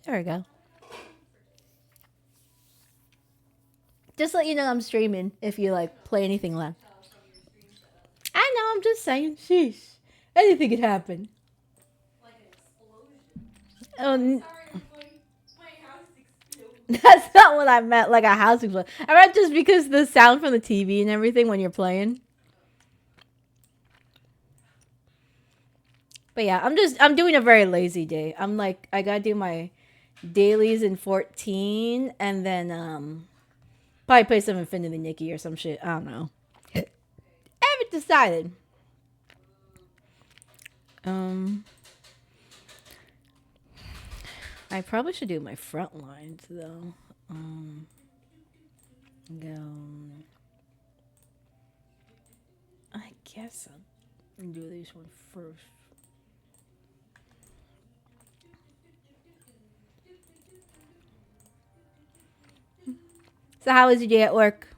There we go. Just let you know I'm streaming if you like play anything loud. I know, I'm just saying. Sheesh. Anything could happen. Oh, that's not what I meant, like a house explosion. I meant just because the sound from the TV and everything when you're playing. But yeah, I'm doing a very lazy day. I'm like, I gotta do my dailies in 14 and then probably play some Infinity Nikki or some shit. I don't know. I haven't decided. Um I probably should do my front lines though. Go. I guess I'll do this one first. So how was your day at work?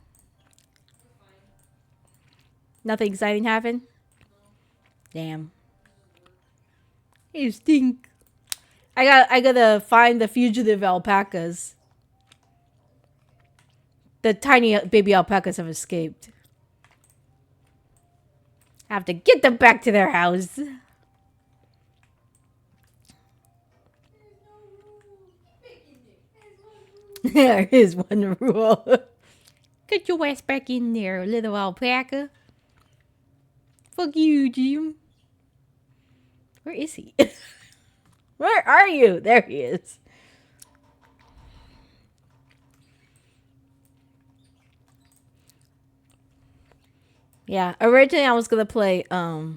Nothing exciting happened? Damn. You stink. I gotta find the fugitive alpacas. The tiny baby alpacas have escaped. I have to get them back to their house. There is one rule. Get your ass back in there, little alpaca. Fuck you, Jim. Where is he? Where are you? There he is. Yeah, originally I was gonna play I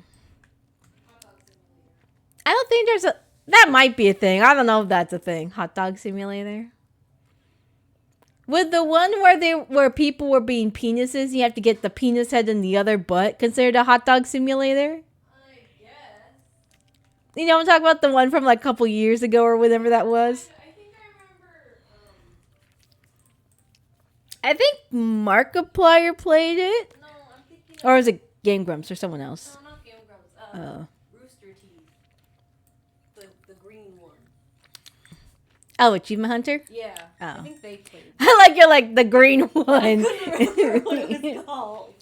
don't think there's a that might be a thing. I don't know if that's a thing. Hot dog simulator. With the one where people were being penises, you have to get the penis head in the other butt considered a hot dog simulator? You know I'm talking about, the one from like a couple years ago or whatever that was? I think Markiplier played it. No, I'm thinking. Or was it Game Grumps or someone else? No, not Game Grumps. Oh. Rooster Teeth. The green one. Oh, Achievement Hunter? Yeah. Oh. I think they played. I like you're like the green one. I couldn't remember what it was called.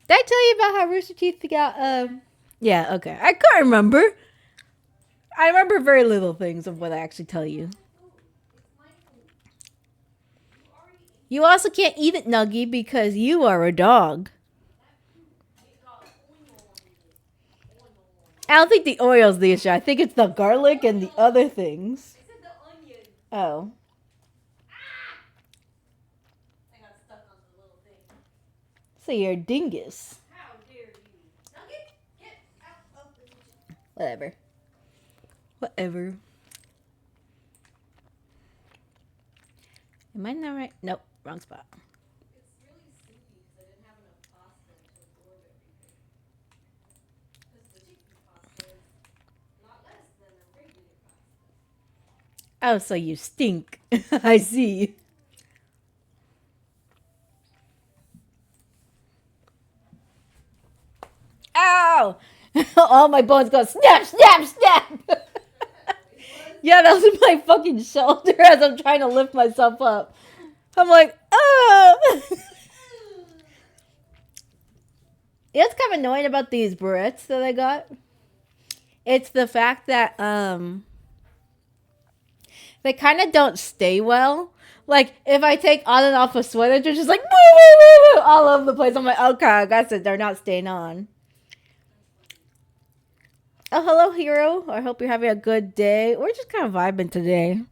Did I tell you about how Rooster Teeth got yeah, okay. I can't remember. I remember very little things of what I actually tell you. You also can't eat it, Nuggy, because you are a dog. I don't think the oil's the issue. I think it's the garlic and the other things. I said the onion. Oh. I got stuck on the little thing. So you're a dingus. How dare you? Nugget, get out of the kitchen. Whatever. Whatever. Am I not right? Nope. Wrong spot. It's really soupy because I didn't have enough pasta to absorb everything. Because the chicken pasta is not less than a regular pasta. Oh, so you stink. I see. Ow! All my bones go snap, snap, snap. Yeah, that was my fucking shoulder as I'm trying to lift myself up. I'm like, oh. It's kind of annoying about these barrettes that I got. It's the fact that they kind of don't stay well. Like, if I take on and off a sweater, they're just like, woo, woo, woo, woo, all over the place. I'm like, okay, I guess they're not staying on. Oh, hello, hero. I hope you're having a good day. We're just kind of vibing today.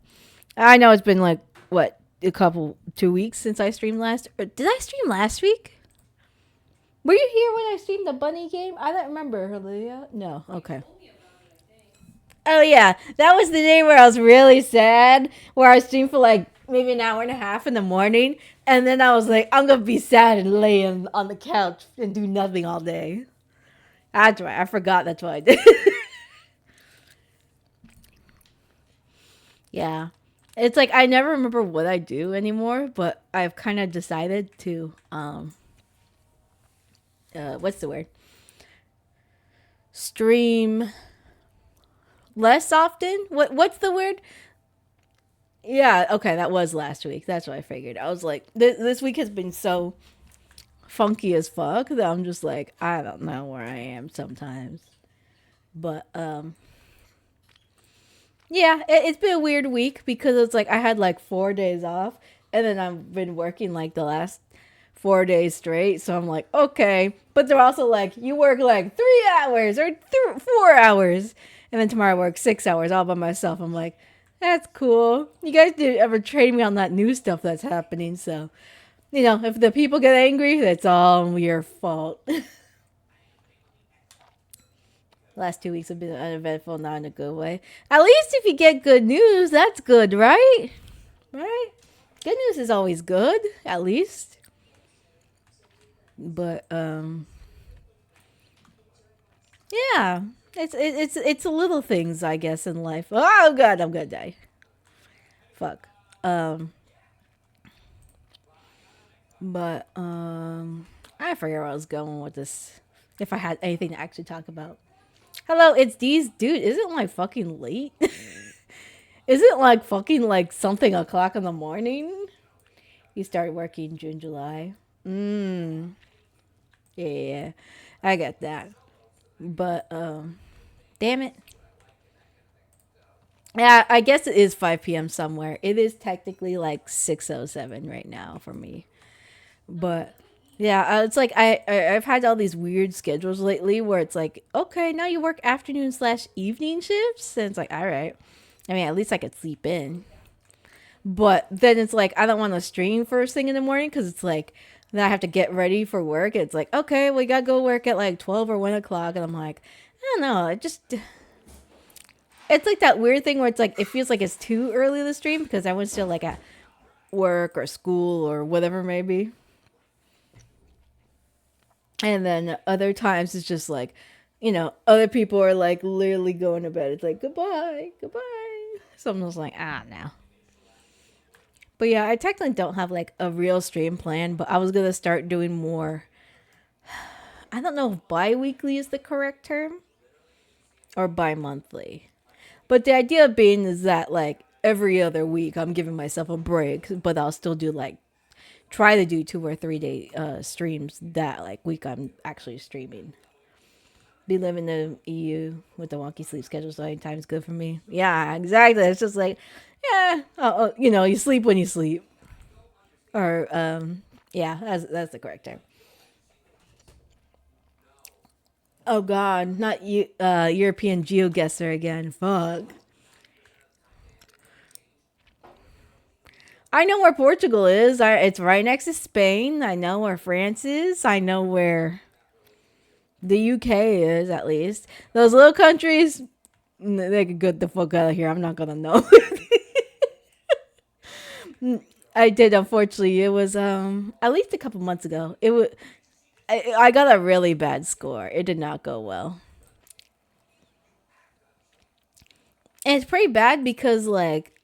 I know it's been like, what, 2 weeks since I streamed last. Or did I stream last week? Were you here when I streamed the bunny game? I don't remember, Leah. No, okay. Oh, yeah. That was the day where I was really sad, where I streamed for like maybe an hour and a half in the morning. And then I was like, I'm going to be sad and lay on the couch and do nothing all day. That's right. I forgot that's what I did. Yeah. It's like I never remember what I do anymore, but I've kind of decided to what's the word? Stream less often. What's the word? Yeah, okay, that was last week. That's what I figured. I was like, this week has been so funky as fuck that I'm just like, I don't know where I am sometimes. But yeah, it's been a weird week because it's like I had like 4 days off, and then I've been working like the last 4 days straight. So I'm like, okay, but they're also like, you work like 3 hours or 4 hours, and then tomorrow I work 6 hours all by myself. I'm like, that's cool. You guys didn't ever train me on that new stuff that's happening, so if the people get angry, that's all your fault. Last 2 weeks have been uneventful, not in a good way. At least if you get good news, that's good, right? Right? Good news is always good, at least. But yeah, it's little things, I guess, in life. Oh god, I'm gonna die. Fuck. Um, but I forget where I was going with this. If I had anything to actually talk about. Hello, it's D's dude. Is it like fucking late? Is it like fucking like something o'clock in the morning? You started working June, July. Yeah, I get that. But damn it. Yeah, I guess it is 5 p.m. somewhere. It is technically like 6:07 right now for me. But yeah, it's like I've had all these weird schedules lately where it's like, okay, now you work afternoon slash evening shifts, and it's like, all right. I mean, at least I could sleep in. But then it's like I don't want to stream first thing in the morning because it's like then I have to get ready for work. It's like, okay, we gotta go work at like 12 or 1 o'clock, and I'm like, I don't know. It's like that weird thing where it's like it feels like it's too early to stream because everyone's still like at work or school or whatever maybe. And then other times it's just like, other people are like literally going to bed. It's like goodbye, goodbye. So I'm just like, no. But yeah, I technically don't have like a real stream plan, but I was gonna start doing more. I don't know if bi-weekly is the correct term or bi-monthly. But the idea being is that like every other week I'm giving myself a break, but I'll still do like try to do 2 or 3 day streams that like week I'm actually streaming. Be living in the EU with the wonky sleep schedule, so time's good for me. Yeah, exactly. It's just like, yeah, you sleep when you sleep, or yeah, that's the correct term. Oh God, not you, European geoguesser again. Fuck. I know where Portugal is. It's right next to Spain. I know where France is. I know where the UK is, at least. Those little countries, they could get the fuck out of here. I'm not gonna know. I did, unfortunately. It was at least a couple months ago. I got a really bad score. It did not go well. And it's pretty bad because like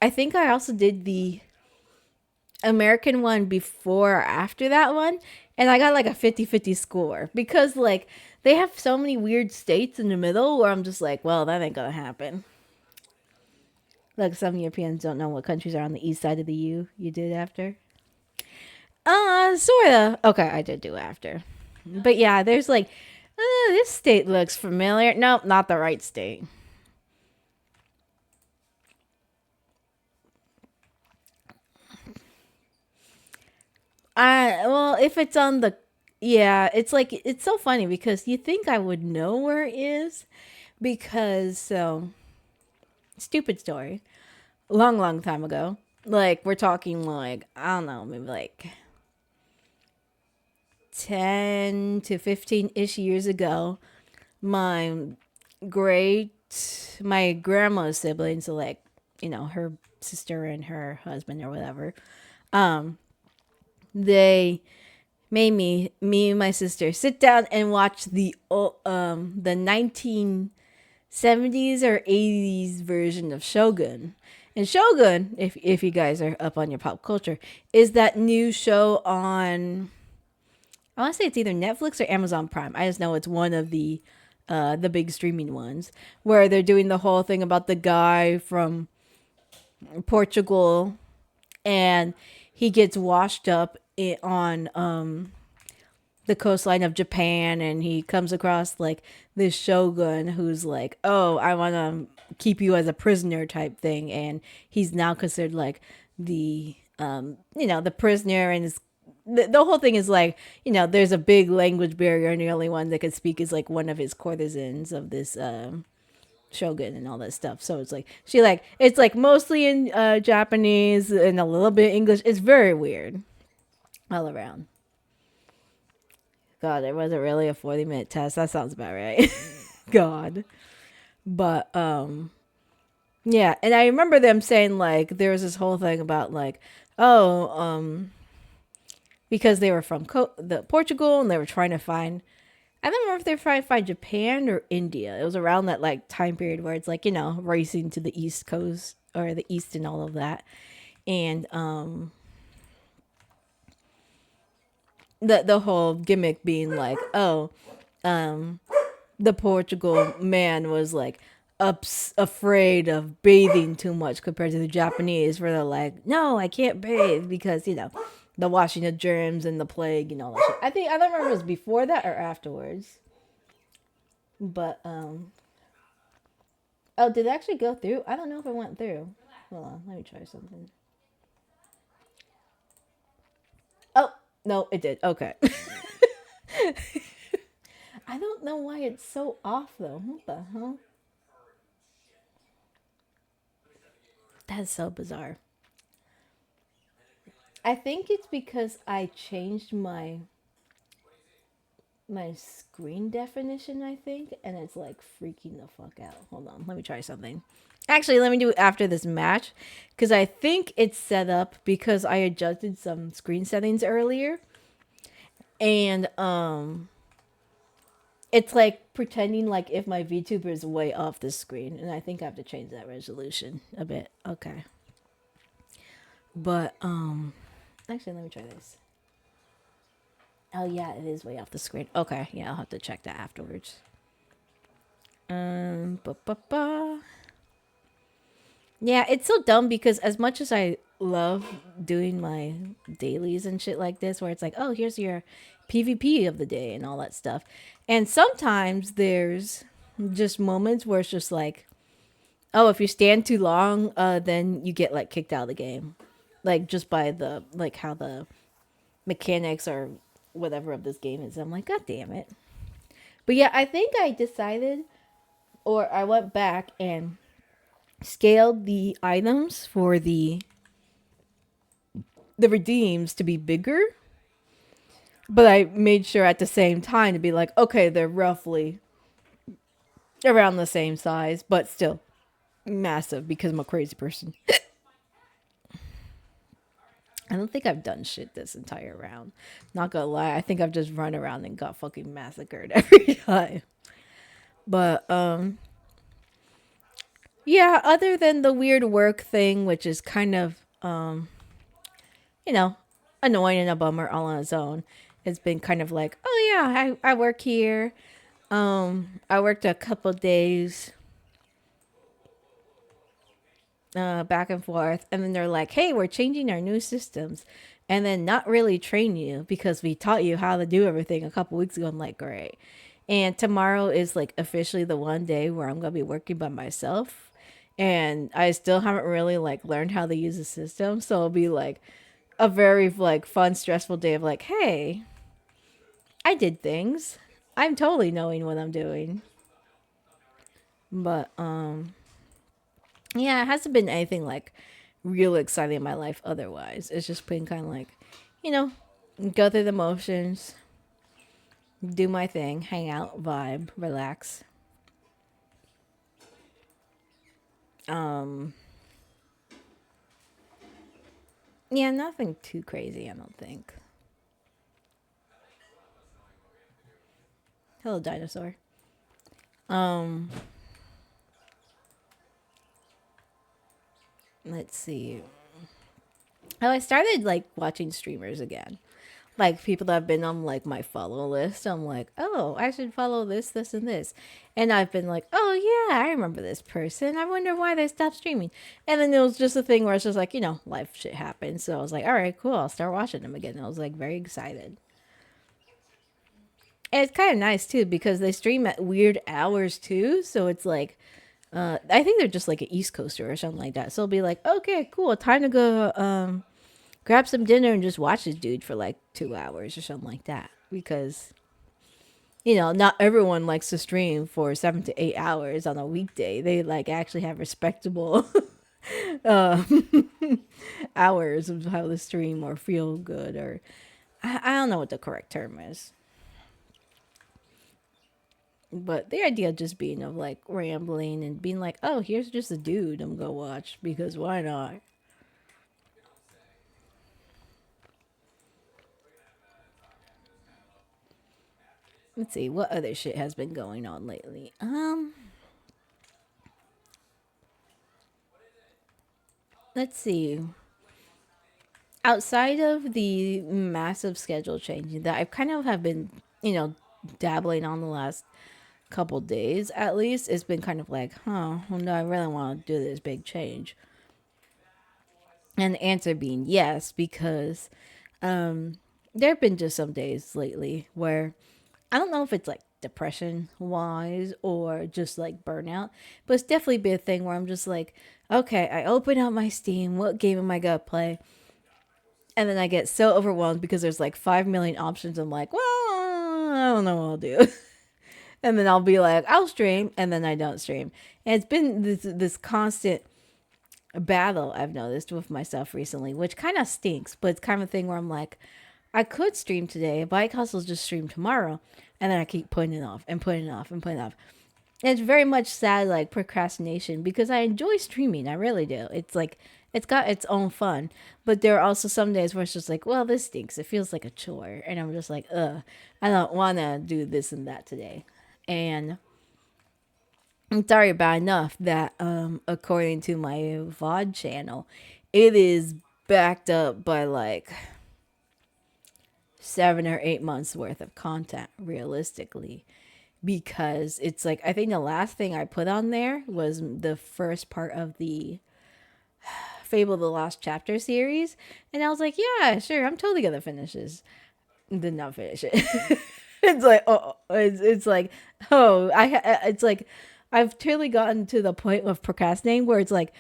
I think I also did the American one before or after that one, and I got like a 50-50 score because like they have so many weird states in the middle where I'm just like, well, that ain't gonna happen. Like some Europeans don't know what countries are on the east side of the U. You did after? Sorta. Okay, I did do after. But yeah, there's like, this state looks familiar. Nope, not the right state. Well, if it's on the, yeah, it's like it's so funny because you think I would know where it is because stupid story. Long, long time ago. Like we're talking like I don't know, maybe like 10 to 15-ish years ago. My great, my grandma's siblings, so like her sister and her husband or whatever. Um, they made me and my sister sit down and watch the 1970s or 80s version of Shogun. And Shogun, if you guys are up on your pop culture, is that new show on, I want to say it's either Netflix or Amazon Prime. I just know it's one of the big streaming ones where they're doing the whole thing about the guy from Portugal, and he gets washed up on the coastline of Japan, and he comes across like this shogun who's like, "Oh, I want to keep you as a prisoner" type thing, and he's now considered like the prisoner, and the whole thing is like, there's a big language barrier, and the only one that could speak is like one of his courtesans of this shogun and all that stuff. So it's like it's like mostly in Japanese and a little bit English. It's very weird all around. God, it wasn't really a 40-minute test. That sounds about right. God. But yeah, and I remember them saying like there was this whole thing about like, oh, because they were from the Portugal, and they were trying to find, I don't remember if they were trying to find Japan or India. It was around that like time period where it's like, racing to the East Coast or the East and all of that. And the whole gimmick being like, oh, the Portugal man was like afraid of bathing too much compared to the Japanese, where they're like, no, I can't bathe because the washing of germs and the plague and all that shit. I don't remember if it was before that or afterwards, but oh, did it actually go through? I don't know if it went through. Hold on, let me try something. Oh no, it did. Okay. I don't know why it's so off though. What the hell? That's so bizarre. I think it's because I changed my screen definition, I think, and it's like freaking the fuck out. Hold on, let me try something. Actually, let me do it after this match, because I think it's set up because I adjusted some screen settings earlier, and it's like pretending like if my VTuber is way off the screen, and I think I have to change that resolution a bit. Okay, but actually, let me try this. Oh yeah, it is way off the screen. Okay, yeah, I'll have to check that afterwards. Ba, ba, ba. Yeah, it's so dumb because as much as I love doing my dailies and shit like this, where it's like, oh, here's your PvP of the day and all that stuff, and sometimes there's just moments where it's just like, oh, if you stand too long, then you get like kicked out of the game, like just by the like how the mechanics or whatever of this game is. I'm like, God damn it. But yeah, I think I decided, or I went back and scaled the items for the redeems to be bigger, but I made sure at the same time to be like, okay, they're roughly around the same size, but still massive because I'm a crazy person. I don't think I've done shit this entire round. Not gonna lie, I think I've just run around and got fucking massacred every time. But yeah, other than the weird work thing, which is kind of you know, annoying and a bummer all on its own. It's been kind of like, oh yeah, I work here. I worked a couple days back and forth, and then they're like, hey, we're changing our new systems, and then not really train you because we taught you how to do everything a couple weeks ago. I'm like, great. And tomorrow is like officially the one day where I'm gonna be working by myself, and I still haven't really like learned how to use the system. So it'll be like a very like fun, stressful day of like, hey, I did things. I'm totally knowing what I'm doing. But yeah, it hasn't been anything like real exciting in my life otherwise. It's just been kind of like, you know, go through the motions, do my thing, hang out, vibe, relax. Um yeah, nothing too crazy, I don't think. Hello dinosaur. Um let's see. Oh, I started like watching streamers again. Like people that have been on like my follow list. I'm like, oh, I should follow this, this, and this. And I've been like, oh yeah, I remember this person. I wonder why they stopped streaming. And then it was just a thing where it's just like, life shit happens. So I was like, all right, cool. I'll start watching them again. I was like very excited. And it's kind of nice too because they stream at weird hours too. So it's like, I think they're just like an East Coaster or something like that. So it'll be like, okay, cool, time to go grab some dinner and just watch this dude for like 2 hours or something like that. Because not everyone likes to stream for 7 to 8 hours on a weekday. They like actually have respectable uh, hours of how to stream or feel good or I don't know what the correct term is. But the idea of just being of like rambling and being like, oh, here's just a dude I'm gonna watch because why not? Let's see what other shit has been going on lately. Let's see. Outside of the massive schedule changing that I kind of have been, dabbling on the last couple days at least, it's been kind of like, well, no, I really want to do this big change. And the answer being yes, because there have been just some days lately where I don't know if it's like depression wise or just like burnout, but it's definitely been a thing where I'm just like, okay, I open up my Steam, what game am I gonna play? And then I get so overwhelmed because there's like 5 million options. I'm like, well, I don't know what I'll do. And then I'll be like, I'll stream, and then I don't stream. And it's been this constant battle I've noticed with myself recently, which kind of stinks, but it's kind of a thing where I'm like, I could stream today, but I could also just stream tomorrow. And then I keep putting it off and putting it off and putting it off. And it's very much sad, like procrastination, because I enjoy streaming. I really do. It's like, it's got its own fun. But there are also some days where it's just like, well, this stinks. It feels like a chore. And I'm just like, I don't want to do this and that today. And it's already bad enough that, according to my VOD channel, it is backed up by like 7 or 8 months worth of content realistically because it's like I think the last thing I put on there was the first part of the Fable the Lost Chapter series, and I was like, yeah, sure, I'm totally gonna finish this. Did not finish it. It's like it's like it's like I've totally gotten to the point of procrastinating where it's like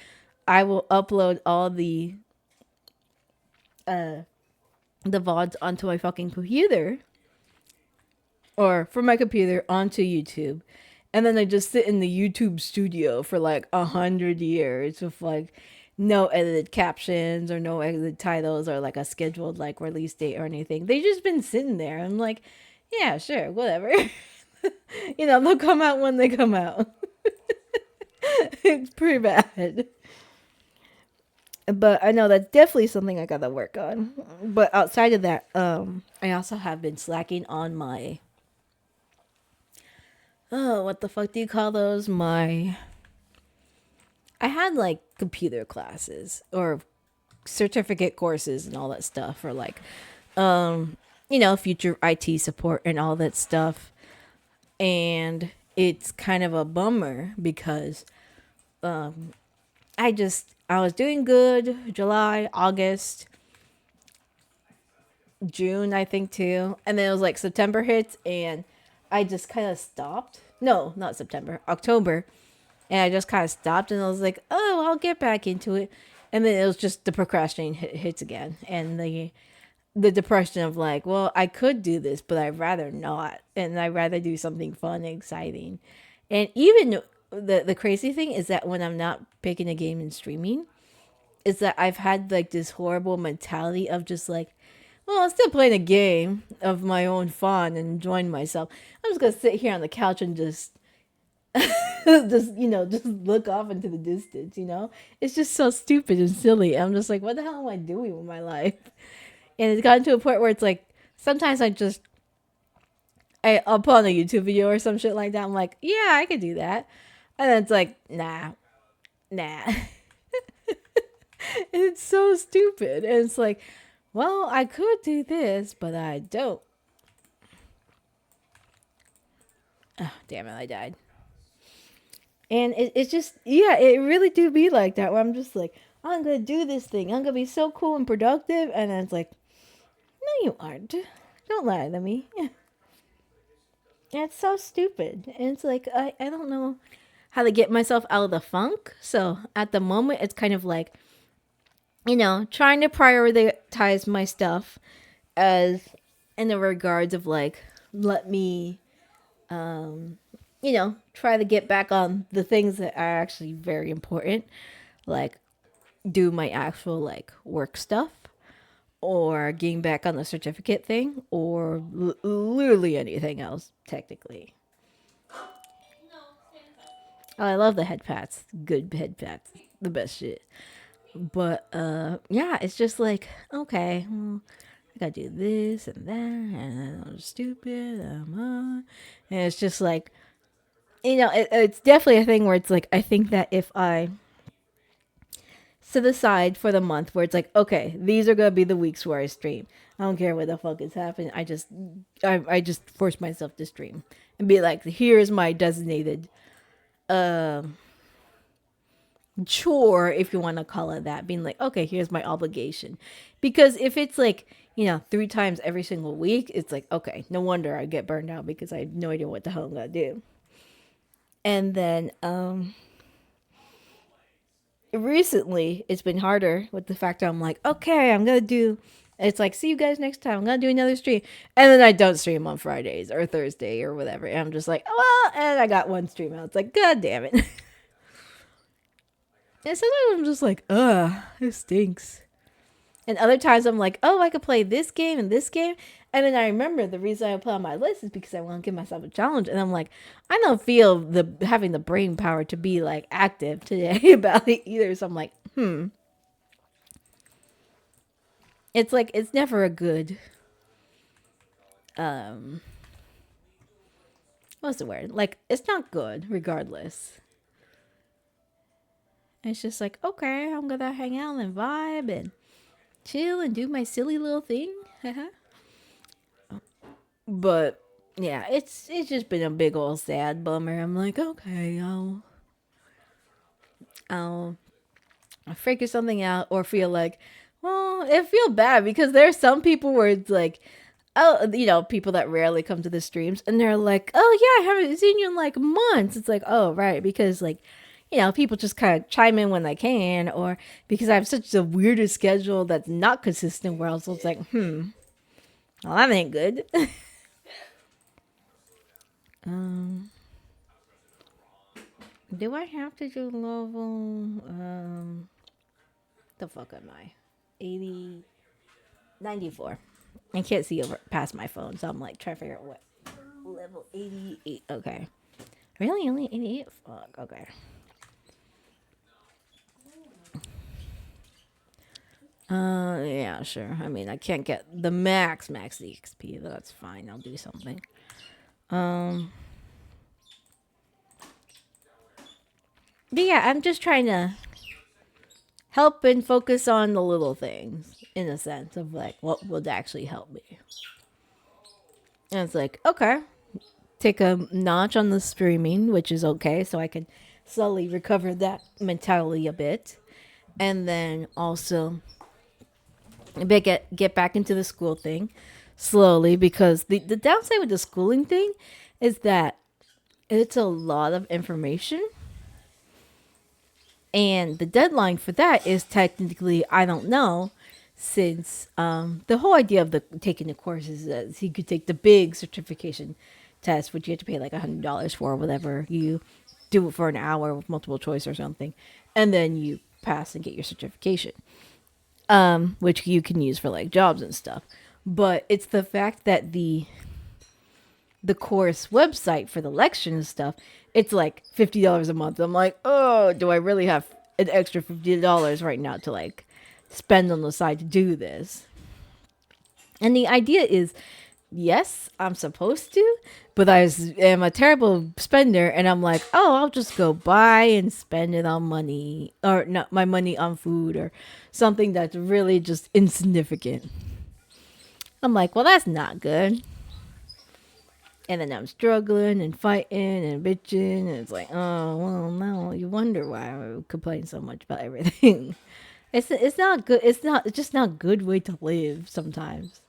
I will upload all the VODs onto my fucking computer or from my computer onto YouTube. And then I just sit in the YouTube studio for like 100 years with like no edited captions or no edited titles or like a scheduled like release date or anything. They just been sitting there. I'm like, yeah, sure, whatever. They'll come out when they come out. It's pretty bad. But I know that's definitely something I gotta work on. But outside of that, I also have been slacking on my what the fuck do you call those? I had like computer classes or certificate courses and all that stuff for like future IT support and all that stuff. And it's kind of a bummer because I was doing good July, August, June, I think too. And then it was like September hits and I just kind of stopped. No, not September, October. And I just kind of stopped and I was like, oh, I'll get back into it. And then it was just the procrastinating hits again. And the depression of like, well, I could do this, but I'd rather not. And I'd rather do something fun and exciting. And even the crazy thing is that when I'm not picking a game and streaming, is that I've had like this horrible mentality of just like, well, I'm still playing a game of my own fun and enjoying myself. I'm just gonna sit here on the couch and just just look off into the distance, It's just so stupid and silly. I'm just like, what the hell am I doing with my life? And it's gotten to a point where it's like sometimes I'll put on a YouTube video or some shit like that. I'm like, yeah, I could do that. And then it's like, nah. And it's so stupid. And it's like, well, I could do this, but I don't. Oh, damn it, I died. And it's just, yeah, it really do be like that where I'm just like, I'm going to do this thing. I'm going to be so cool and productive. And then it's like, no, you aren't. Don't lie to me. And it's so stupid. And it's like, I don't know how to get myself out of the funk. So at the moment, it's kind of like, trying to prioritize my stuff as in the regards of like, let me, try to get back on the things that are actually very important, like do my actual like work stuff or getting back on the certificate thing or literally anything else technically. Oh, I love the head pats. Good head pats. The best shit. But yeah, it's just like, okay, well, I gotta do this and that, and I'm stupid. And it's just like, it's definitely a thing where it's like, I think that if I set aside for the month where it's like, okay, these are gonna be the weeks where I stream. I don't care what the fuck is happening. I just force myself to stream and be like, here is my designated chore, if you want to call it that. Being like, okay, here's my obligation. Because if it's like, 3 times every single week, it's like, okay, no wonder I get burned out because I have no idea what the hell I'm gonna do. And then recently it's been harder with the fact that I'm like, okay, I'm gonna do. It's like, see you guys next time. I'm gonna do another stream, and then I don't stream on Fridays or Thursday or whatever. And I'm just like, oh, well, and I got one stream out. It's like, god damn it. And sometimes I'm just like, ugh, it stinks. And other times I'm like, oh, I could play this game and this game. And then I remember the reason I put on my list is because I want to give myself a challenge. And I'm like, I don't feel the having the brain power to be like active today about it either. So I'm like, it's like it's never a good what's the word? Like it's not good regardless. It's just like, okay, I'm gonna hang out and vibe and chill and do my silly little thing. But yeah, it's just been a big old sad bummer. I'm like, okay, I'll figure something out or feel like, well, it feel bad because there's some people where it's like, oh, people that rarely come to the streams and they're like, oh yeah, I haven't seen you in like months. It's like, oh right, because like, people just kind of chime in when they can, or because I have such a weirdest schedule that's not consistent. Where else it's like, well, that ain't good. Do I have to do level? The fuck am I? 80, 94. I can't see over past my phone, so I'm like trying to figure out what level 88. Okay, really only 88. Fuck. Okay. Yeah, sure. I mean, I can't get the max XP, but that's fine. I'll do something. But yeah, I'm just trying to help and focus on the little things in a sense of like what would actually help me. And it's like, okay, take a notch on the streaming, which is okay, so I can slowly recover that mentality a bit. And then also get back into the school thing slowly, because the downside with the schooling thing is that it's a lot of information. And the deadline for that is technically, I don't know, since the whole idea of the taking the courses is you could take the big certification test, which you have to pay like $100 for, or whatever. You do it for an hour with multiple choice or something, and then you pass and get your certification, which you can use for like jobs and stuff. But it's the fact that the course website for the lecture and stuff, it's like $50 a month. I'm like, oh, do I really have an extra $50 right now to like spend on the side to do this? And the idea is yes, I'm supposed to, but am a terrible spender, and I'm like, oh, I'll just go buy and spend it on money, or not my money on food, or something that's really just insignificant. I'm like, well, that's not good. And then I'm struggling and fighting and bitching, and it's like, oh, well, no, you wonder why I complain so much about everything. It's not good. It's just not a good way to live sometimes.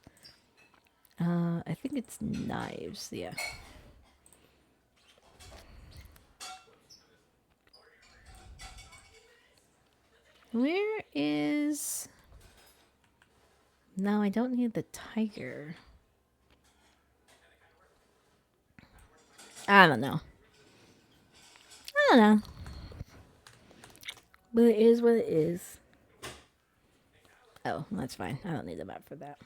I think it's knives. Yeah. Where is? No, I don't need the tiger. I don't know. I don't know. But it is what it is. Oh, that's fine. I don't need the map for that.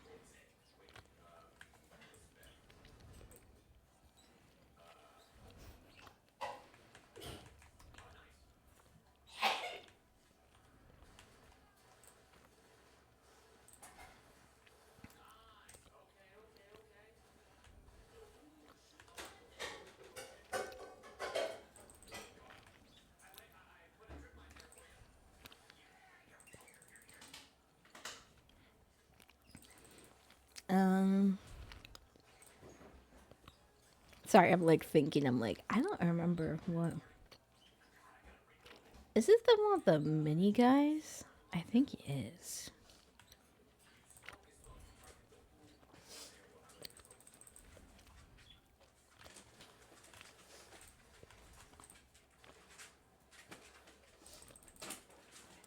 Um, sorry, I'm like thinking. I'm like, I don't remember what. Is this the one with the mini guys? I think it is.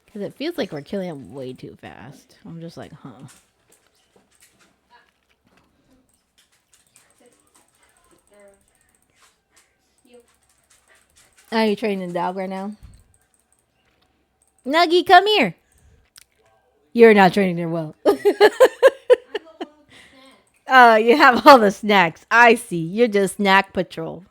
Because it feels like we're killing them way too fast. I'm just like, huh. Are you training the dog right now? Nuggy, come here. You're not training her well. Oh, you have all the snacks. I see. You're just snack patrol.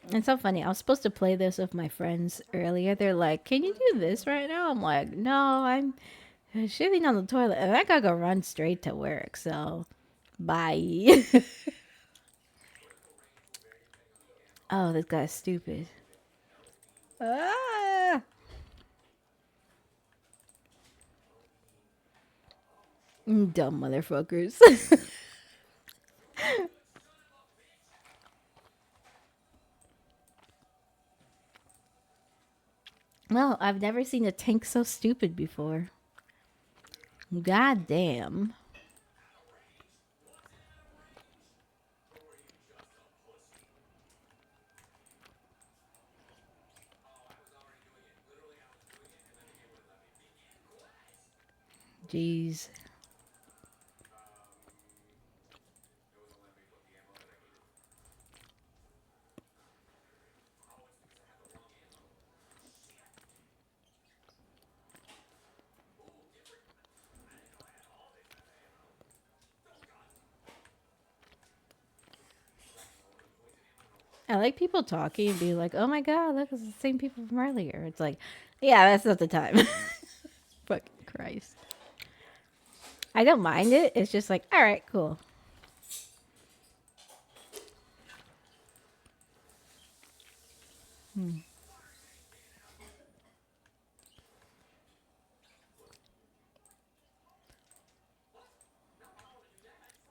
It's so funny. I was supposed to play this with my friends earlier. They're like, "Can you do this right now?" I'm like, "No, I'm shitting on the toilet, and I gotta go run straight to work. So, bye." Oh, this guy's stupid. Ah! Dumb motherfuckers. Well, I've never seen a tank so stupid before. God damn. Jeez. I like people talking and be like, "Oh my god, look, it's the same people from earlier." It's like, yeah, that's not the time. Fucking Christ. I don't mind it. It's just like, all right, cool.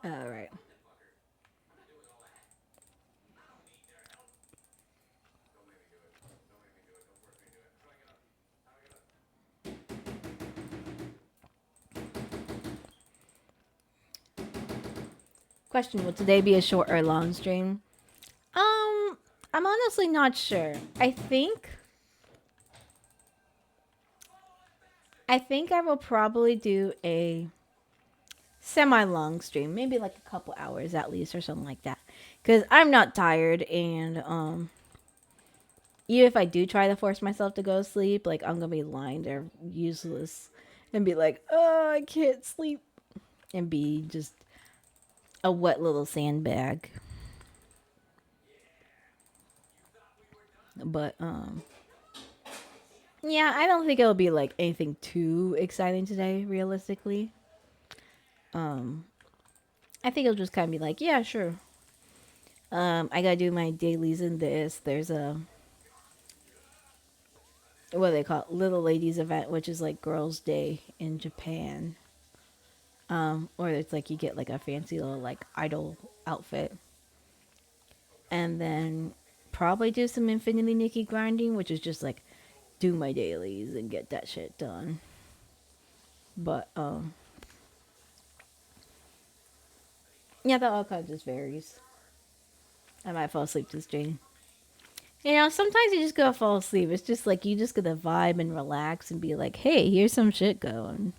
All right. Question: will today be a short or long stream? I'm honestly not sure. I think I will probably do a semi-long stream, maybe like a couple hours at least or something like that. Cuz I'm not tired, and even if I do try to force myself to go to sleep, like I'm going to be lying there useless and be like, "Oh, I can't sleep." And be just a wet little sandbag. But yeah, I don't think it'll be like anything too exciting today, realistically. Um, I think it'll just kind of be like, yeah, sure. I gotta do my dailies in this. There's a what do they call it? Little Ladies event, which is like Girls' Day in Japan. Or it's like you get like a fancy little like idol outfit, and then probably do some Infinity Nikki grinding, which is just like do my dailies and get that shit done. But yeah, that all kind of just varies. I might fall asleep this day. You know, sometimes you just gotta fall asleep. It's just like you just gotta vibe and relax and be like, hey, here's some shit going.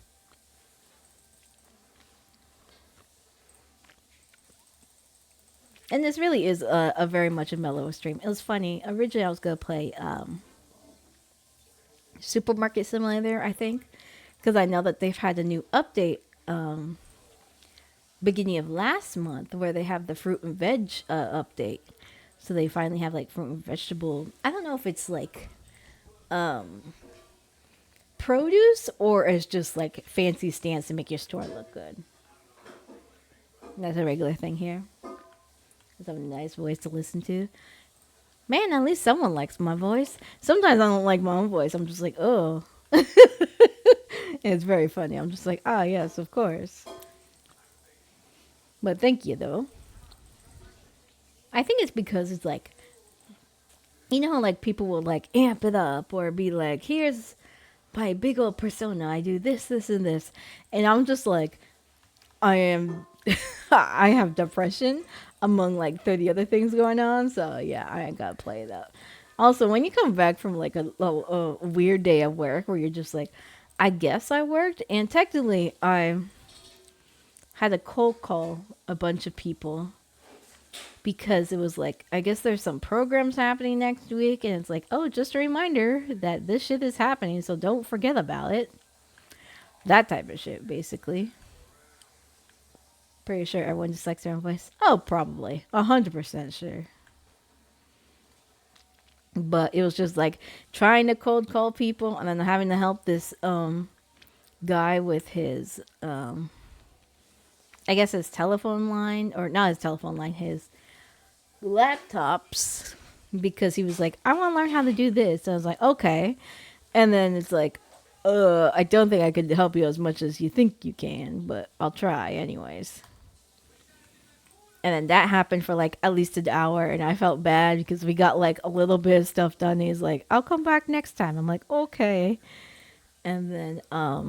And this really is a very much a mellow stream. It was funny. Originally, I was gonna play Supermarket Simulator, I think, because I know that they've had a new update beginning of last month where they have the fruit and veg update. So they finally have like fruit and vegetable. I don't know if it's like produce or it's just like fancy stands to make your store look good. That's a regular thing here. It's a nice voice to listen to. Man, at least someone likes my voice. Sometimes I don't like my own voice. I'm just like, oh. It's very funny. I'm just like, ah, yes, of course. But thank you, though. I think it's because it's like, you know how like people will like amp it up or be like, here's my big old persona. I do this, this, and this. And I'm just like, I am, I have depression among like 30 other things going on. So yeah, I ain't got to play it up. Also, when you come back from like a weird day of work where you're just like, I guess I worked. And technically, I had a cold call a bunch of people because it was like, I guess there's some programs happening next week. And it's like, oh, just a reminder that this shit is happening. So don't forget about it. That type of shit, basically. Pretty sure everyone just likes their own voice. Oh, probably. 100% sure. But it was just like trying to cold call people and then having to help this guy with his I guess his telephone line, or not his telephone line, his laptops, because he was like, I want to learn how to do this. And I was like, okay. And then it's like, I don't think I could help you as much as you think you can, but I'll try anyways. And then that happened for like at least an hour, and I felt bad because we got like a little bit of stuff done. He's like, I'll come back next time. I'm like, okay. And then I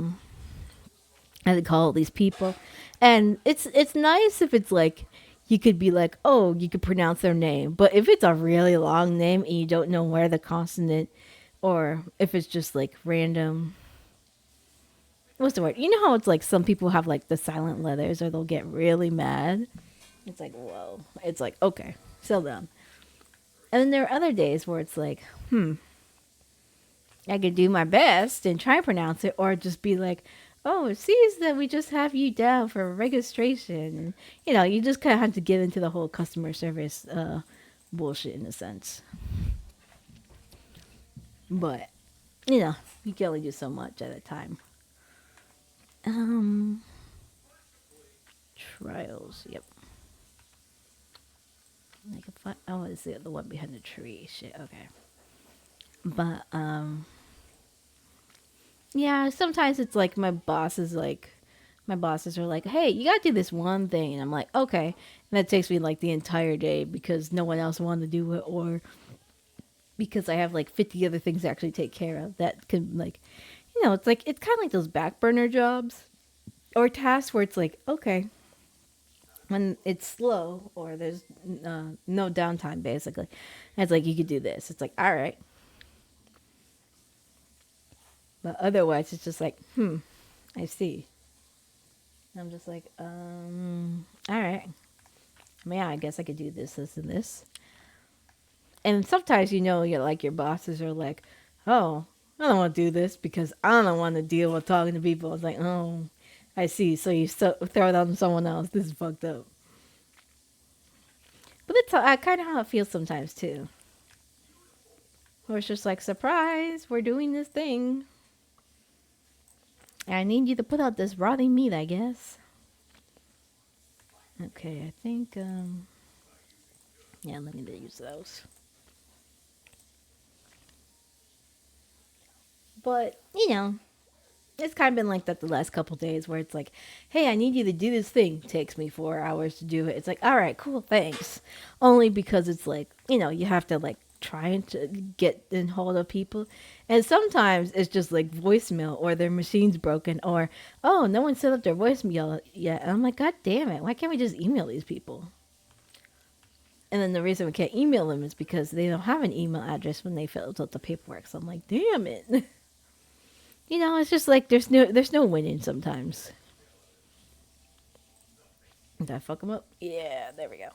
had to call all these people. And it's nice if it's like you could be like, oh, you could pronounce their name. But if it's a really long name and you don't know where the consonant, or if it's just like random, what's the word? You know how it's like some people have like the silent letters or they'll get really mad. It's like, whoa. It's like, okay, settle down. And then there are other days where it's like, I could do my best and try and pronounce it, or just be like, oh, it seems that we just have you down for registration. And, you know, you just kind of have to get into the whole customer service bullshit in a sense. But, you know, you can only do so much at a time. Um, Trials, yep. I can find, oh, it's the one behind the tree. Shit, okay. But, yeah, sometimes it's like my bosses are like, hey, you gotta do this one thing. And I'm like, okay. And that takes me like the entire day because no one else wanted to do it, or because I have like 50 other things to actually take care of that can, like, you know, it's like, it's kind of like those back burner jobs or tasks where it's like, okay, when it's slow or there's no downtime, basically. And it's like, you could do this. It's like, all right. But otherwise, it's just like, I see. I'm just like, all right. I mean, yeah, I guess I could do this, this, and this. And sometimes, you know, you're like, your bosses are like, oh, I don't want to do this because I don't want to deal with talking to people. It's like, oh, I see. So you throw it on someone else. This is fucked up. But it's kind of how it feels sometimes, too. Or it's just like, surprise, we're doing this thing. I need you to put out this rotting meat, I guess. Okay, I think, yeah, let me use those. But, you know, it's kind of been like that the last couple days where it's like, hey, I need you to do this thing. Takes me 4 hours to do it. It's like, all right, cool, thanks. Only because it's like, you know, you have to like try to get in hold of people. And sometimes it's just like voicemail or their machine's broken or, oh, no one set up their voicemail yet. And I'm like, God damn it. Why can't we just email these people? And then the reason we can't email them is because they don't have an email address when they filled out the paperwork. So I'm like, damn it. You know, it's just like there's no winning sometimes. Did I fuck him up? Yeah, there we go.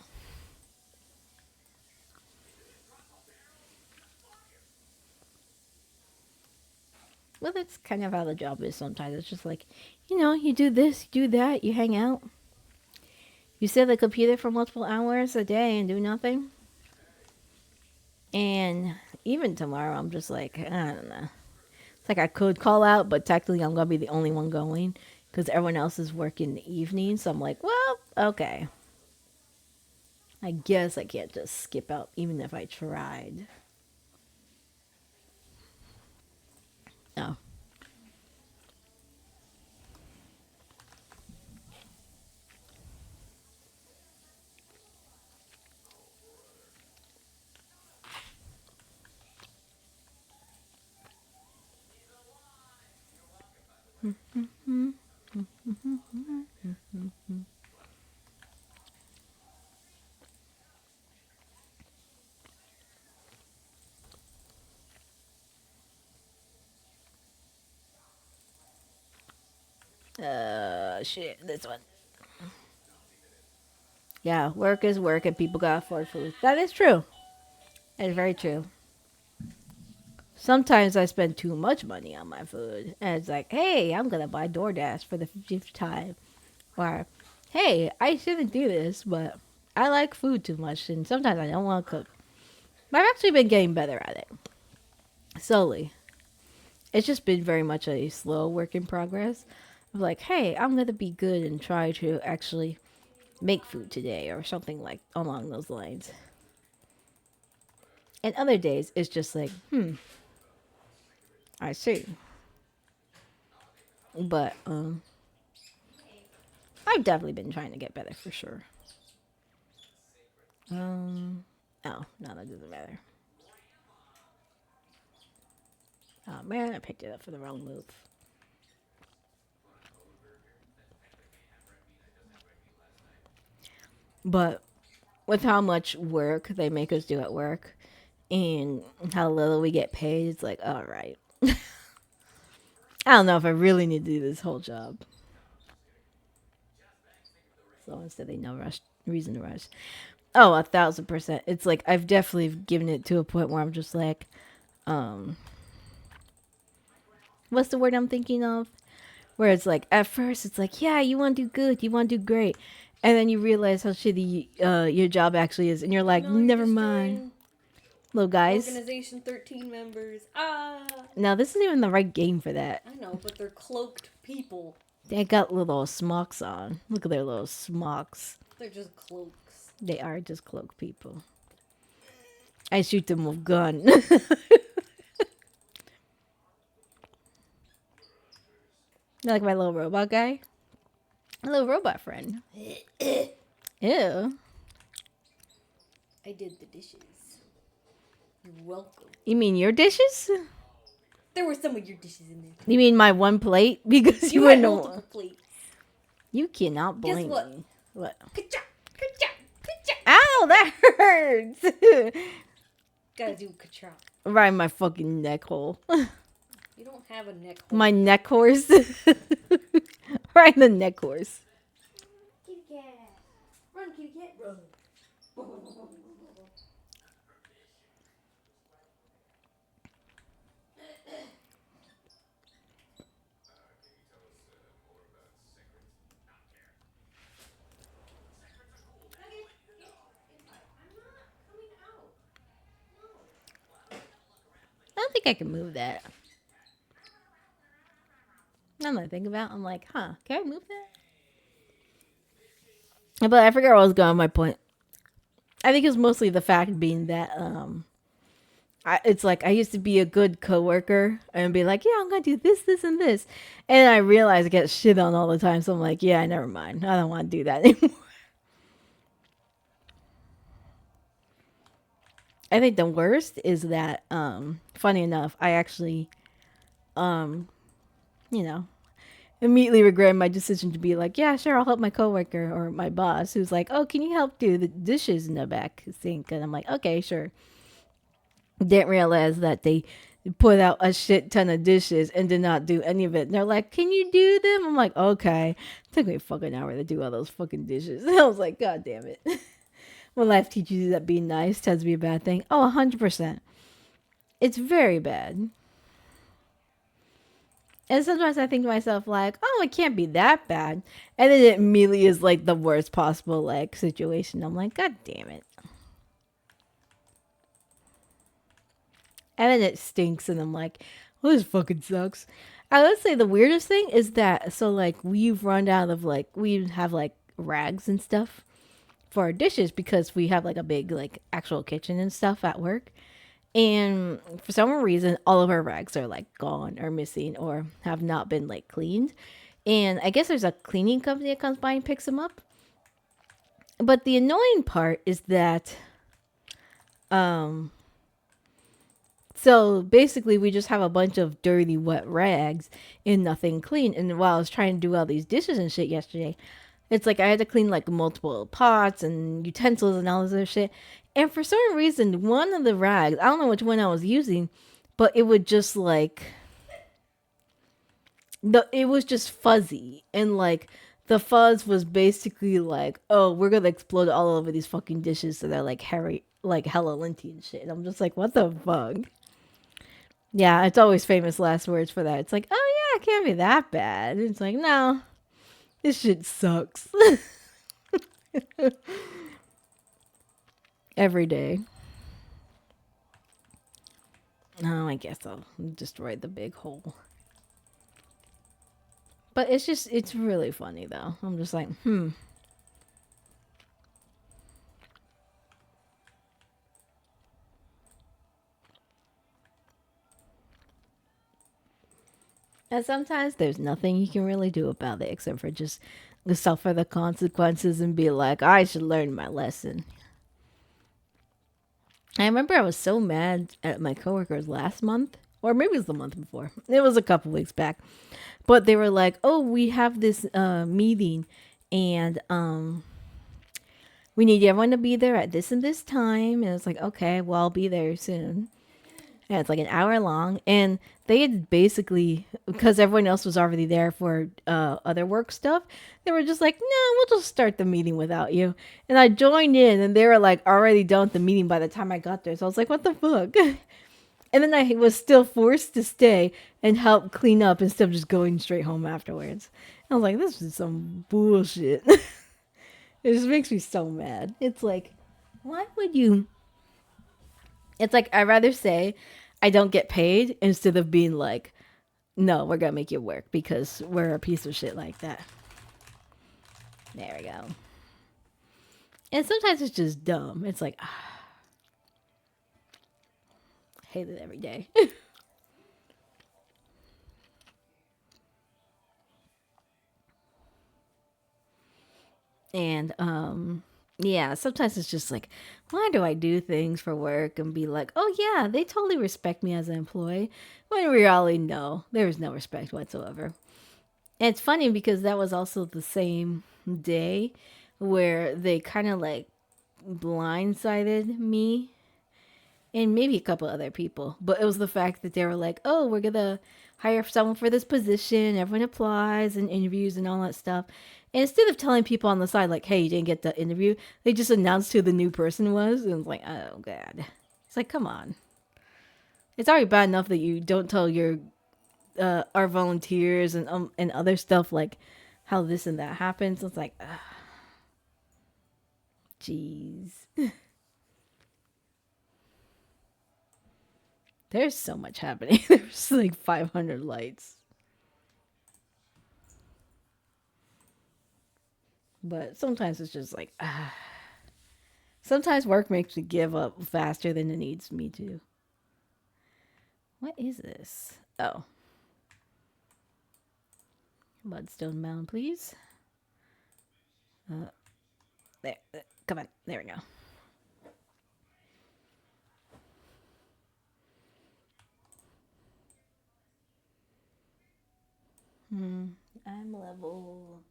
Well, that's kind of how the job is sometimes. It's just like, you know, you do this, you do that, you hang out. You sit at the computer for multiple hours a day and do nothing. And even tomorrow, I'm just like, I don't know. It's like I could call out, but technically I'm going to be the only one going because everyone else is working in the evening. So I'm like, well, okay. I guess I can't just skip out even if I tried. Oh. Shit, this one. Yeah, work is work and people gotta afford food. That is true. That is very true. Sometimes I spend too much money on my food. And it's like, hey, I'm gonna buy DoorDash for the 50th time. Or, hey, I shouldn't do this, but I like food too much and sometimes I don't want to cook. But I've actually been getting better at it. Slowly. It's just been very much a slow work in progress. Of like, hey, I'm gonna be good and try to actually make food today or something like along those lines. And other days it's just like, I see. But I've definitely been trying to get better for sure. Oh, no, that doesn't matter. Oh man, I picked it up for the wrong move. But with how much work they make us do at work and how little we get paid, it's like, all right. I don't know if I really need to do this whole job. So instead, they no rush, reason to rush. Oh, 1,000%. It's like I've definitely given it to a point where I'm just like, um, what's the word I'm thinking of? Where it's like at first it's like, yeah, you want to do good, you want to do great, and then you realize how shitty your job actually is, and you're like, No, you're never mind, little guys. Organization 13 members. Ah! Now this isn't even the right game for that. I know, but they're cloaked people. They got little smocks on. Look at their little smocks. They're just cloaks. They are just cloak people. I shoot them with gun. You like my little robot guy? A little robot friend. Ew. I did the dishes. You're welcome. You mean your dishes? There were some of your dishes in there. You mean my one plate? Because You you had wouldn't multiple know. plates. You cannot blame Guess what? me. What? Ka-cha! Ka-cha! Ka-cha! Ow, that hurts. Gotta do ka-cha. Right in my fucking neck hole. You don't have a neck hole. My neck horse. Right in the neck horse. Kitty cat. Run, kitty cat, run. don't think I can move that. I'm not thinking about. I'm like, huh? Can I move that? But I forget where I was going. My point. I think it's mostly the fact being that it's like I used to be a good coworker and be like, yeah, I'm gonna do this, this, and this, and I realize I get shit on all the time. So I'm like, yeah, never mind. I don't want to do that anymore. I think the worst is that, funny enough, I actually, um, you know, immediately regret my decision to be like, yeah, sure, I'll help my coworker or my boss who's like, oh, can you help do the dishes in the back sink? And I'm like, okay, sure. Didn't realize that they put out a shit ton of dishes and did not do any of it. And they're like, can you do them? I'm like, okay. It took me a fucking hour to do all those fucking dishes. And I was like, God damn it. When life teaches you that being nice tends to be a bad thing. Oh, 100%. It's very bad. And sometimes I think to myself, like, oh, it can't be that bad. And then it immediately is like the worst possible, like, situation. I'm like, God damn it. And then it stinks, and I'm like, well, this fucking sucks. I would say the weirdest thing is that, so, like, we've run out of, like, we have, like, rags and stuff for our dishes because we have, like, a big, like, actual kitchen and stuff at work. And for some reason, all of our rags are, like, gone or missing or have not been, like, cleaned. And I guess there's a cleaning company that comes by and picks them up. But the annoying part is that, um, so basically, we just have a bunch of dirty, wet rags and nothing clean. And while I was trying to do all these dishes and shit yesterday, it's like I had to clean like multiple pots and utensils and all this other shit. And for some reason, one of the rags, I don't know which one I was using, but it would just like it was just fuzzy and like the fuzz was basically like, oh, we're gonna explode all over these fucking dishes so they're like hairy, like hella linty and shit. And I'm just like, what the fuck? Yeah, it's always famous last words for that. It's like, oh yeah, it can't be that bad. It's like, no, this shit sucks. Every day. Oh, I guess I'll destroy the big hole. But it's just, it's really funny though. I'm just like, hmm. And sometimes there's nothing you can really do about it except for just suffer the consequences and be like, I should learn my lesson. I remember I was so mad at my coworkers last month, or maybe it was the month before. It was a couple weeks back. But they were like, oh, we have this meeting and we need everyone to be there at this and this time. And it's like, okay, well, I'll be there soon. And it's like an hour long. And they had basically, because everyone else was already there for other work stuff, they were just like, no, we'll just start the meeting without you. And I joined in and they were like already done with the meeting by the time I got there. So I was like, what the fuck? And then I was still forced to stay and help clean up instead of just going straight home afterwards. I was like, this is some bullshit. It just makes me so mad. It's like, why would you? It's like, I'd rather say I don't get paid instead of being like, no, we're going to make you work because we're a piece of shit like that. There we go. And sometimes it's just dumb. It's like, ah, I hate it every day. And yeah, sometimes it's just like, why do I do things for work and be like, oh yeah, they totally respect me as an employee, when in reality, no, there is no respect whatsoever. And it's funny because that was also the same day where they kind of like blindsided me and maybe a couple other people. But it was the fact that they were like, oh, we're going to hire someone for this position. Everyone applies and interviews and all that stuff. And instead of telling people on the side, like, hey, you didn't get the interview, they just announced who the new person was. And it's like, oh, God. It's like, come on. It's already bad enough that you don't tell your our volunteers and other stuff, like how this and that happens. It's like, jeez. There's so much happening. There's like 500 lights. But sometimes it's just like, ah. Sometimes work makes me give up faster than it needs me to. What is this? Oh. Mudstone Mound, please. There. Come on. There we go. I'm level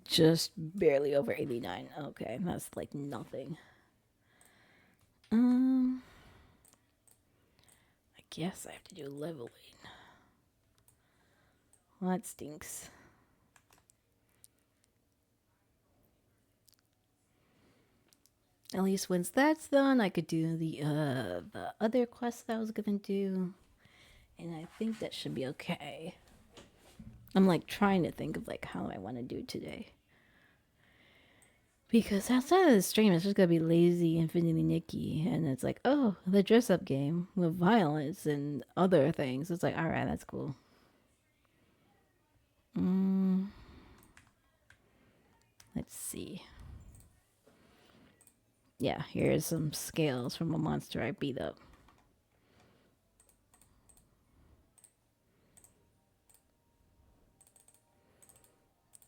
just barely over 89. Okay, that's like nothing. Um, I guess I have to do leveling. Well, that stinks. At least once that's done, I could do the other quest that I was gonna do, and I think that should be okay. I'm like trying to think of like how I want to do today. Because outside of the stream, it's just gonna be lazy Infinity Nikki, and it's like, oh, the dress up game with violence and other things. It's like, all right, that's cool. Let's see. Yeah, here's some scales from a monster I beat up.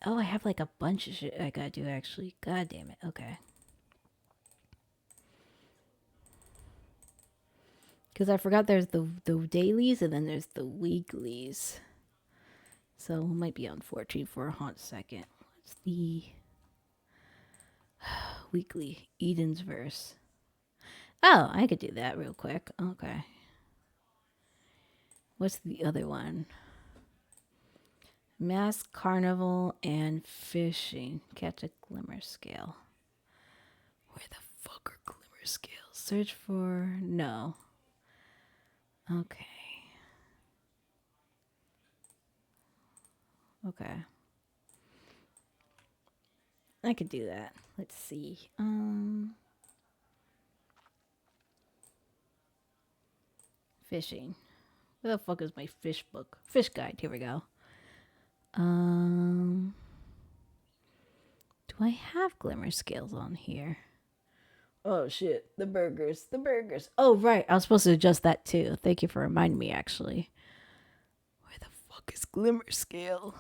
Oh, I have like a bunch of shit I gotta do actually. God damn it. Okay. Because I forgot there's the dailies and then there's the weeklies. So it might be unfortunate for a hot second. What's the weekly? Eden's verse. Oh, I could do that real quick. Okay. What's the other one? Mask, carnival, and fishing. Catch a glimmer scale. Where the fuck are glimmer scales? Search for... No. Okay. Okay. I could do that. Let's see. Fishing. Where the fuck is my fish book? Fish guide. Here we go. Do I have glimmer scales on here? Oh shit. The burgers. The burgers. Oh right. I was supposed to adjust that too. Thank you for reminding me actually. Where the fuck is glimmer scale?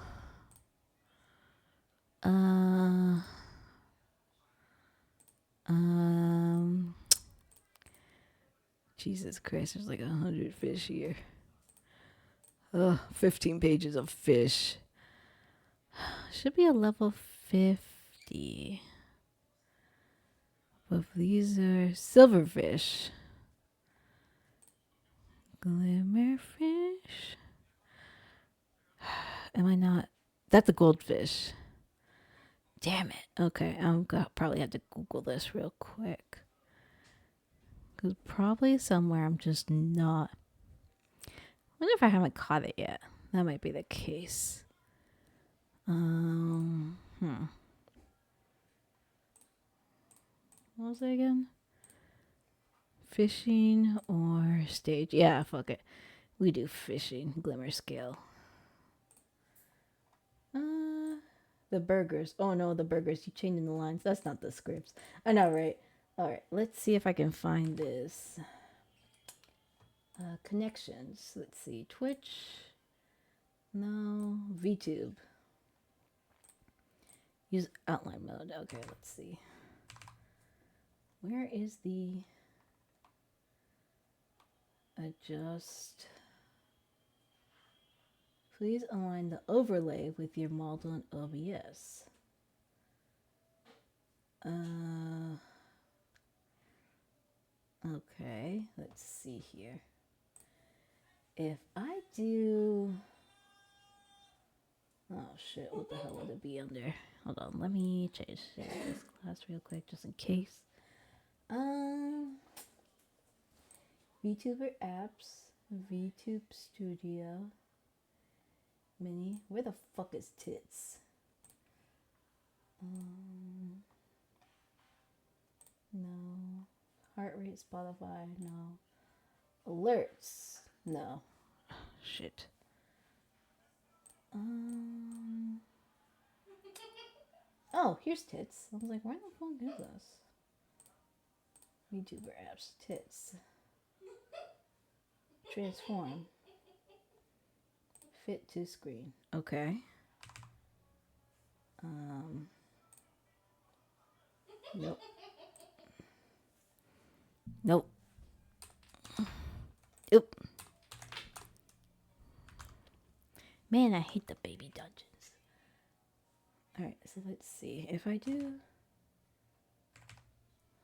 Jesus Christ, there's like 100 fish here. Ugh, 15 pages of fish. Should be a level 50. But these are silverfish. Glimmerfish? Am I not? That's a goldfish. Damn it. Okay, I'm gonna probably have to Google this real quick. Because probably somewhere I'm just not. I wonder if I haven't caught it yet. That might be the case. What was it again? Fishing or stage? Yeah, fuck it. We do fishing. Glimmer scale. The burgers. Oh no, the burgers. You changing the lines. That's not the scripts. I know, right? All right. Let's see if I can find this. Connections. Let's see. Twitch. No. VTube. Use outline mode. Okay, let's see. Where is the adjust? Please align the overlay with your model in OBS. Okay, let's see here. If I do... Oh shit, what the hell would it be under? Hold on, let me change this class real quick just in case. VTuber apps, VTube Studio, Mini. Where the fuck is tits? No. Heart rate, Spotify, no. Alerts. No. Shit. Oh, here's tits. I was like, why the fuck is this? VTuber apps. Tits. Transform. Fit to screen. Okay. Nope. Nope. Oop. Man, I hate the baby dungeons. Alright, so let's see. If I do...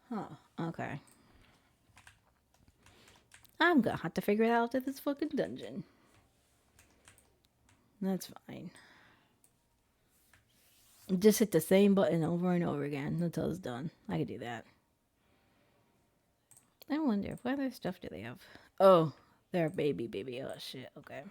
Huh. Okay. I'm gonna have to figure it out after this fucking dungeon. That's fine. Just hit the same button over and over again until it's done. I could do that. I wonder, what other stuff do they have? Oh, they're baby. Oh, shit. Okay.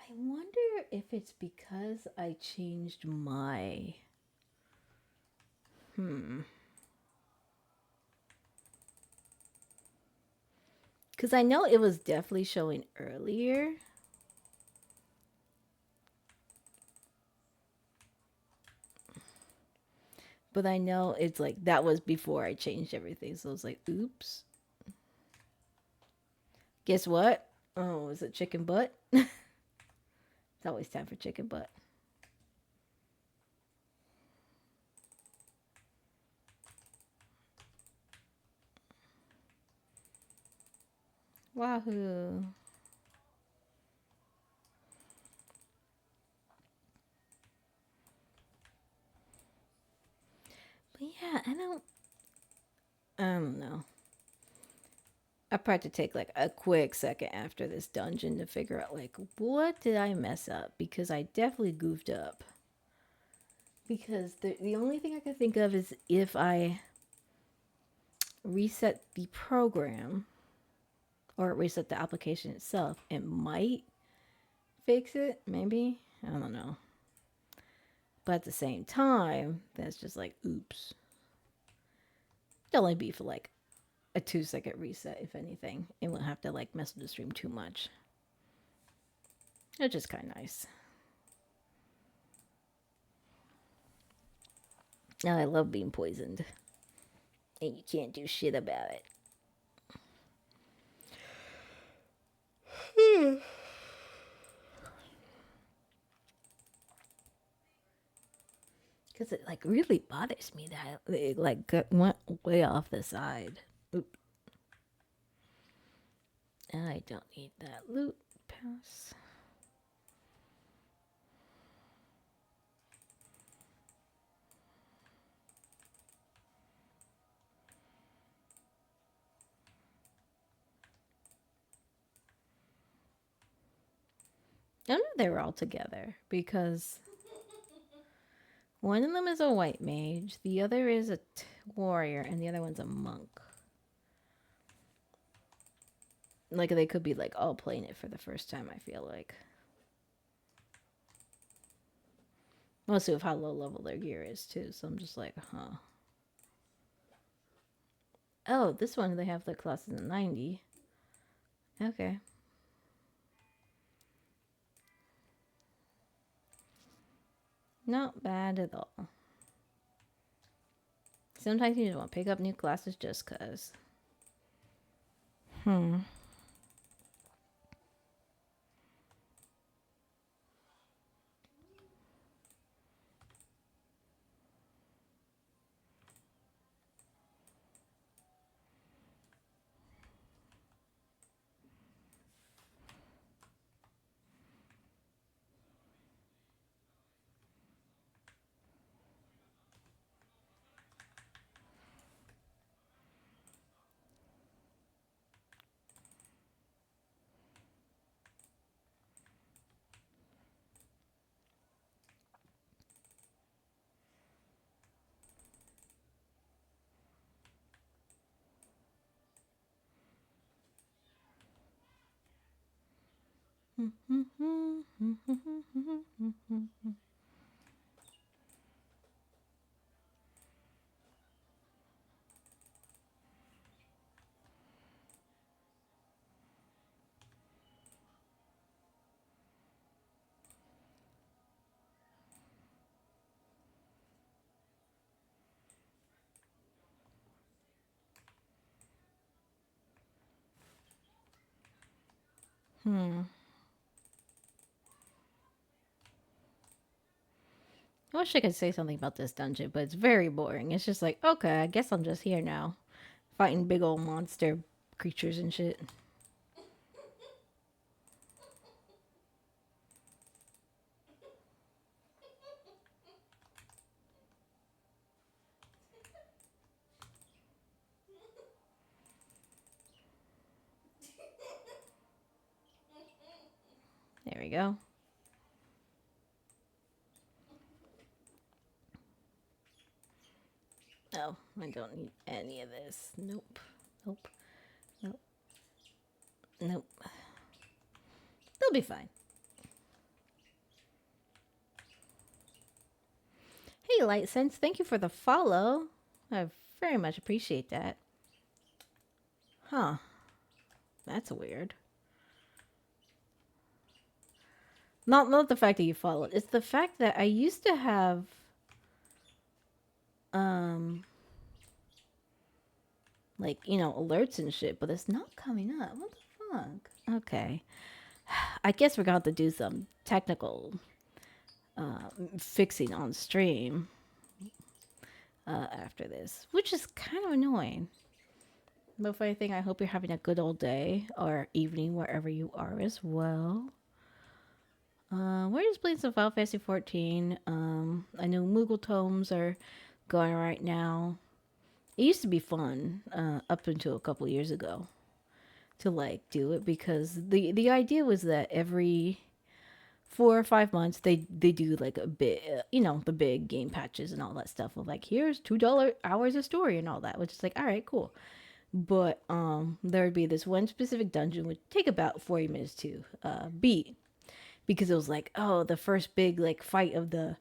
I wonder if it's because I changed my... Because I know it was definitely showing earlier. But I know it's like, that was before I changed everything. So I was like, oops. Guess what? Oh, is it chicken butt? It's always time for chicken butt. Wahoo. But yeah, I don't know. I probably to take like a quick second after this dungeon to figure out like, what did I mess up? Because I definitely goofed up. Because the only thing I can think of is if I reset the program or reset the application itself, it might fix it, maybe. I don't know. But at the same time, that's just like, oops. It'll only be for like a 2-second reset, if anything. It won't have to like mess with the stream too much. It's just kind of nice. Now I love being poisoned. And you can't do shit about it. Because it like really bothers me that it like went way off the side. Oop. And I don't need that loot pass. I don't know if they were all together because one of them is a white mage, the other is a warrior, and the other one's a monk. Like they could be like all playing it for the first time, I feel like. Mostly with how low level their gear is too, so I'm just like, huh. Oh, this one they have the class in the 90. Okay. Not bad at all. Sometimes you just want to pick up new classes just cause. Hmm. I wish I could say something about this dungeon, but it's very boring. It's just like, okay, I guess I'm just here now, fighting big old monster creatures and shit. There we go. Oh, I don't need any of this. Nope. Nope. Nope. Nope. They'll be fine. Hey, Light Sense, thank you for the follow. I very much appreciate that. Huh. That's weird. Not the fact that you followed. It's the fact that I used to have um like, alerts and shit, but it's not coming up. What the fuck? Okay. I guess we're gonna have to do some technical fixing on stream after this, which is kind of annoying. But if anything, I hope you're having a good old day or evening wherever you are as well. We're just playing some Final Fantasy 14. I know Moogle Tomes are going right now. It used to be fun up until a couple years ago to like do it because the idea was that every 4 or 5 months they do like a bit, the big game patches and all that stuff of like, here's $2 hours of story and all that, which is like, all right, cool. But there would be this one specific dungeon would take about 40 minutes to beat because it was like, oh, the first big like fight of the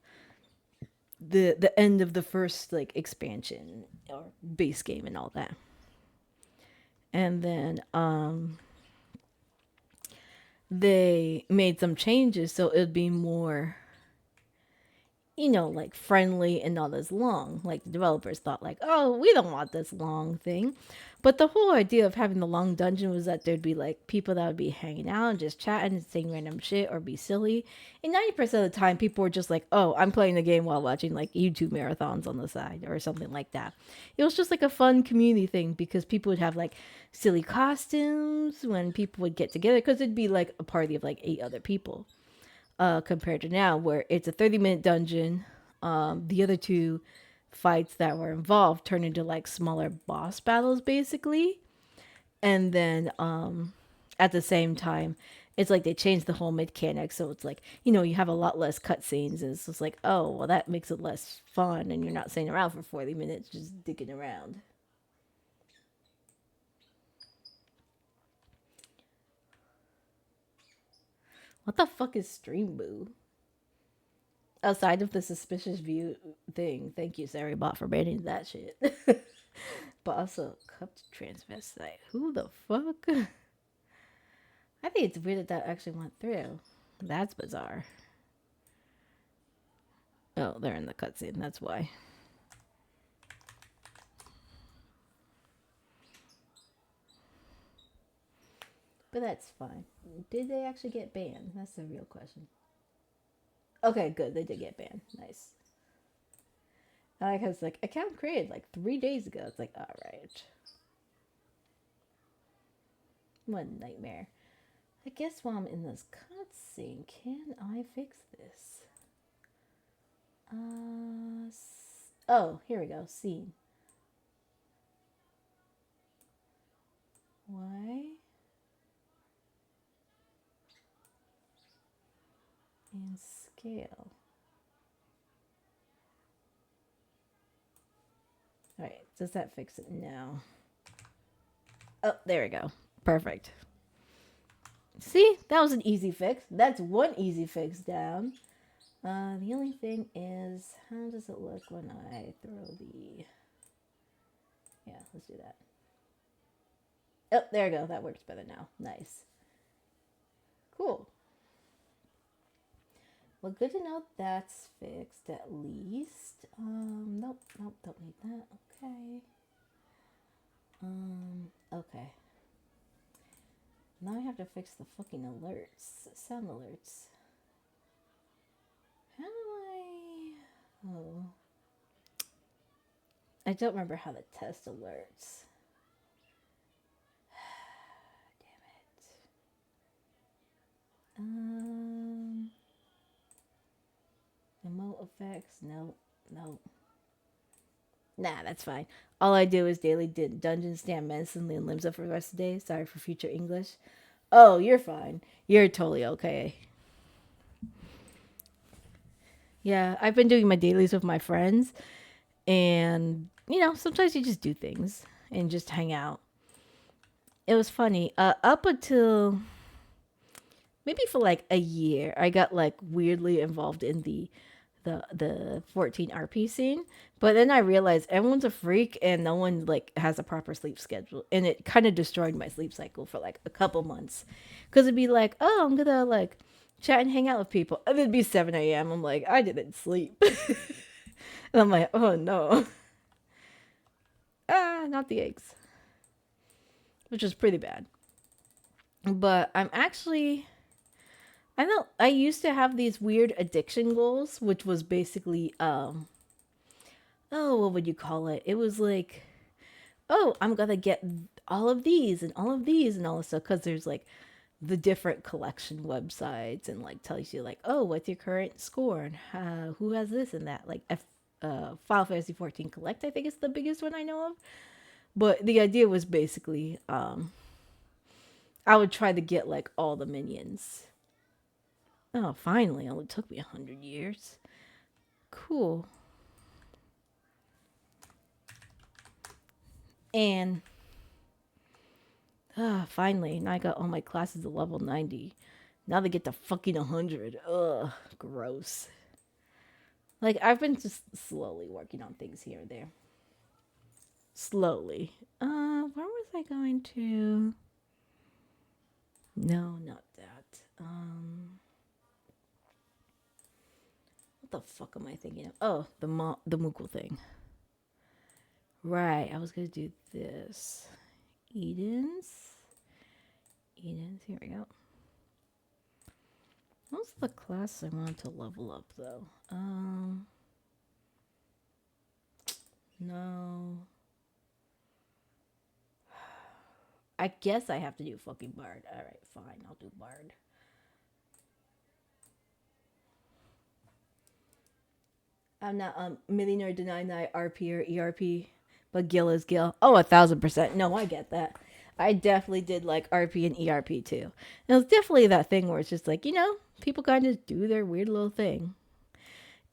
end of the first like expansion or base game and all that. And then they made some changes so it would be more, like friendly and not as long. Like the developers thought like, oh, we don't want this long thing. But the whole idea of having the long dungeon was that there'd be like people that would be hanging out and just chatting and saying random shit or be silly. And 90% of the time people were just like, oh, I'm playing the game while watching like YouTube marathons on the side or something like that. It was just like a fun community thing because people would have like silly costumes when people would get together because it'd be like a party of like 8 other people compared to now where it's a 30-minute dungeon. The other two fights that were involved turn into like smaller boss battles basically. And then at the same time, it's like they changed the whole mechanic. So it's like, you have a lot less cutscenes. And it's just like, oh, well, that makes it less fun. And you're not sitting around for 40 minutes just digging around. What the fuck is Stream Boo? Outside of the suspicious view thing, thank you, Saribot, for banning that shit. But also, cupped transvestite. Who the fuck? I think it's weird that that actually went through. That's bizarre. Oh, they're in the cutscene. That's why. But that's fine. Did they actually get banned? That's the real question. Okay, good. They did get banned. Nice. I like how it's like account created like 3 days ago. It's like, all right. What a nightmare. I guess while I'm in this cutscene, can I fix this? Oh, here we go. Scene. Why? And scale. Alright, does that fix it? No. Oh, there we go. Perfect. See, that was an easy fix. That's one easy fix down. The only thing is, how does it look when I throw the... Yeah, let's do that. Oh, there we go. That works better now. Nice. Cool. Well, good to know that's fixed at least. Nope, nope, don't need that. Okay. Okay. Now I have to fix the fucking alerts. Sound alerts. How do I... Oh. I don't remember how to test alerts. Damn it. Emote effects? No. No. Nah, that's fine. All I do is daily dungeons stand menacingly and limbs up for the rest of the day. Sorry for future English. Oh, you're fine. You're totally okay. Yeah, I've been doing my dailies with my friends, and sometimes you just do things and just hang out. It was funny. Up until maybe for like a year, I got like weirdly involved in the 14 RP scene, but then I realized everyone's a freak and no one like has a proper sleep schedule, and it kind of destroyed my sleep cycle for like a couple months, because it'd be like, oh, I'm gonna like chat and hang out with people, and it'd be 7 a.m. I'm like, I didn't sleep. And I'm like, oh no. Not the eggs, which is pretty bad. But I'm actually, I know I used to have these weird addiction goals, which was basically oh, what would you call it? It was like, oh, I'm gonna get all of these and all of these and all this stuff, because there's like the different collection websites, and like tells you like, oh, what's your current score and who has this and that, like Final Fantasy 14 Collect, I think is the biggest one I know of. But the idea was basically, I would try to get like all the minions. Oh, finally! It only took me 100 years. Cool. And finally, now I got all my classes at level 90. Now they get to fucking 100. Ugh, gross. Like, I've been just slowly working on things here and there. Slowly. Where was I going to? No, not that. What the fuck am I thinking of? Oh, the Moogle thing. Right, I was gonna do this. Eden's. Here we go. What's the class I wanted to level up though? No. I guess I have to do fucking Bard. Alright, fine, I'll do Bard. I'm not millionaire deny RP or ERP, but Gil is Gil. Oh, 1,000%. No, I get that. I definitely did like RP and ERP too. And it was definitely that thing where it's just like, people kind of do their weird little thing.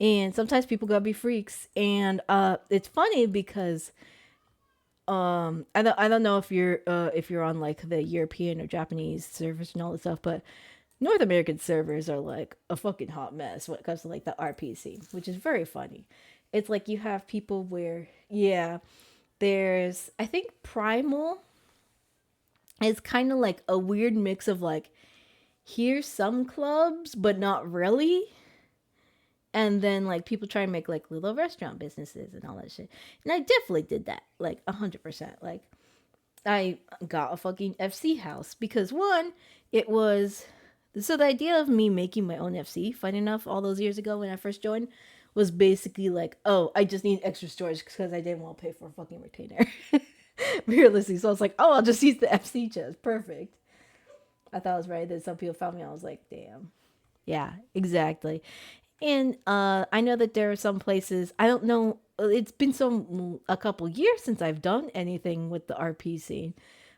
And sometimes people gotta be freaks. And it's funny because I don't know if you're on like the European or Japanese servers and all this stuff, but North American servers are like a fucking hot mess when it comes to like the RP scene, which is very funny. It's like you have people where, yeah, there's, I think Primal is kind of like a weird mix of like, here's some clubs, but not really. And then like people try and make like little restaurant businesses and all that shit. And I definitely did that, like 100%. Like I got a fucking FC house because one, it was, so the idea of me making my own FC, funny enough, all those years ago when I first joined, was basically like, oh, I just need extra storage because I didn't want to pay for a fucking retainer. Realistically, so I was like, oh, I'll just use the FC chest. Perfect. I thought it was right. Then some people found me. I was like, damn. Yeah, exactly. And I know that there are some places, I don't know, it's been a couple years since I've done anything with the RP scene.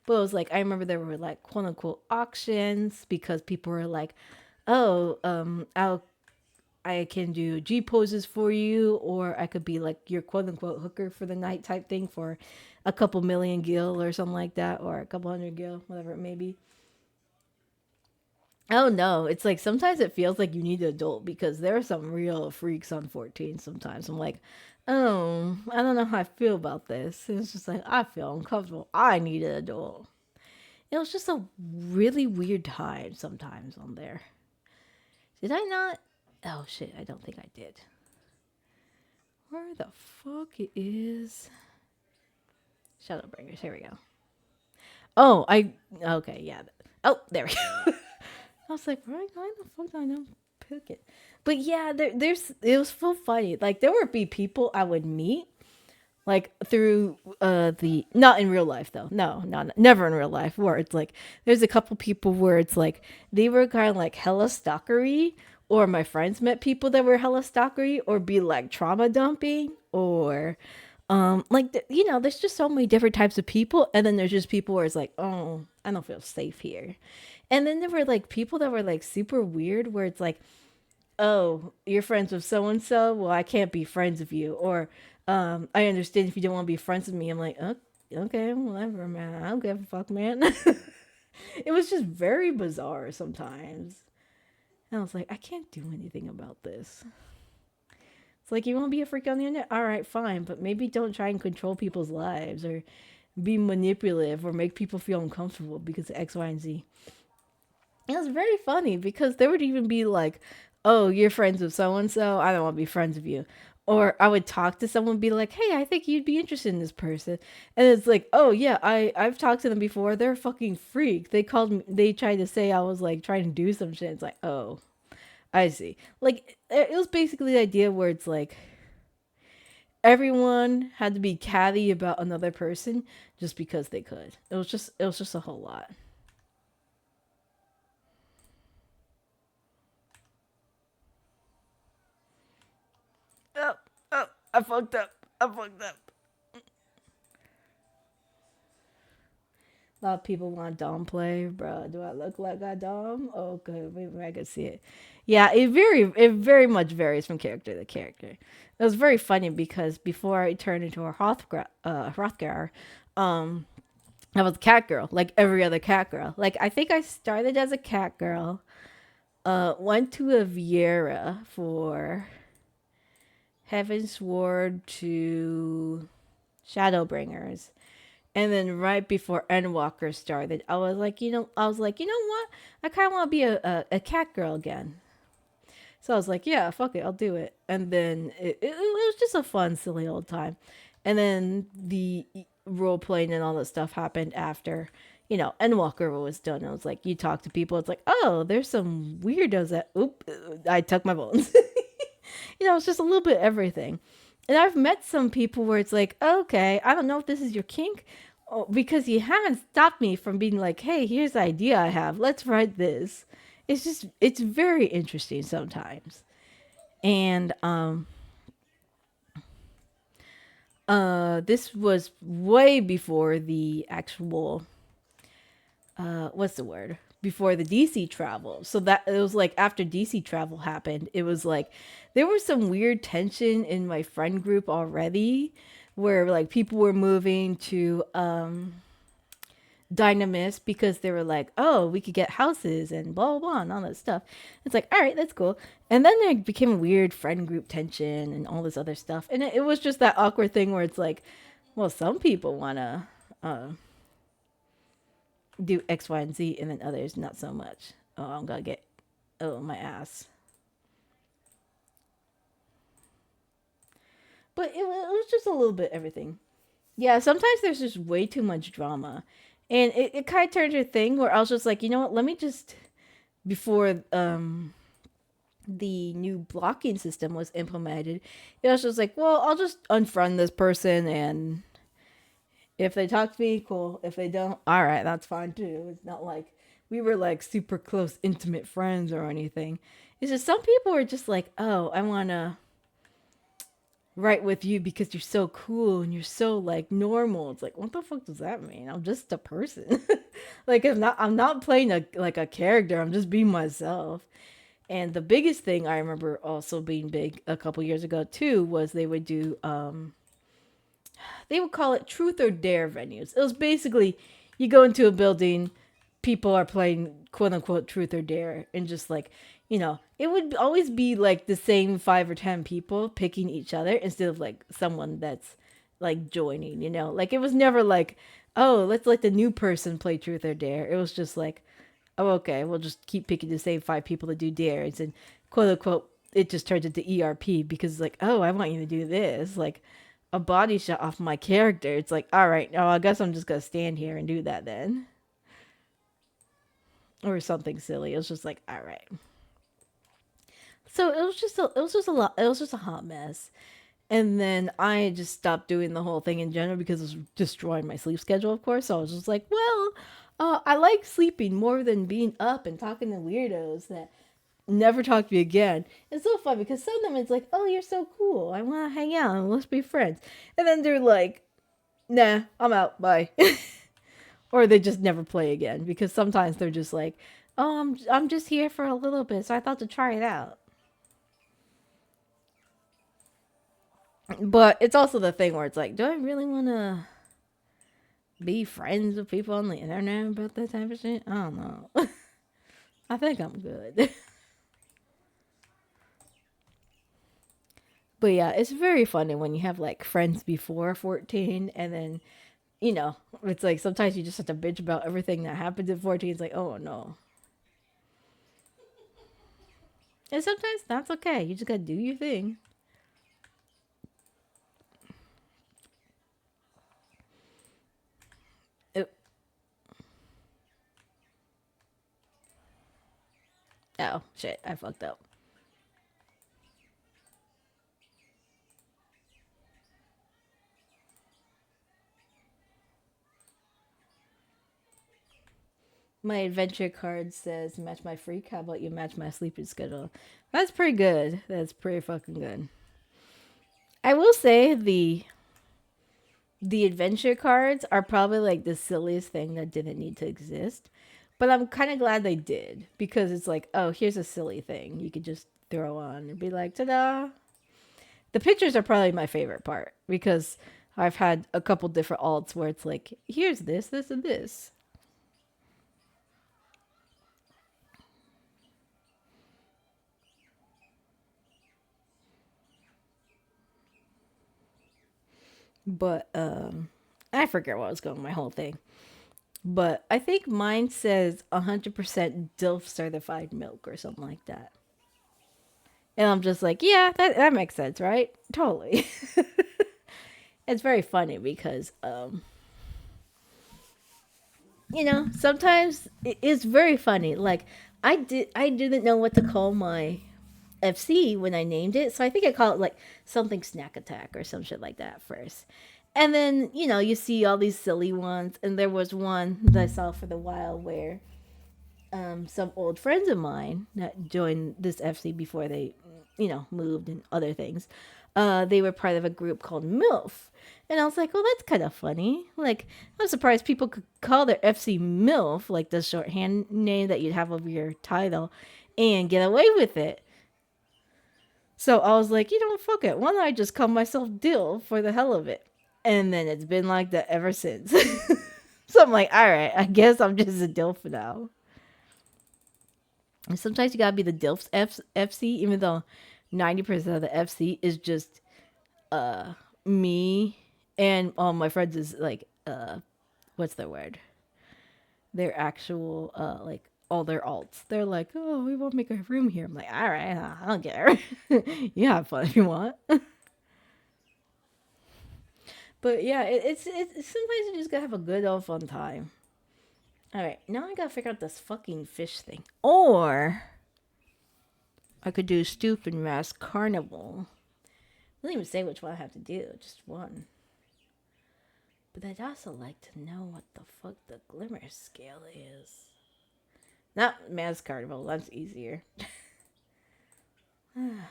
But it was like, I remember there were like quote unquote auctions because people were like, oh, I can do G poses for you, or I could be like your quote unquote hooker for the night type thing for a couple million gil or something like that, or a couple hundred gil, whatever it may be. Oh no, it's like sometimes it feels like you need an adult because there are some real freaks on 14 sometimes. I'm like, oh, I don't know how I feel about this. And it's just like, I feel uncomfortable. I need an adult. It was just a really weird time sometimes on there. Did I not? Oh shit, I don't think I did. Where the fuck it is? Shadowbringers, here we go. Oh, okay, yeah. Oh, there we go. I was like, why the fuck did I not pick it? But yeah, it was so funny. Like there would be people I would meet like through the not in real life though. No, never in real life where it's like there's a couple people where it's like they were kind of like hella stalkery or my friends met people that were hella stalkery or be like trauma dumping or like you know there's just so many different types of people and then there's just people where it's like oh I don't feel safe here and then there were like people that were like super weird where it's like oh, you're friends with so and so. Well, I can't be friends with you. Or I understand if you don't want to be friends with me. I'm like, oh, okay, whatever, man. I don't give a fuck, man. It was just very bizarre sometimes. And I was like, I can't do anything about this. It's like you want to be a freak on the internet? All right, fine, but maybe don't try and control people's lives or be manipulative or make people feel uncomfortable because of X, Y, and Z. It was very funny because there would even be like, "Oh, you're friends with so and so. I don't want to be friends with you." Or I would talk to someone and be like, "Hey, I think you'd be interested in this person." And it's like, "Oh, yeah, I've talked to them before. They're a fucking freak. They called me they tried to say I was like trying to do some shit." It's like, "Oh, I see." Like it was basically the idea where it's like everyone had to be catty about another person just because they could. It was just a whole lot. Oh, oh, I fucked up. I fucked up. A lot of people want Dom play, bro. Do I look like a Dom? Oh, good. Maybe I can see it. Yeah, it very much varies from character to character. It was very funny because before I turned into a Hrothgar, um, I was a cat girl, like every other cat girl. Like I think I started as a cat girl. Went to a Viera for Heaven's Ward to Shadowbringers. And then right before Endwalker started, I was like, you know what? I kind of want to be a cat girl again. So I was like, yeah, fuck it, I'll do it. And then it was just a fun, silly old time. And then the role playing and all that stuff happened after, you know, Endwalker was done. I was like, you talk to people, it's like, oh, there's some weirdos that, oop, I tuck my bones. You know, it's just a little bit of everything. And I've met some people where it's like, okay, I don't know if this is your kink, because you haven't stopped me from being like, hey, here's the idea I have. Let's write this. It's just, it's very interesting sometimes. And this was way before the actual what's the word? Before the DC travel. So that it was like after DC travel happened, it was like there was some weird tension in my friend group already where like people were moving to Dynamis because they were like, oh, we could get houses and blah blah blah and all that stuff. It's like, all right, that's cool. And then there became a weird friend group tension and all this other stuff. And it was just that awkward thing where it's like, well, some people wanna do X, Y, and Z, and then others not so much. Oh, I'm gonna get my ass. But it was just a little bit everything. Yeah, sometimes there's just way too much drama, and it kind of turned to a thing where I was just like, you know what? Let me just before the new blocking system was implemented, it was just like, well, I'll just unfriend this person and if they talk to me, cool. If they don't, all right, that's fine too. It's not like we were like super close, intimate friends or anything. It's just some people are just like, oh, I want to write with you because you're so cool and you're so like normal. It's like, what the fuck does that mean? I'm just a person. Like I'm not playing a like a character. I'm just being myself. And the biggest thing I remember also being big a couple years ago too was they would call it truth or dare venues. It was basically you go into a building, people are playing quote unquote truth or dare, and just like, it would always be like the same 5 or 10 people picking each other instead of like someone that's like joining, like it was never like, oh, let's let the new person play truth or dare. It was just like, oh, okay, we'll just keep picking the same 5 people to do dares, and quote unquote it just turns into ERP because it's like, oh, I want you to do this, like a body shot off my character. It's like, all right, no, I guess I'm just gonna stand here and do that then, or something silly. It was just like, all right. So it was just a hot mess. And then I just stopped doing the whole thing in general because it was destroying my sleep schedule, of course. So I was just like, well, I like sleeping more than being up and talking to weirdos that never talk to me again. It's so fun because some of them it's like, oh, you're so cool. I want to hang out and let's be friends. And then they're like, nah, I'm out. Bye. Or they just never play again because sometimes they're just like, oh, I'm just here for a little bit, so I thought to try it out. But it's also the thing where it's like, do I really want to be friends with people on the internet about that type of shit? I don't know. I think I'm good. But yeah, it's very funny when you have like friends before 14, and then, it's like sometimes you just have to bitch about everything that happened at 14. It's like, oh no. And sometimes that's okay. You just gotta do your thing. It, oh, shit. I fucked up. My adventure card says match my freak. How about you match my sleeping schedule? That's pretty good. That's pretty fucking good. I will say the adventure cards are probably like the silliest thing that didn't need to exist. But I'm kind of glad they did because it's like, oh, here's a silly thing you could just throw on and be like, ta-da. The pictures are probably my favorite part because I've had a couple different alts where it's like, here's this, and this. But I forget what I was going with my whole thing. But I think mine says 100% DILF certified milk or something like that. And I'm just like, yeah, that makes sense, right? Totally. It's very funny because, sometimes it's very funny. Like, I didn't know what to call my FC when I named it. So I think I call it like something snack attack or some shit like that first. And then, you see all these silly ones. And there was one that I saw for the while where some old friends of mine that joined this FC before they, moved and other things. They were part of a group called MILF. And I was like, well, that's kind of funny. Like, I'm surprised people could call their FC MILF, like the shorthand name that you'd have over your title, and get away with it. So I was like, fuck it. Why don't I just call myself Dill for the hell of it? And then it's been like that ever since. So I'm like, all right, I guess I'm just a Dill for now. And sometimes you gotta be the Dilf's FC, even though 90% of the FC is just me and all my friends is like what's the word? Their actual like all their alts. They're like, oh, we won't make a room here. I'm like, all right, I don't care. You have fun if you want. But yeah, it's sometimes you just gotta have a good old fun time. All right, now I gotta figure out this fucking fish thing, or I could do stupid mass carnival. I don't even say which one I have to do, just one. But I'd also like to know what the fuck the glimmer scale is. Not mass carnival, that's easier. I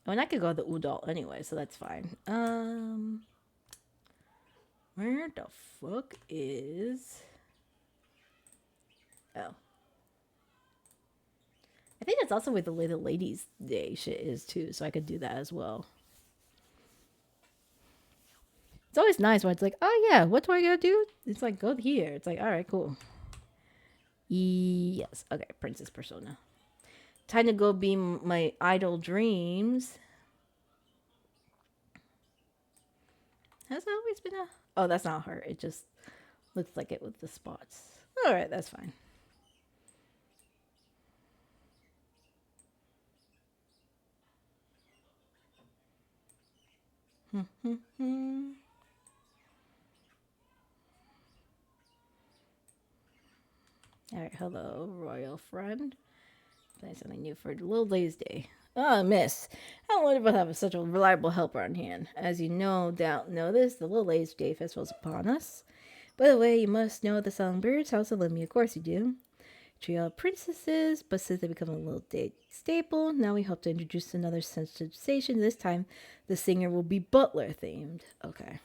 mean, I could go the Udall anyway, so that's fine. Where the fuck is? Oh, I think that's also where the Little Ladies Day shit is too, so I could do that as well. It's always nice when it's like, oh yeah, what do I gotta do? It's like, go here. It's like, all right, cool. Yes. Okay, princess persona. Time to go be my idle dreams. Has it always been a? Oh, that's not her. It just looks like it with the spots. All right, that's fine. All right, hello, royal friend. Playing something new for Little Lady's Day. Ah, miss. How wonderful to have such a reliable helper on hand. As you no doubt noticed, the Little Lady's Day festival is upon us. By the way, you must know the Songbird's House of Limmy. Of course you do. Trio of princesses, but since they become a little day staple, now we hope to introduce another sensation. This time, the singer will be butler themed. Okay.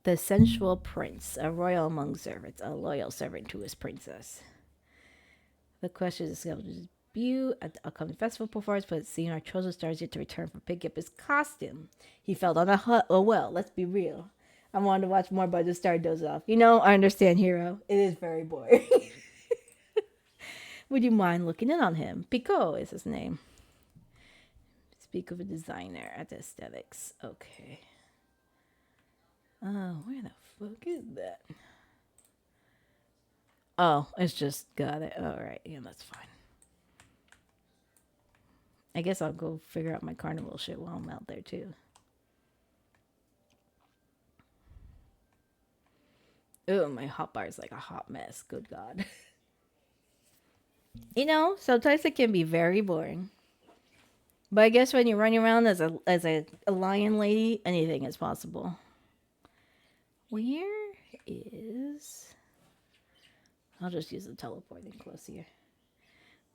The sensual prince, a royal among servants, a loyal servant to his princess. The question is scheduled to debut at the upcoming festival performance, but seeing our chosen star is yet to return for picking up his costume. He fell on a hut. Oh well, let's be real. I wanted to watch more, but the star does off. You know, I understand, hero. It is very boring. Would you mind looking in on him? Pico is his name. Speak of a designer at the aesthetics. Okay. Oh, where the fuck is that? Oh, it's just got it. All right, yeah, that's fine. I guess I'll go figure out my carnival shit while I'm out there too. Ooh, my hotbar is like a hot mess. Good God. You know, sometimes it can be very boring. But I guess when you're running around as a lion lady, anything is possible. Where is? I'll just use the teleporting close here.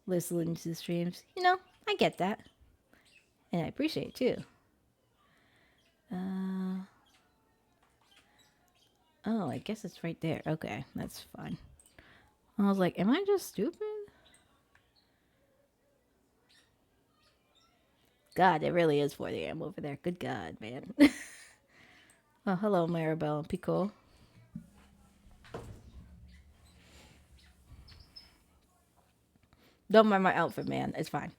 Listening to the streams. You know, I get that. And I appreciate it too. Oh, I guess it's right there. Okay, that's fine. I was like, am I just stupid? God, it really is 4 a.m. over there. Good God, man. Oh, hello, Maribel and Pico. Don't mind my outfit, man. It's fine.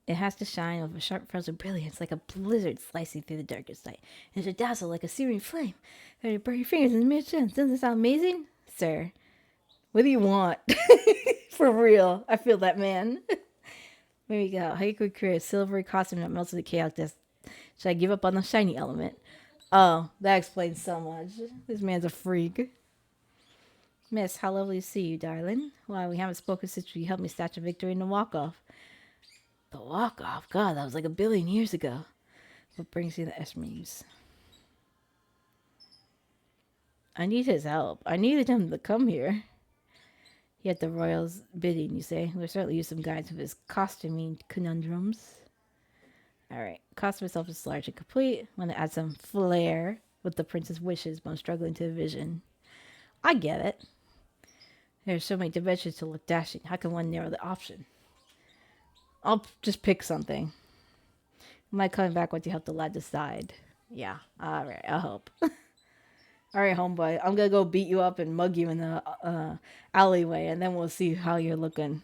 It has to shine with a sharp frozen brilliance like a blizzard slicing through the darkest night. And to dazzle like a searing flame. And to burn your fingers in the mid-chest. Doesn't that sound amazing? Sir, what do you want? For real. I feel that, man. There we go. How you could create a silvery costume that melts in the chaos dust. Should I give up on the shiny element? Oh, that explains so much. This man's a freak. Miss, how lovely to see you, darling. Why, we haven't spoken since you helped me snatch a victory in the walk-off. The walk-off? God, that was like 1,000,000,000 years ago. What brings you the Esmeralds? I need his help. I needed him to come here. Yet the royal's bidding, you say? We'll certainly use some guides with his costuming conundrums. Alright, costume itself is large and complete. I'm going to add some flair with the prince's wishes, but I'm struggling to envision. I get it. There's so many dimensions to look dashing. How can one narrow the option? I'll just pick something. Am I coming back once you help the lad decide? Yeah. Alright, I'll help. Alright, homeboy. I'm gonna go beat you up and mug you in the alleyway, and then we'll see how you're looking.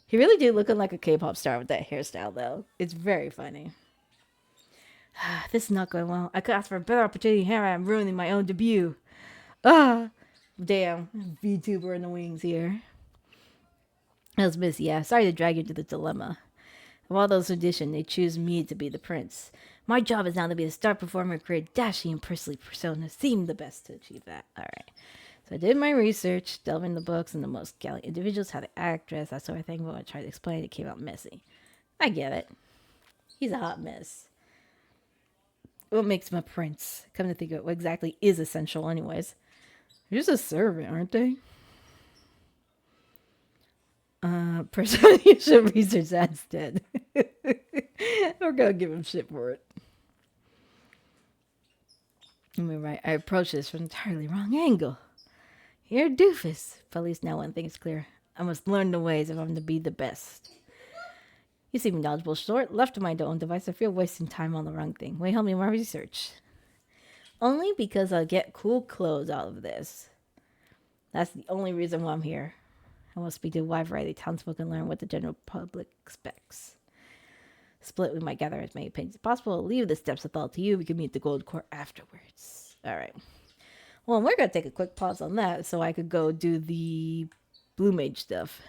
He really did looking like a K-pop star with that hairstyle, though. It's very funny. This is not going well. I could ask for a better opportunity. Here I am ruining my own debut. Ah, damn. VTuber in the wings here. That was Miss, yeah. Sorry to drag you into the dilemma. Of all those auditioned, they choose me to be the prince. My job is now to be the star performer and create dashing and princely persona. Seem the best to achieve that. Alright. So I did my research, delving the books and the most gallant individuals, how to act, dress, that sort of thing. But when I tried to explain it, came out messy. I get it. He's a hot mess. What makes him a prince? Come to think of it, what exactly is essential anyways? They're just a servant, aren't they? Person you should research that instead. We're gonna give him shit for it. I mean, right, I approached this from an entirely wrong angle. You're a doofus. But at least now one thing is clear. I must learn the ways if I'm to be the best. You seem knowledgeable, short. Left to my own device, I feel wasting time on the wrong thing. Will you help me with my research? Only because I'll get cool clothes out of this. That's the only reason why I'm here. I want to speak to a wide variety of townsfolk and learn what the general public expects. Split, we might gather as many opinions as possible. Leave the steps of thought to you. We can meet the Gold Court afterwards. All right. Well, we're going to take a quick pause on that so I could go do the Blue Mage stuff.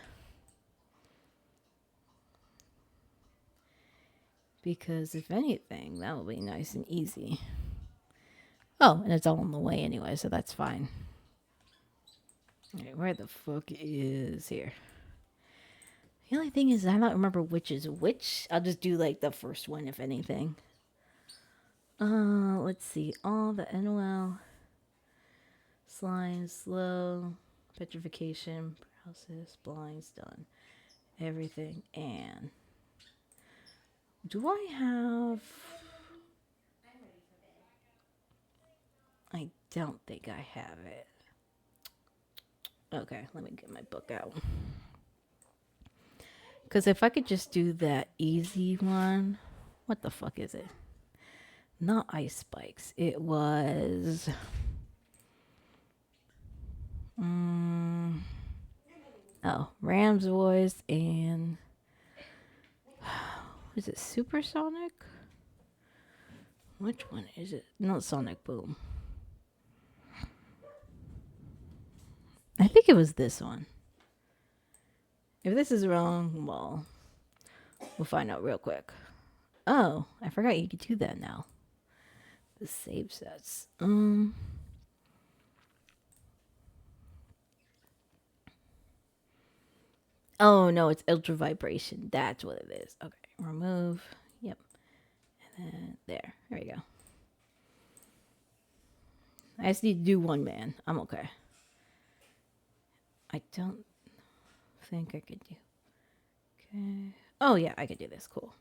Because if anything, that will be nice and easy. Oh, and it's all on the way anyway, so that's fine. Alright, where the fuck is here? The only thing is I don't remember which is which. I'll just do like the first one if anything. Let's see. All the NOL. Slime, slow, petrification, paralysis, blinds, done. Everything, and do I have... I don't think I have it. Okay, let me get my book out. Because if I could just do that easy one... What the fuck is it? Not ice spikes. It was... Oh, Ram's voice and... Is it Supersonic? Which one is it? Not Sonic Boom. I think it was this one. If this is wrong, well, we'll find out real quick. Oh, I forgot you could do that now. The save sets. Oh, no, it's ultra vibration. That's what it is. Okay, remove. Yep. And then there. There you go. I just need to do one man. I'm okay. I don't think I could do. Okay. Oh, yeah, I could do this. Cool.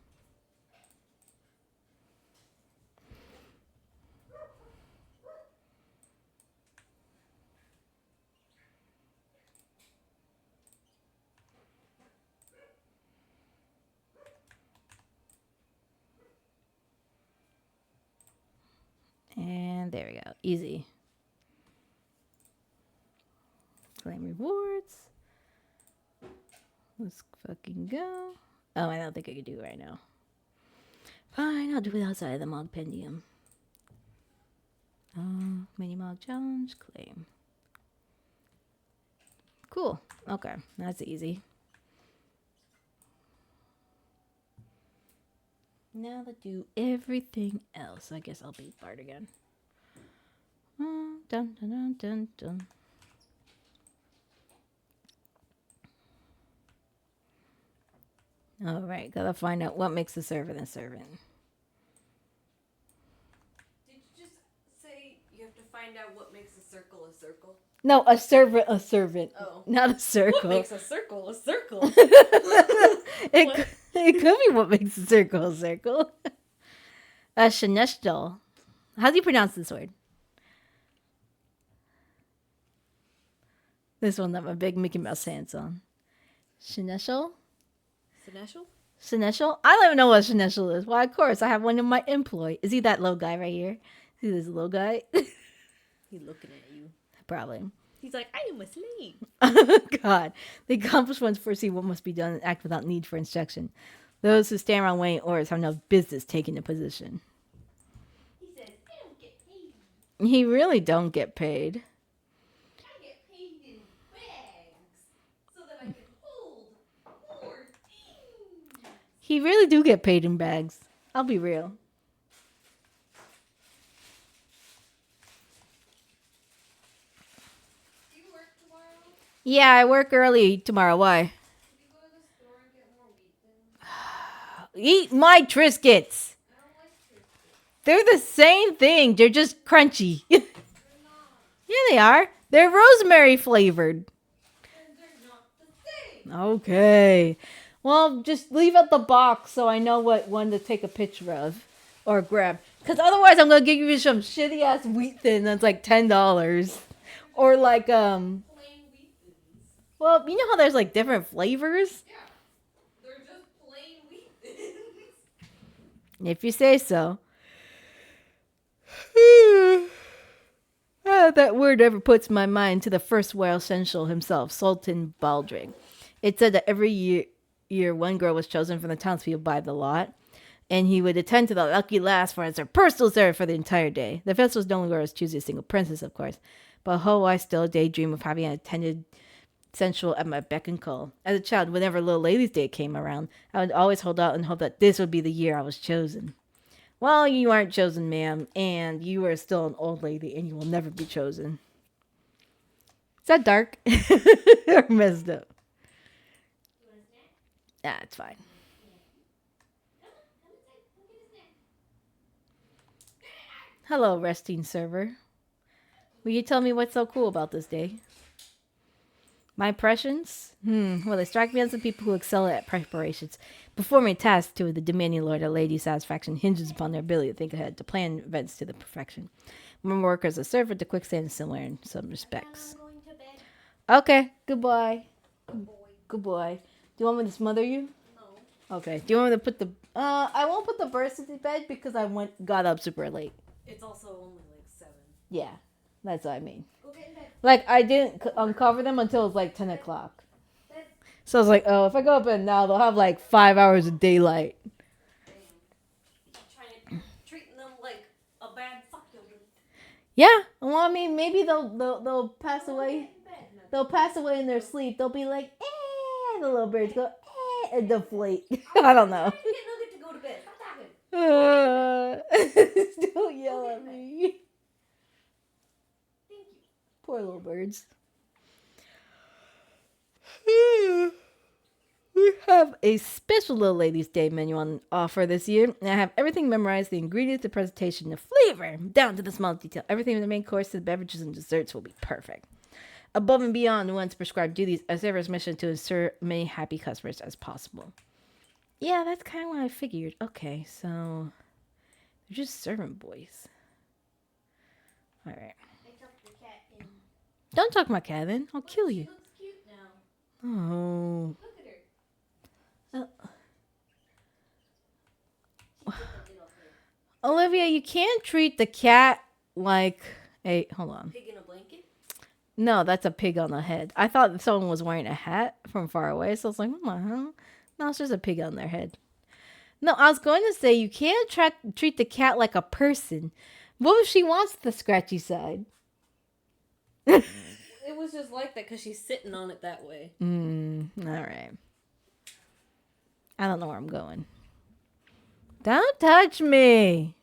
And there we go. Easy. Claim rewards. Let's fucking go. Oh, I don't think I could do it right now. Fine, I'll do it outside of the Mog Pendium. Mini Mog Challenge. Claim. Cool. Okay, that's easy. Now to do everything else. I guess I'll be Bard again. Dun dun dun dun dun. All right, gotta find out what makes a servant a servant. Did you just say you have to find out what makes a circle a circle? No, a servant, Oh. not a circle. What makes a circle a circle? It could be what makes a circle a circle. Shenanigans. How do you pronounce this word? This one that my big Mickey Mouse hands on. Shenanigans? Seneschal? Seneschal? I don't even know what Seneschal is. Why, of course, I have one in my employ. Is he that little guy right here? See this little guy? He's looking at you. Probably. He's like, I am asleep. God. The accomplished ones foresee what must be done and act without need for instruction. Those who stand around waiting orders have no business taking a position. He says, I don't get paid. He really don't get paid. I get paid in bags so that I can hold more things. He really do get paid in bags. I'll be real. Do you work tomorrow? Yeah, I work early tomorrow. Why? Did you go to the store and get more wheat thins? Eat my Triscuits. I don't like Triscuits. They're the same thing. They're just crunchy. They're not. Yeah, they are. They're rosemary flavored. And they're not the same. Okay. Well, just leave out the box so I know what one to take a picture of or grab. Because otherwise I'm going to give you some shitty ass wheat thin that's like $10. Or like, Plain wheat thins. well, you know how there's like different flavors? Yeah. They're just plain wheat thins. If you say so. That word ever puts my mind to the first royal essential himself, Sultan Baldric. It said that every year one girl was chosen from the townspeople by the lot, and he would attend to the lucky last for as her personal servant for the entire day. The festival's no longer as choosing a single princess, of course, but I still daydream of having an attended sensual at my beck and call. As a child, whenever Little Lady's Day came around, I would always hold out and hope that this would be the year I was chosen. Well, you aren't chosen, ma'am, and you are still an old lady, and you will never be chosen. Is that dark? Or messed up? Ah, it's fine. Hello, resting server. Will you tell me what's so cool about this day? My impressions? Well, they strike me as the people who excel at preparations. Performing tasks to the demanding lord of lady satisfaction hinges upon their ability to think ahead, to plan events to the perfection. When work as a servant to quicksand is similar in some respects. I'm going to bed. Okay, goodbye. Boy. Goodbye. Do you want me to smother you? No. Okay. Do you want me to put the... I won't put the birds to bed because I got up super late. It's also only like 7. Yeah, that's what I mean. Go get in bed. Like, I didn't uncover them until it was like 10 o'clock. So I was like, oh, if I go up at now, they'll have like 5 hours of daylight. Damn. You're trying to treat them like a bad fuck you. Yeah. Well, I mean, maybe they'll pass away. They'll pass away in their sleep. They'll be like, eh. The little birds go, eh, and deflate. I don't know. Get Nugget to go to bed. Stop talking. Don't yell at me. Thank you. Poor little birds. We have a special Little Ladies Day menu on offer this year, and I have everything memorized: the ingredients, the presentation, the flavor, down to the small detail. Everything from the main course to the beverages and desserts will be perfect. Above and beyond one's prescribed duties, a server's mission to ensure many happy customers as possible. Yeah, that's kind of what I figured. Okay, so they're just servant boys. All right. I tucked the cat in. Don't talk my cat then. I'll kill She you. looks cute now. Oh. Look at her. Oh. She took a little bit. Olivia, you can't treat the cat like a... Hold on. Pig in a blanket? No, that's a pig on the head. I thought someone was wearing a hat from far away, so I was like, what the hell? No, it's just a pig on their head. No, I was going to say, you can't treat the cat like a person. What if she wants the scratchy side? It was just like that because she's sitting on it that way. All right. I don't know where I'm going. Don't touch me.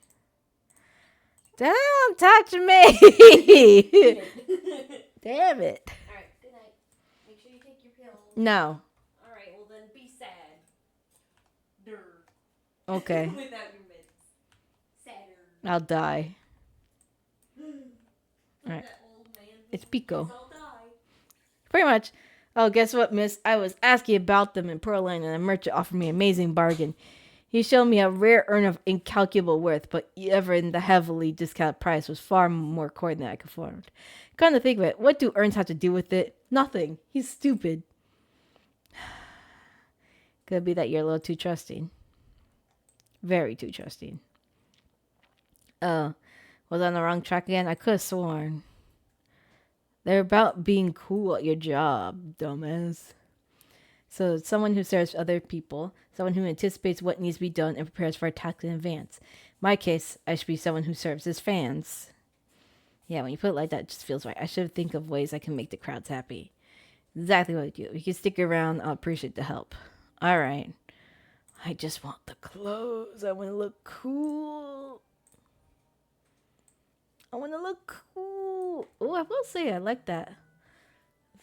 Don't touch me. Damn it. Alright, good night. Make sure you take your pills. No. Alright, well then be sad. Durr. Okay. Without your meds. Sadder. I'll die. Like Alright. that old man. It's Pico. I'll die. Pretty much. Oh, guess what, miss? I was asking about them in Pearline, and the merchant offered me an amazing bargain. He showed me a rare urn of incalculable worth, but ever in the heavily discounted price was far more coin than I could afford. Come to think of it, what do urns have to do with it? Nothing. He's stupid. Could be that you're a little too trusting. Very too trusting. Oh, was I on the wrong track again? I could have sworn. They're about being cool at your job, dumbass. So someone who serves other people, someone who anticipates what needs to be done and prepares for a task in advance. In my case, I should be someone who serves his fans. Yeah, when you put it like that, it just feels right. I should think of ways I can make the crowds happy. Exactly what I do. If you can stick around, I'll appreciate the help. All right. I just want the clothes. I want to look cool. I want to look cool. Oh, I will say I like that.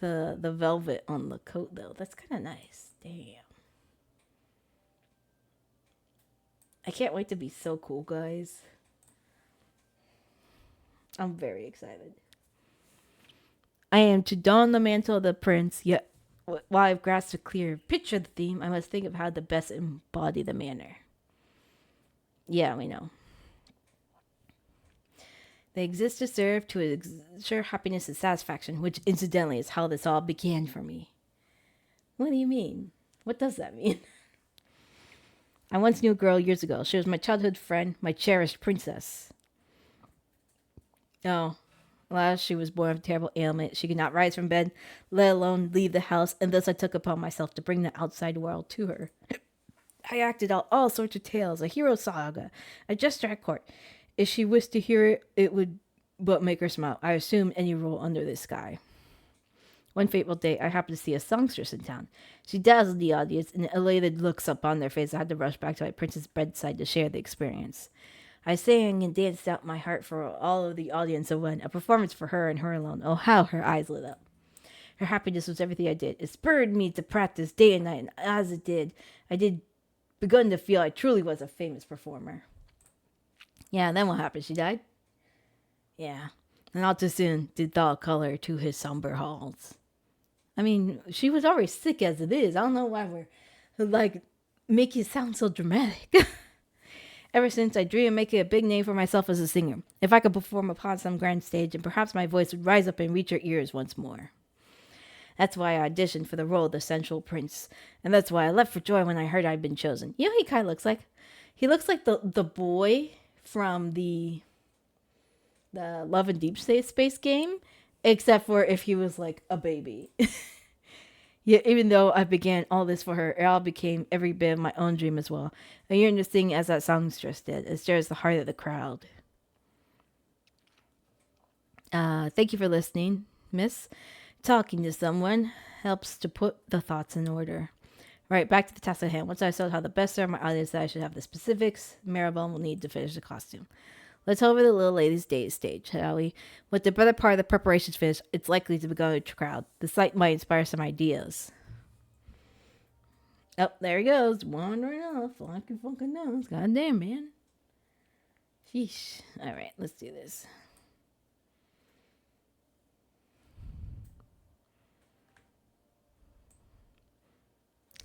The velvet on the coat, though. That's kind of nice. Damn. I can't wait to be so cool, guys. I'm very excited. I am to don the mantle of the prince, yet while I've grasped a clear picture of the theme, I must think of how to best embody the manner. Yeah, we know. They exist to serve to ensure happiness and satisfaction, which incidentally is how this all began for me. What do you mean? What does that mean? I once knew a girl years ago. She was my childhood friend, my cherished princess. Oh, Last, she was born with a terrible ailment. She could not rise from bed, let alone leave the house, and thus I took upon myself to bring the outside world to her. I acted out all sorts of tales, a hero saga, a jester at court. If she wished to hear it, it would but make her smile. I assumed any role under the sky. One fateful day, I happened to see a songstress in town. She dazzled the audience, and elated looks upon their faces. I had to rush back to my prince's bedside to share the experience. I sang and danced out my heart for all of the audience of one, a performance for her and her alone. Oh, how her eyes lit up. Her happiness was everything I did. It spurred me to practice day and night, and as it did, I did begun to feel I truly was a famous performer. Yeah, and then what happened? She died? Yeah. And all too soon did thought color to his somber halls. I mean, she was already sick as it is. I don't know why we're, like, make it sound so dramatic. Ever since, I dreamed of making a big name for myself as a singer. If I could perform upon some grand stage, and perhaps my voice would rise up and reach your ears once more. That's why I auditioned for the role of the Central Prince. And that's why I leapt for joy when I heard I'd been chosen. You know what he kind of looks like? He looks like the boy from the Love and Deep Space game, except for if he was like a baby. Yeah, even though I began all this for her, it all became every bit of my own dream as well. I yearned to sing as that songstress did. It stirs the heart of the crowd. Thank you for listening, miss. Talking to someone helps to put the thoughts in order. Right, back to the task at hand. Once I saw how the best serve my audience, that I should have the specifics, Maribel will need to finish the costume. Let's over the little lady's date stage, shall we? With the better part of the preparations finished, it's likely to go to crowd. The sight might inspire some ideas. Oh, there he goes. Wandering off like a fucking nose. God damn, man. Sheesh. Alright, let's do this.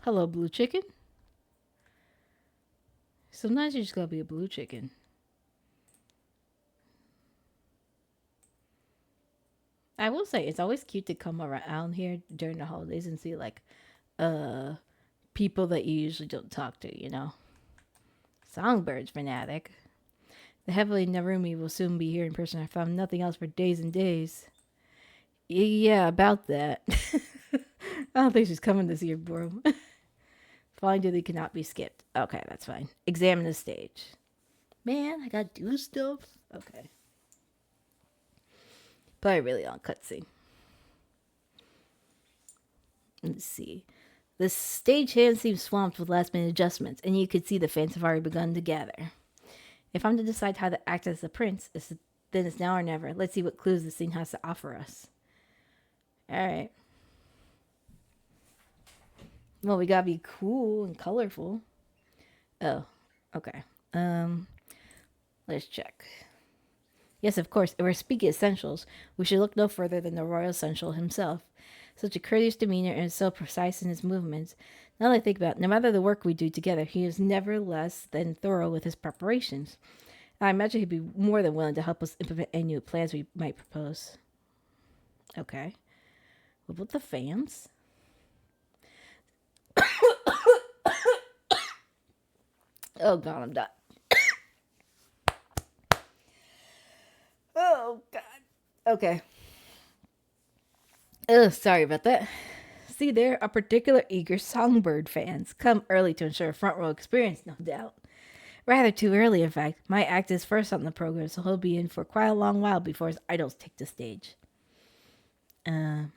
Hello, blue chicken. Sometimes you just gotta be a blue chicken. I will say it's always cute to come around here during the holidays and see like people that you usually don't talk to, you know. Songbirds fanatic. The heavily Narumi will soon be here in person. I found nothing else for days and days. Yeah, about that. I don't think she's coming this year, bro. Flying duty cannot be skipped. Okay, that's fine. Examine the stage. Man, I gotta do stuff. Okay. But I really on cutscene. Let's see. The stagehand seems swamped with last minute adjustments, and you could see the fans have already begun to gather. If I'm to decide how to act as the prince, then it's now or never. Let's see what clues the scene has to offer us. Alright. Well, we gotta be cool and colorful. Oh, okay. Let's check. Yes, of course, if we're speaking essentials, we should look no further than the royal essential himself. Such a courteous demeanor and so precise in his movements. Now that I think about it, no matter the work we do together, he is never less than thorough with his preparations. I imagine he'd be more than willing to help us implement any new plans we might propose. Okay. What about the fans? Oh god, I'm done. Oh god. Okay. Sorry about that. See there, a particular eager songbird fans come early to ensure a front row experience, no doubt. Rather too early, in fact. My act is first on the program, so he'll be in for quite a long while before his idols take the stage. Can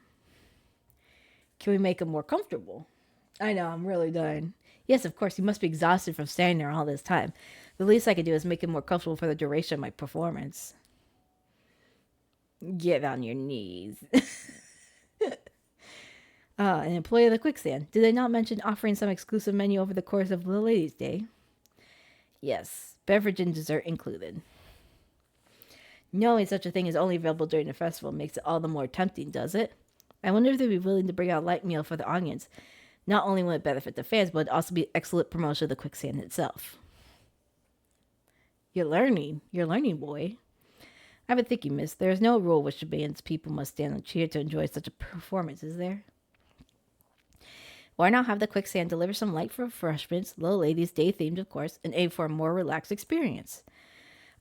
we make him more comfortable? I know, I'm really dying. Yes, of course, he must be exhausted from standing there all this time. The least I can do is make him more comfortable for the duration of my performance. Get on your knees. An employee of the Quicksand. Did they not mention offering some exclusive menu over the course of the Ladies' Day? Yes, beverage and dessert included. Knowing such a thing is only available during the festival makes it all the more tempting, does it? I wonder if they'd be willing to bring out a light meal for the audience. Not only will it benefit the fans, but it'd also be excellent promotion of the Quicksand itself. You're learning, boy. I've been thinking, miss, there is no rule which demands people must stand and cheer to enjoy such a performance, is there? Why not have the Quicksand deliver some light refreshments, Little Ladies' Day themed, of course, and aim for a more relaxed experience?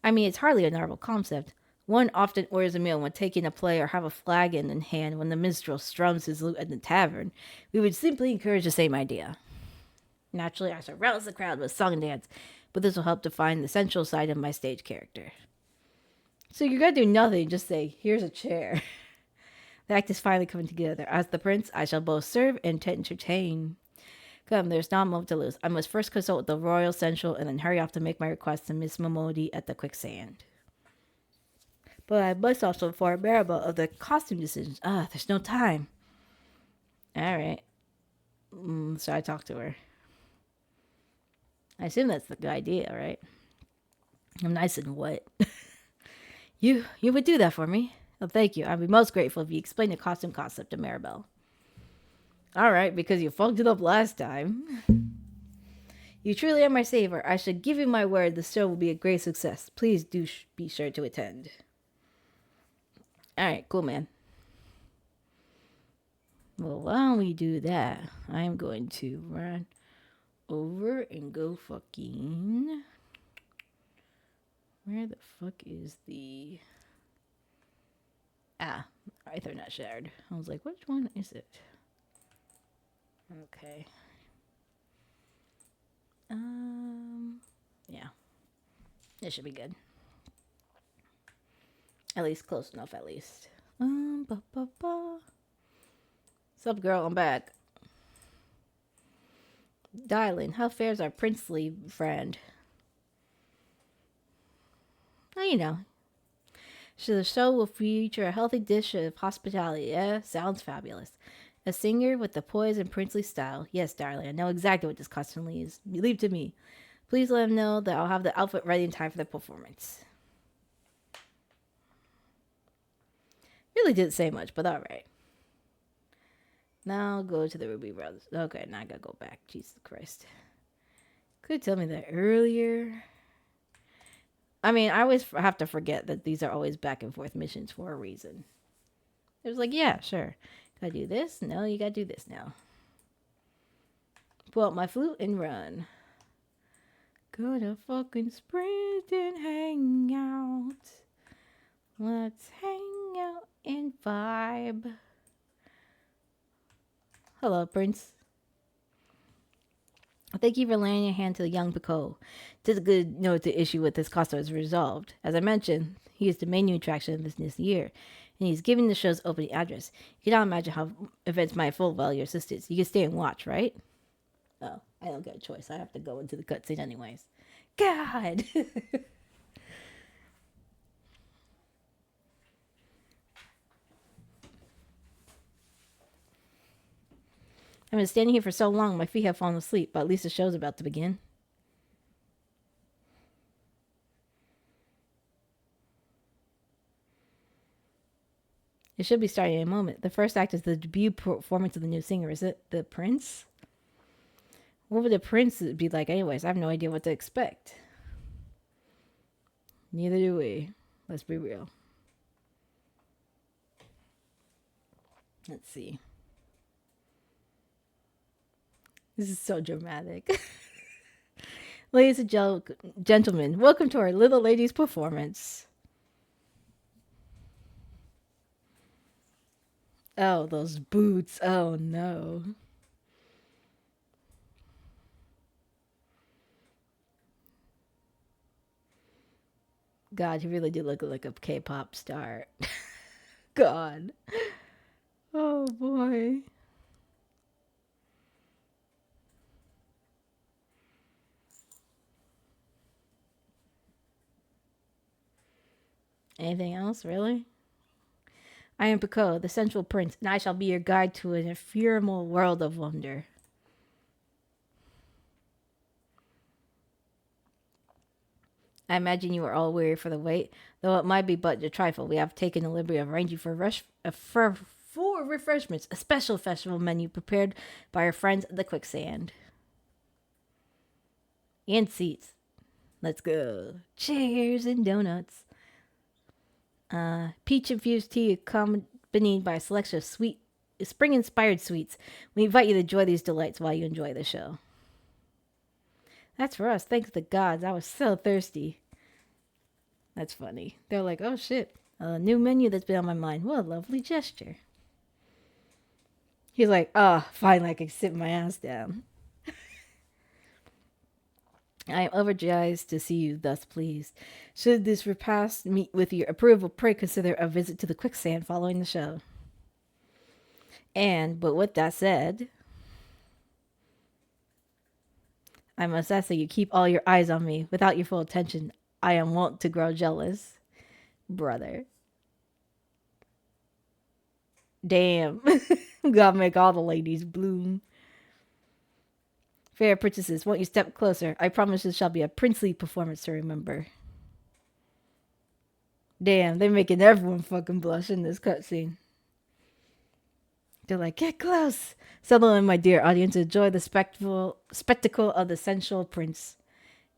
I mean, it's hardly a novel concept. One often orders a meal when taking a play or have a flagon in hand when the minstrel strums his lute at the tavern. We would simply encourage the same idea. Naturally, I shall rouse the crowd with song and dance, but this will help define the central side of my stage character. So you're gonna do nothing, just say, here's a chair. The act is finally coming together. As the prince, I shall both serve and entertain. Come, there's not a moment to lose. I must first consult with the Royal Central and then hurry off to make my request to Miss Momodi at the quicksand. But I must also inform Maribel of the costume decisions. There's no time. Alright. So I talk to her. I assume that's the good idea, right? I'm nice and wet. You would do that for me? Oh, thank you. I'd be most grateful if you explain the costume concept to Maribel. Alright, because you fucked it up last time. You truly are my savior. I should give you my word the show will be a great success. Please do be sure to attend. Alright, cool, man. Well, while we do that, I'm going to run over and go fucking... Where the fuck is the... Ethernet shared. I was like, which one is it? Okay. Yeah. It should be good. At least close enough, at least. Sup, girl? I'm back. Darling, how fares our princely friend? Oh, you know. So the show will feature a healthy dish of hospitality. Yeah, sounds fabulous. A singer with the poise and princely style. Yes, darling, I know exactly what this costume is. You leave to me. Please let him know that I'll have the outfit ready in time for the performance. Really didn't say much, but alright. Now I'll go to the Ruby Brothers. Okay, now I gotta go back. Jesus Christ. Could you tell me that earlier? I mean, I always have to forget that these are always back and forth missions for a reason. It was like, yeah, sure. Gotta do this? No, you gotta do this now. Pull out my flute and run. Gonna fucking sprint and hang out. Let's hang out and vibe. Hello, Prince. Thank you for lending your hand to the young Picot. Just good note the issue with this costume is resolved. As I mentioned, he is the main new attraction of this year, and he's giving the show's opening address. You cannot imagine how events might unfold while your assistants. You can stay and watch, right? Oh, I don't get a choice. I have to go into the cutscene anyways. God! I've been standing here for so long, my feet have fallen asleep, but at least the show's about to begin. It should be starting in a moment. The first act is the debut performance of the new singer. Is it the prince? What would the prince be like anyways? I have no idea what to expect. Neither do we. Let's be real. Let's see. This is so dramatic. Ladies and gentlemen, welcome to our little lady's performance. Oh, those boots. Oh, no. God, he really did look like a K-pop star. God. Oh, boy. Anything else, really? I am Picot, the central prince, and I shall be your guide to an ephemeral world of wonder. I imagine you are all weary for the wait, though it might be but a trifle. We have taken the liberty of arranging for refreshments, a special festival menu prepared by our friends at the quicksand. And seats. Let's go. Chairs and donuts. Peach-infused tea accompanied by a selection of sweet, spring-inspired sweets. We invite you to enjoy these delights while you enjoy the show. That's for us. Thanks to the gods. I was so thirsty. That's funny. They're like, oh shit, a new menu that's been on my mind. What a lovely gesture. He's like, ah, finally I can sit my ass down. I am overjoyed to see you thus pleased. Should this repast meet with your approval, pray consider a visit to the quicksand following the show. But with that said, I must ask that you keep all your eyes on me. Without your full attention, I am wont to grow jealous. Brother. Damn. Gotta make all the ladies bloom. Fair princesses, won't you step closer? I promise this shall be a princely performance to remember. Damn, they're making everyone fucking blush in this cutscene. They're like, get close. Settle in, my dear audience. Enjoy the spectacle of the sensual prince.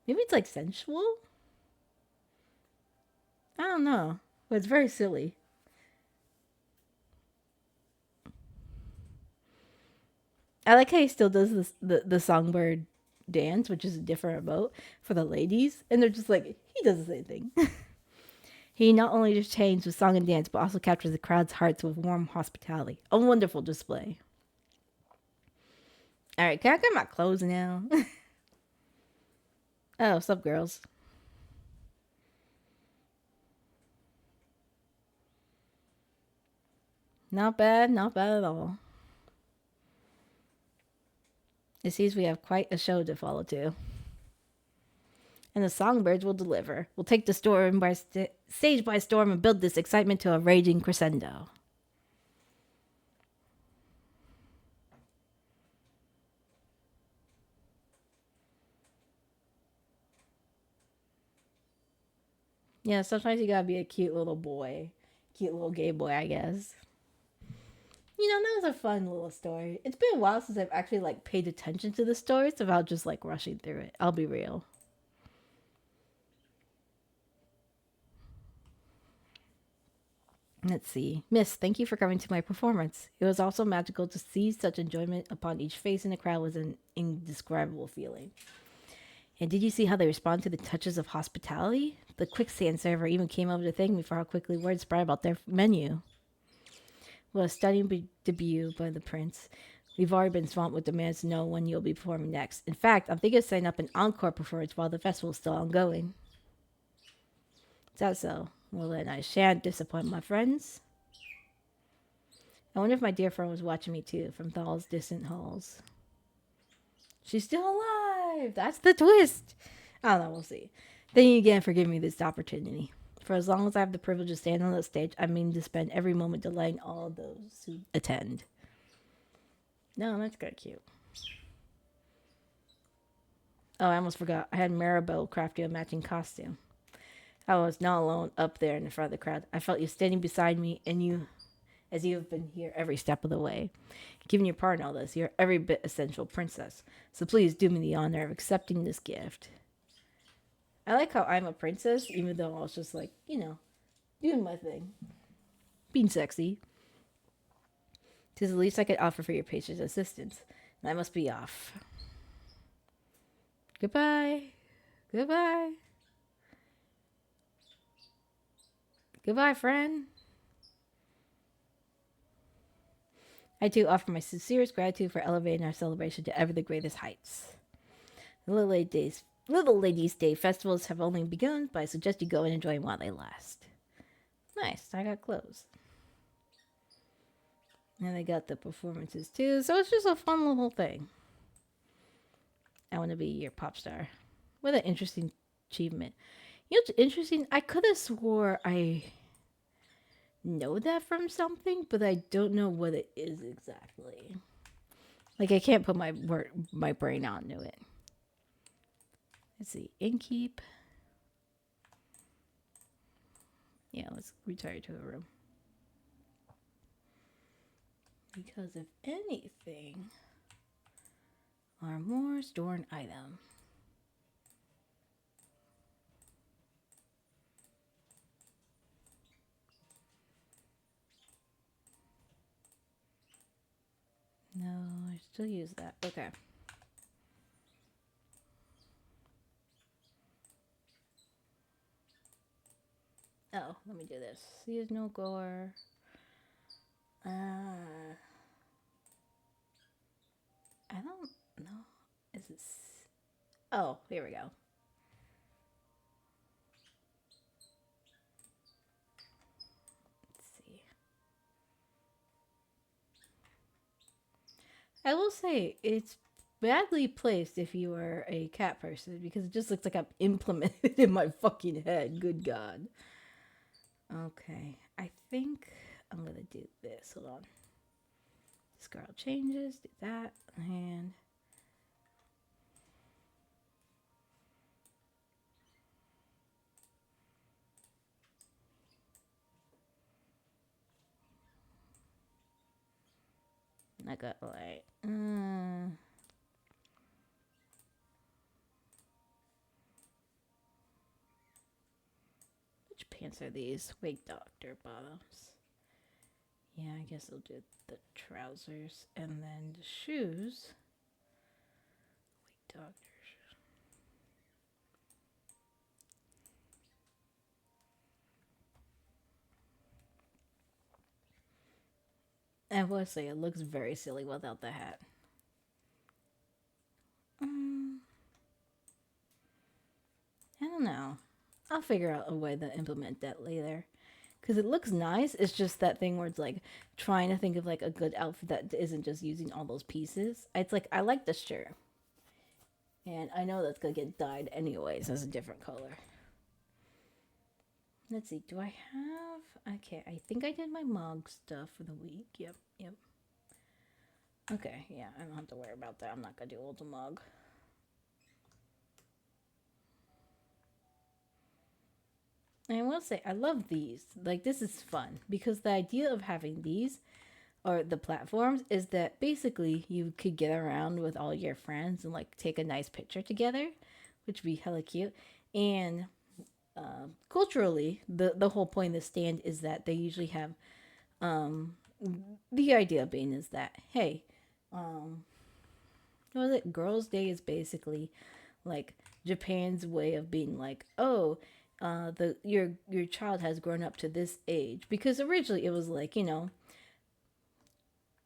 Maybe it's like sensual? I don't know. But it's very silly. I like how he still does this, the songbird dance, which is a different emote for the ladies. And they're just like, he does the same thing. He not only entertains with song and dance, but also captures the crowd's hearts with warm hospitality. A wonderful display. Alright, can I get my clothes now? Oh, what's up, girls? Not bad at all. It seems we have quite a show to follow too. And the songbirds will deliver. We'll take the storm by stage by storm and build this excitement to a raging crescendo. Yeah, sometimes you gotta be a cute little boy. Cute little gay boy, I guess. You know, that was a fun little story. It's been a while since I've actually like paid attention to the stories without just like rushing through it. I'll be real. Let's see. Miss, thank you for coming to my performance. It was also magical to see such enjoyment upon each face in the crowd was an indescribable feeling. And did you see how they respond to the touches of hospitality? The quicksand server even came over to thank me for how quickly word spread about their menu. What a stunning debut by the prince. We've already been swamped with demands to know when you'll be performing next. In fact, I'm thinking of setting up an encore performance while the festival is still ongoing. Is that so? Well, then I shan't disappoint my friends. I wonder if my dear friend was watching me too, from Thal's distant halls. She's still alive! That's the twist! I don't know, we'll see. Thank you again for giving me this opportunity. For as long as I have the privilege of standing on the stage, I mean to spend every moment delighting all those who attend. No, that's kind of cute. Oh, I almost forgot. I had Maribel craft you a matching costume. I was not alone up there in the front of the crowd. I felt you standing beside me, and you, as you have been here every step of the way. Given your part in all this, you're every bit essential princess. So please do me the honor of accepting this gift. I like how I'm a princess, even though I was just like, you know, doing my thing. Being sexy. 'Tis the least I could offer for your patient assistance. And I must be off. Goodbye. Goodbye. Goodbye, friend. I too offer my sincerest gratitude for elevating our celebration to ever the greatest heights. The Little Ladies' Day festivals have only begun, but I suggest you go and enjoy them while they last. Nice, I got clothes. And they got the performances too, so it's just a fun little thing. I want to be your pop star. What an interesting achievement. You know what's interesting? I could have swore I know that from something, but I don't know what it is exactly. Like I can't put my brain onto it. Let's see, Innkeep. Yeah, let's retire to a room. Because if anything, are more stored item. No, I still use that. Okay. Oh, let me do this. Seasonal gore. Uh, I don't know. Is it? Oh, here we go. Let's see. I will say it's badly placed if you are a cat person because it just looks like I'm implemented in my fucking head. Good God. Okay, I think I'm gonna do this. Hold on. Scroll changes, do that, and I got like, which pants are these? Wig Doctor bottoms. Yeah, I guess I'll do the trousers and then the shoes. Wig Doctor. I will say it looks very silly without the hat. I don't know. I'll figure out a way to implement that later. Because it looks nice. It's just that thing where it's like trying to think of like a good outfit that isn't just using all those pieces. It's like, I like this shirt. And I know that's going to get dyed anyways as a different color. Let's see. Do I have... Okay, I think I did my mug stuff for the week. Yep, yep. Okay, yeah, I don't have to worry about that. I'm not going to do all the mug. And I will say, I love these. Like, this is fun. Because the idea of having these, or the platforms, is that basically you could get around with all your friends and, like, take a nice picture together. Which would be hella cute. And culturally, the whole point of the stand is that they usually have... the idea being is that, hey, what was it? Girls' Day is basically like Japan's way of being like, oh, the your child has grown up to this age, because originally it was like,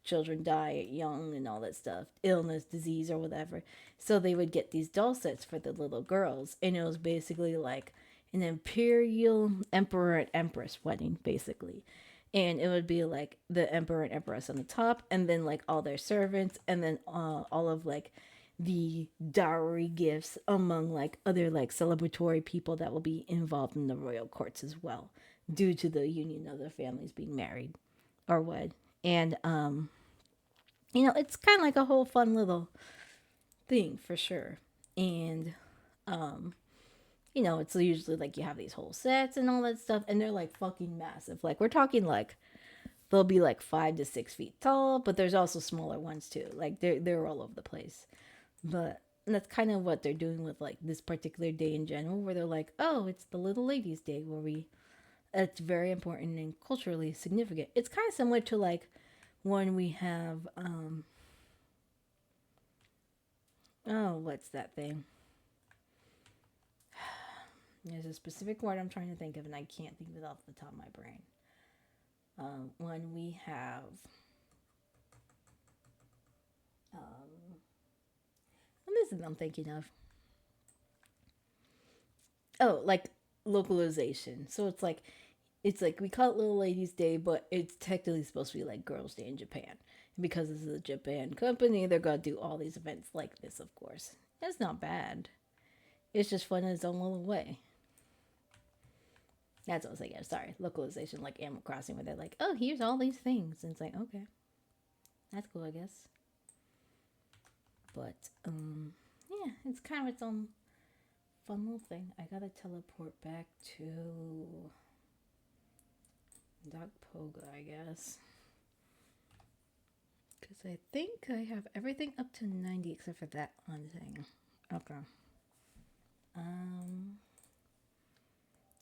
children die young and all that stuff, illness, disease, or whatever. So they would get these doll sets for the little girls, and it was basically like an imperial emperor and empress wedding, basically. And it would be like the emperor and empress on the top, and then like all their servants, and then all of like the dowry gifts among like other like celebratory people that will be involved in the royal courts as well, due to the union of the families being married or wed. And it's kind of like a whole fun little thing for sure. And it's usually like you have these whole sets and all that stuff, and they're like fucking massive. Like, we're talking like they'll be like 5 to 6 feet tall, but there's also smaller ones too. Like, they're all over the place. But that's kind of what they're doing with like this particular day in general, where they're like, oh, it's the little ladies' day, where it's very important and culturally significant. It's kind of similar to like when we have oh, what's that thing? There's a specific word I'm trying to think of, and I can't think of it off the top of my brain. When we have what is it I'm thinking of? Oh, like localization. So it's like we call it Little Ladies Day, but it's technically supposed to be like Girls Day in Japan. And because this is a Japan company, they're gonna do all these events like this, of course. It's not bad. It's just fun in its own little way. That's what I was thinking. Sorry, localization, like Animal Crossing, where they're like, "Oh, here's all these things," and it's like, okay, that's cool, I guess. But yeah, it's kind of its own fun little thing. I gotta teleport back to Doc Poga, I guess. Because I think I have everything up to 90 except for that one thing. Okay.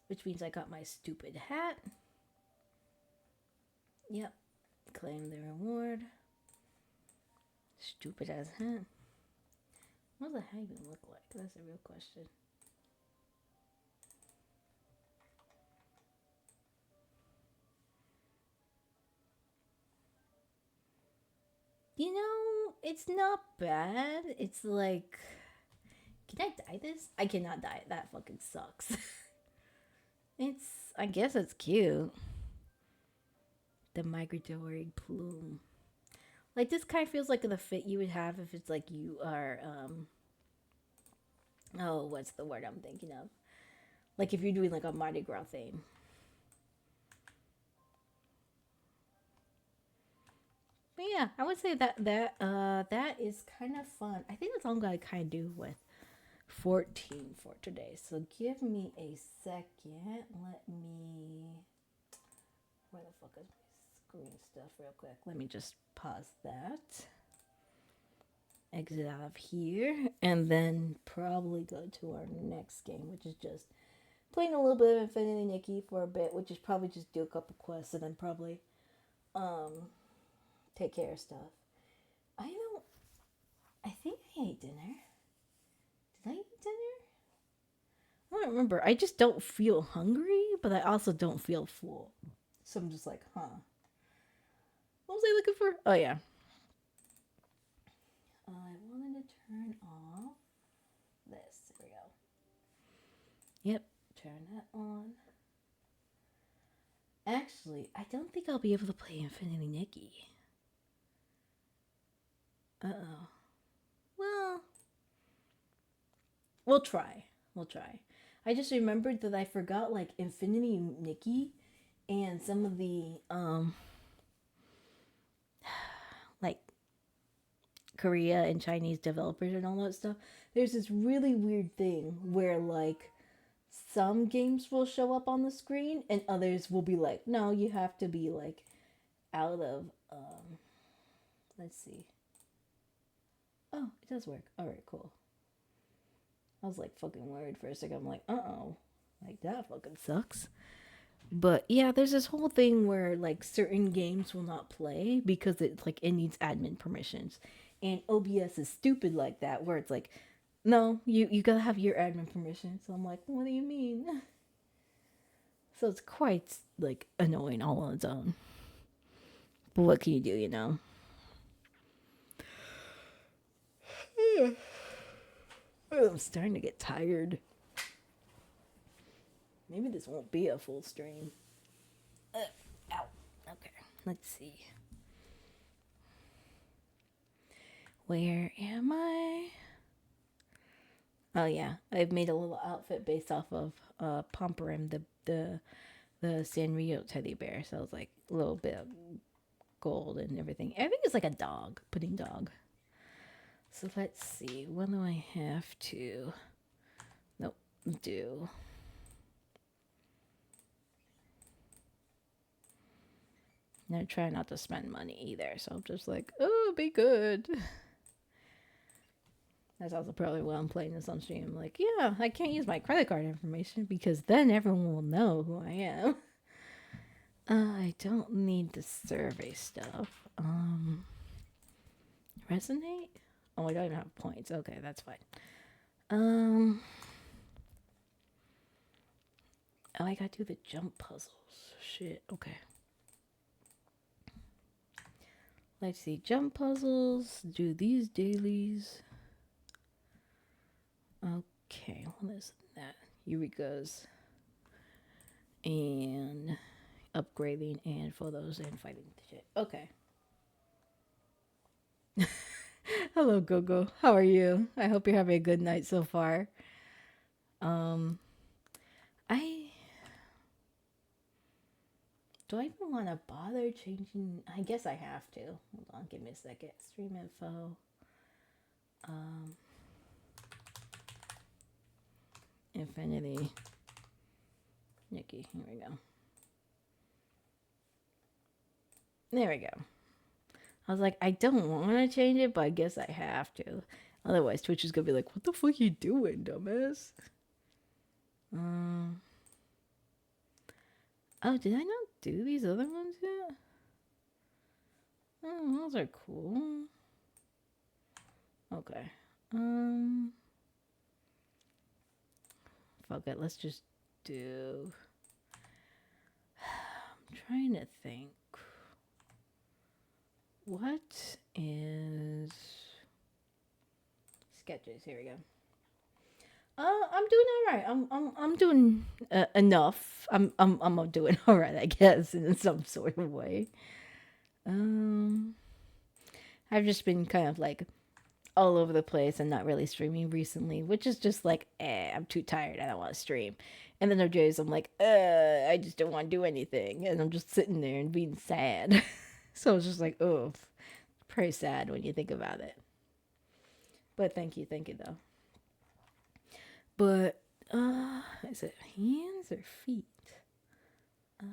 Which means I got my stupid hat. Yep. Claim the reward. Stupid ass hat. What does a hat even look like? That's a real question. It's not bad. It's like, can I dye this? I cannot dye it. That fucking sucks. I guess it's cute. The migratory plume. Like, this kind of feels like the fit you would have if it's like you are, oh, what's the word I'm thinking of? Like if you're doing like a Mardi Gras thing. But yeah, I would say that is kind of fun. I think that's all I'm gonna kind of do with 14 for today. So give me a second. Let me. Where the fuck is my screen stuff? Real quick. Let me just pause that. Exit out of here, and then probably go to our next game, which is just playing a little bit of Infinity Nikki for a bit, which is probably just do a couple quests and then probably take care of stuff. I think I ate dinner. Did I eat dinner? I don't remember. I just don't feel hungry, but I also don't feel full. So I'm just like, huh. What was I looking for? Oh, yeah. I wanted to turn off this. There we go. Yep, turn that on. Actually, I don't think I'll be able to play Infinity Nikki. Uh-oh. Well, we'll try. We'll try. I just remembered that I forgot like Infinity Nikki and some of the like Korea and Chinese developers and all that stuff. There's this really weird thing where like some games will show up on the screen and others will be like, no, you have to be like out of let's see. Oh, it does work. Alright, cool. I was like fucking worried for a second. I'm like, uh-oh. Like that fucking sucks. But yeah, there's this whole thing where like certain games will not play because it's like it needs admin permissions. And OBS is stupid like that, where it's like, no, you gotta have your admin permission. So I'm like, what do you mean? So it's quite like annoying all on its own. But what can you do, you know? I'm starting to get tired. Maybe this won't be a full stream. Ow. Okay, let's see. Where am I? Oh yeah, I've made a little outfit based off of Pomperim, the Sanrio teddy bear. So it's like a little bit of gold and everything. I think it's like a dog, pudding dog. So let's see. What do I have to? Nope, do. And I try not to spend money either. So I'm just like, oh, be good. That's also probably why I'm playing this on stream. I'm like, yeah, I can't use my credit card information because then everyone will know who I am. I don't need the survey stuff. Resonate? Oh, I don't even have points. Okay, that's fine. Oh, I gotta do the jump puzzles. Shit, okay. Let's see, jump puzzles, do these dailies. Okay, what is that? Eureka's. And upgrading and photos and fighting shit. Okay. Hello, Gogo. How are you? I hope you're having a good night so far. I do I even want to bother changing? I guess I have to. Hold on, give me a second. Stream info. Infinity. Nikki. Here we go. There we go. I was like, I don't want to change it, but I guess I have to. Otherwise, Twitch is gonna be like, "What the fuck you doing, dumbass?" Oh, did I not do these other ones yet? Oh, those are cool. Okay. Fuck it. Let's just do. I'm trying to think. What is sketches. Here we go. I'm doing all right. I'm doing enough. I'm doing all right, I guess, in some sort of way. Um, I've just been kind of like all over the place and not really streaming recently, which is just like, I'm too tired. I don't want to stream. And then there are days I'm like, I just don't want to do anything, and I'm just sitting there and being sad. So it's just like, oh, pretty sad when you think about it. But thank you though. But is it hands or feet? I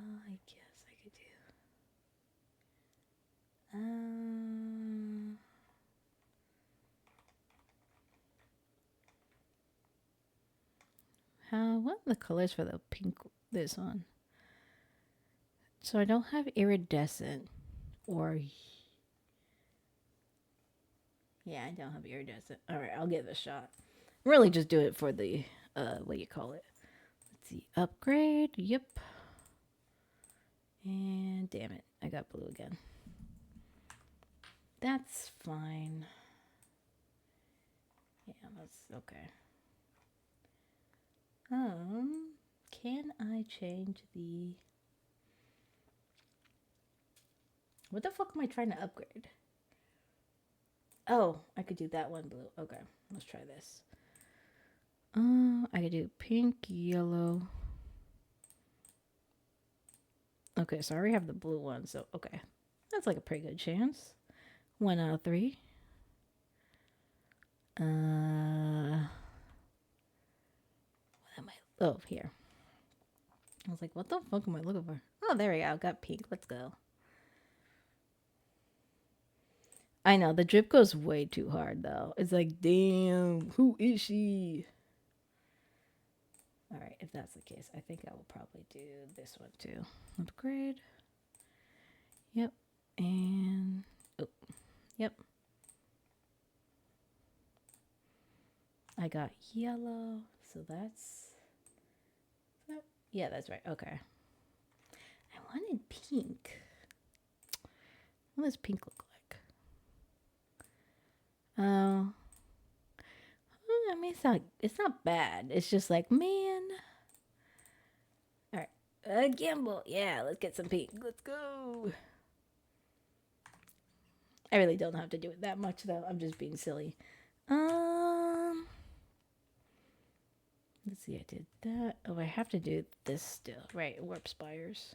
guess I could do. What are the colors for the pink? This one. So I don't have iridescent or. Yeah, I don't have iridescent. All right, I'll give it a shot. Really, just do it for the what do you call it? Let's see, upgrade. Yep. And damn it, I got blue again. That's fine. Yeah, that's okay. Can I change the... What the fuck am I trying to upgrade? Oh, I could do that one blue. Okay, let's try this. I could do pink, yellow. Okay, so I already have the blue one, so okay. That's like a pretty good chance. 1 out of 3. What am I? Oh, here. I was like, what the fuck am I looking for? Oh, there we go. Got pink. Let's go. I know, the drip goes way too hard, though. It's like, damn, who is she? Alright, if that's the case, I think I will probably do this one, too. Upgrade. Yep. And... oh. Yep. I got yellow, so that's... yeah, that's right. Okay. I wanted pink. What does pink look like? Oh. I mean, it's not bad. It's just like, man. Alright. Gamble. Yeah, let's get some pink. Let's go. I really don't have to do it that much, though. I'm just being silly. Let's see, I did that. Oh, I have to do this still. Right, warp spires.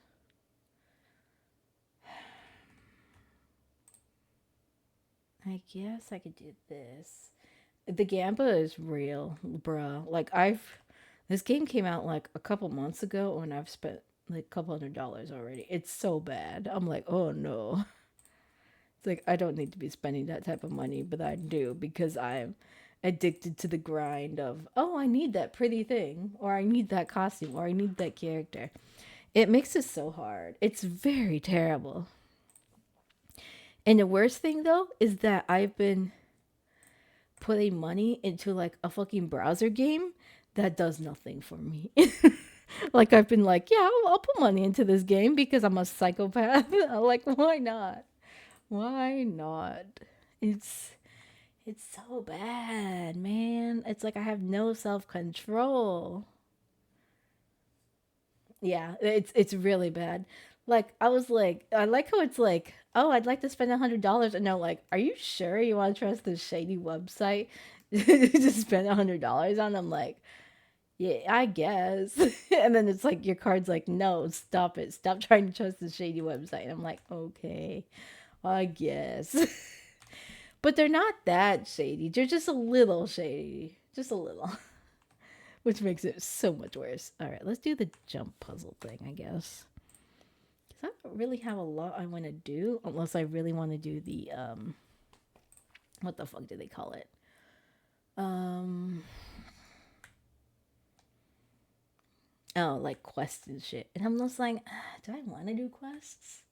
I guess I could do this. The Gamba is real, bruh. Like, this game came out like a couple months ago and I've spent like a couple $100 already. It's so bad. I'm like, oh no. It's like, I don't need to be spending that type of money, but I do because I'm addicted to the grind of, oh, I need that pretty thing, or I need that costume, or I need that character. It makes it so hard. It's very terrible. And the worst thing, though, is that I've been putting money into like a fucking browser game that does nothing for me. Like, I've been like, yeah, I'll put money into this game because I'm a psychopath. Like, why not? Why not? It's so bad, man. It's like I have no self-control. Yeah, it's really bad. Like, I was like, I like how it's like, oh, I'd like to spend $100, and they're like, are you sure you want to trust this shady website to spend $100 on? I'm like, yeah, I guess. And then it's like your card's like, no, stop it, stop trying to trust this shady website. And I'm like, okay, I guess. But they're not that shady. They're just a little shady, just a little. Which makes it so much worse. All right, let's do the jump puzzle thing, I guess. Because I don't really have a lot I want to do, unless I really want to do the, what the fuck do they call it? Oh, like quests and shit. And I'm just like, do I want to do quests?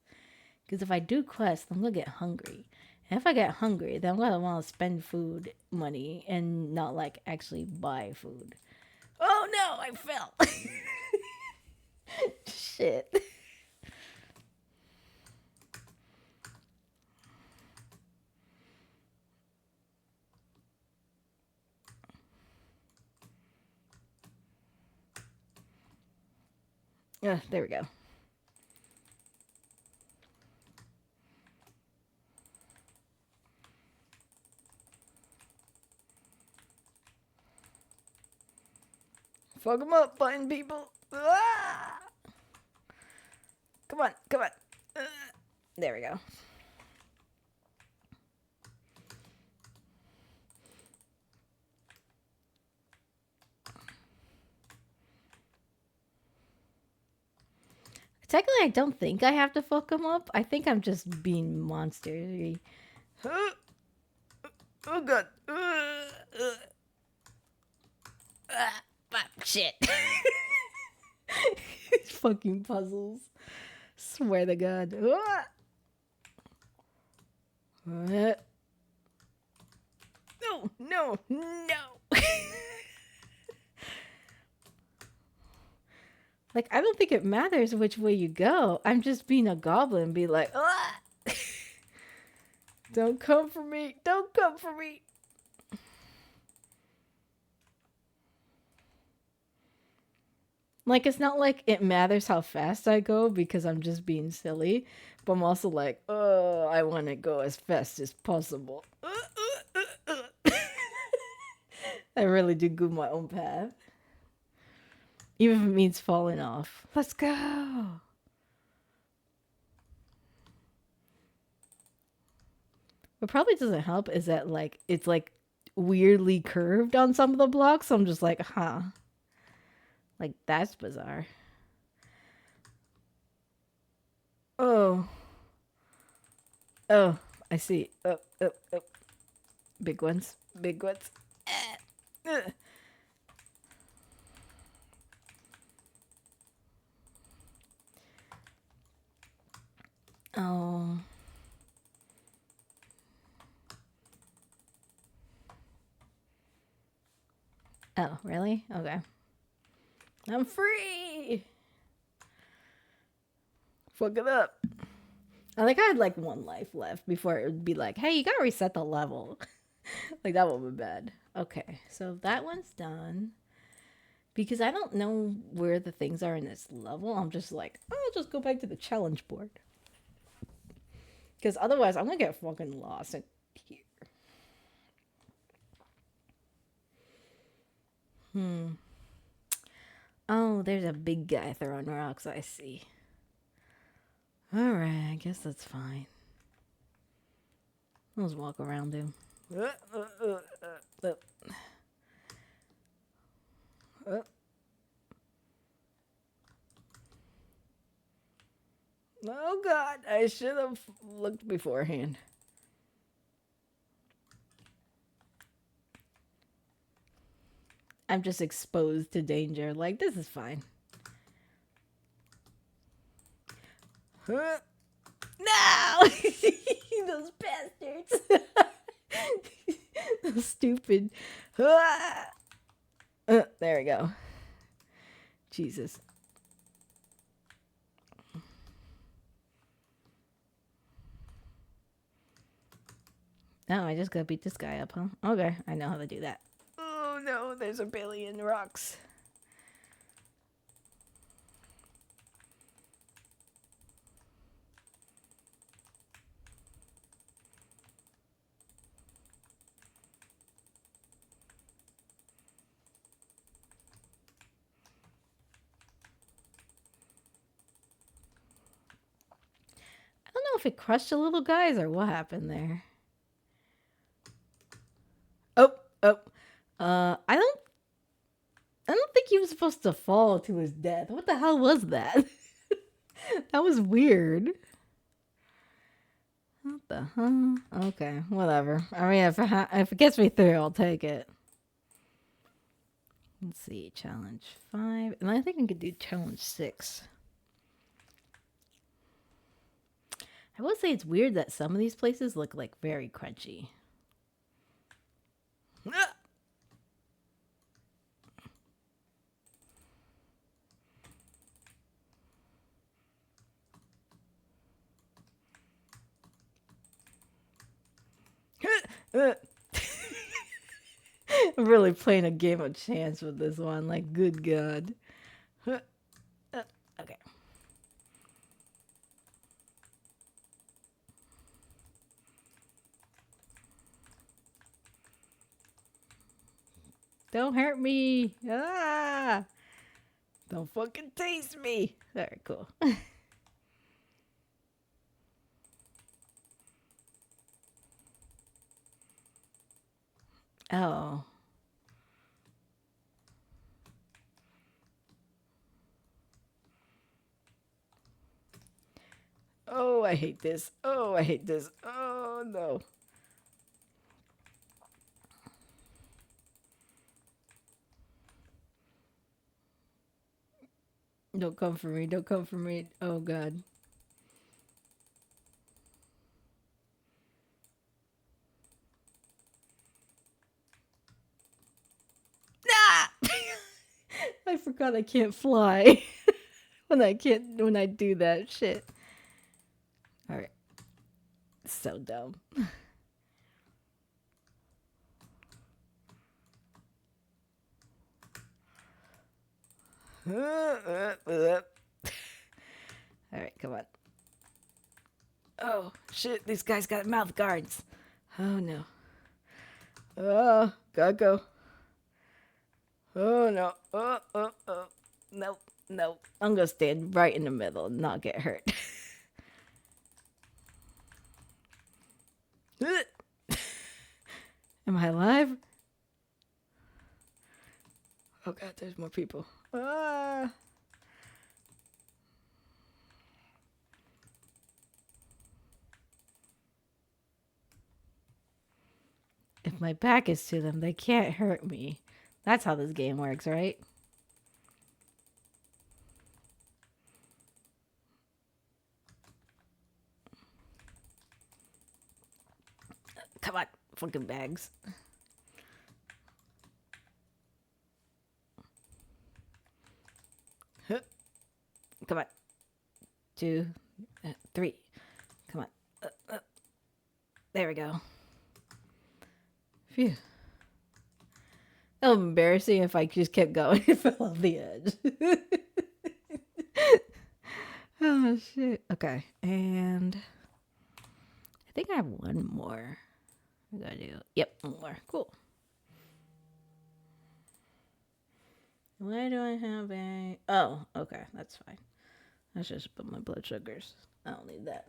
Because if I do quests, I'm going to get hungry. And if I get hungry, then I'm going to want to spend food money and not, like, actually buy food. Oh no, I fell. Shit. There we go. Fuck them up, button people. Ah! Come on, come on. There we go. Technically, I don't think I have to fuck them up. I think I'm just being monstery. Oh god. Shit. Fucking puzzles. Swear to God. No, no, no. Like, I don't think it matters which way you go. I'm just being a goblin, be like, ah! Don't come for me. Don't come for me. Like, it's not like it matters how fast I go because I'm just being silly. But I'm also like, oh, I want to go as fast as possible. I really do go my own path. Even if it means falling off. Let's go. What probably doesn't help is that, like, it's, like, weirdly curved on some of the blocks. So I'm just like, huh. Like, that's bizarre. Oh. Oh, I see. Oh, oh, oh. Big ones. Big ones. Oh. Oh, really? Okay. I'm free! Fuck it up. I think I had like one life left before it would be like, hey, you gotta reset the level. Like, that would be bad. Okay, so that one's done. Because I don't know where the things are in this level, I'm just like, oh, I'll just go back to the challenge board. Because otherwise, I'm gonna get fucking lost in here. Oh, there's a big guy throwing rocks, I see. Alright, I guess that's fine. I'll just walk around him. Oh god, I should have looked beforehand. I'm just exposed to danger. Like, this is fine. No! Those bastards. Those stupid. There we go. Jesus. Oh, I just gotta beat this guy up, huh? Okay, I know how to do that. Oh no, there's a billion rocks. I don't know if it crushed the little guys or what happened there. Oh. I don't think he was supposed to fall to his death. What the hell was that? That was weird. What the hell? Okay, whatever. I mean, if it gets me through, I'll take it. Let's see, challenge 5. And I think I could do challenge 6. I will say it's weird that some of these places look like very crunchy. I'm really playing a game of chance with this one. Like, good God. Okay. Don't hurt me. Ah! Don't fucking taste me. Alright, cool. Oh. Oh, I hate this. Oh, I hate this. Oh, no. Don't come for me. Don't come for me. Oh, God. Ah! I forgot I can't fly when I do that shit. All right. So dumb. All right, come on. Oh, shit. These guys got mouth guards. Oh, no. Oh, gotta go. Oh, no. Oh. Nope. Nope. I'm gonna stand right in the middle and not get hurt. Am I alive? Oh, God, there's more people. Ah. If my back is to them, they can't hurt me. That's how this game works, right? Come on, fucking bags. Huh. Come on. 2, 3. Come on. There we go. Phew. That was embarrassing if I just kept going and fell off the edge. Oh, shit. Okay, and I think I have one more. I gotta do. Yep, one more. Cool. Why do I have a... Oh, okay, that's fine. That's just put my blood sugars. I don't need that.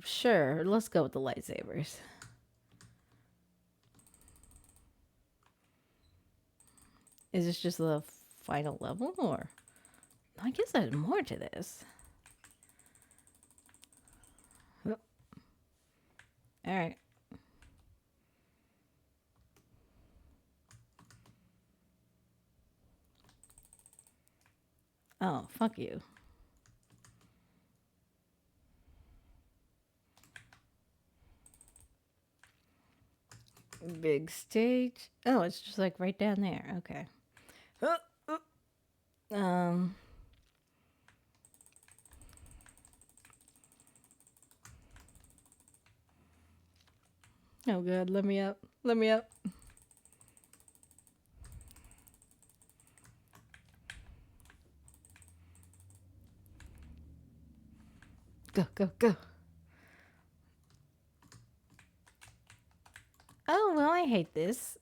Sure. Let's go with the lightsabers. Is this just the final level, or... I guess there's more to this. Oh. Alright. Oh, fuck you. Big stage. Oh, it's just like right down there. Okay. Um. Oh, God. Let me up. Let me up. Go, go, go. Oh, well, I hate this.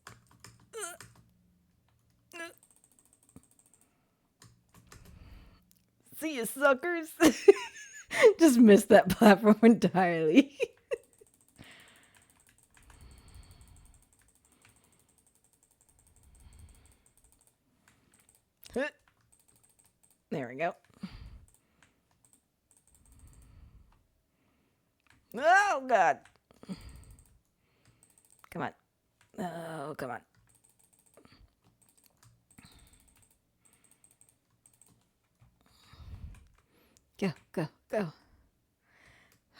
See you, suckers. Just missed that platform entirely. There we go. Oh, God. Come on. Oh, come on. Go, go, go.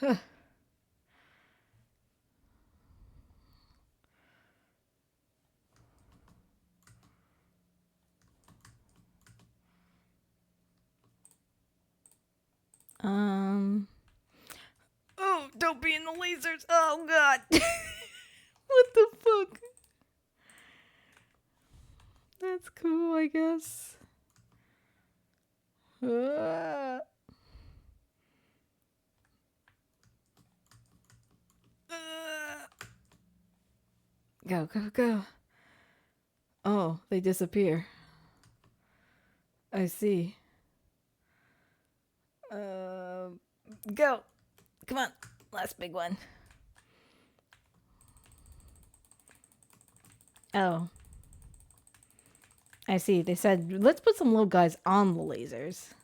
Huh. Oh, don't be in the lasers. Oh, God. What the fuck? Go, go, go. Oh, they disappear. I see. Go. Come on. Last big one. Oh. I see. They said, let's put some little guys on the lasers.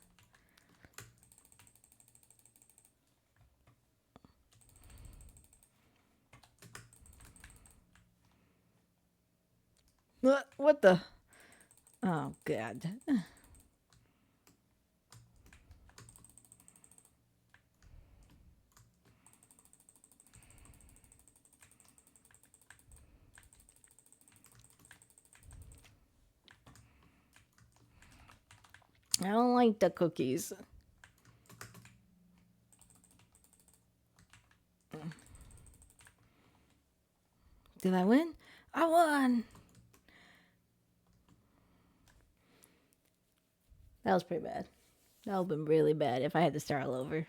What the? Oh, God. I don't like the cookies. Did I win? I won! That was pretty bad. That would have been really bad if I had to start all over.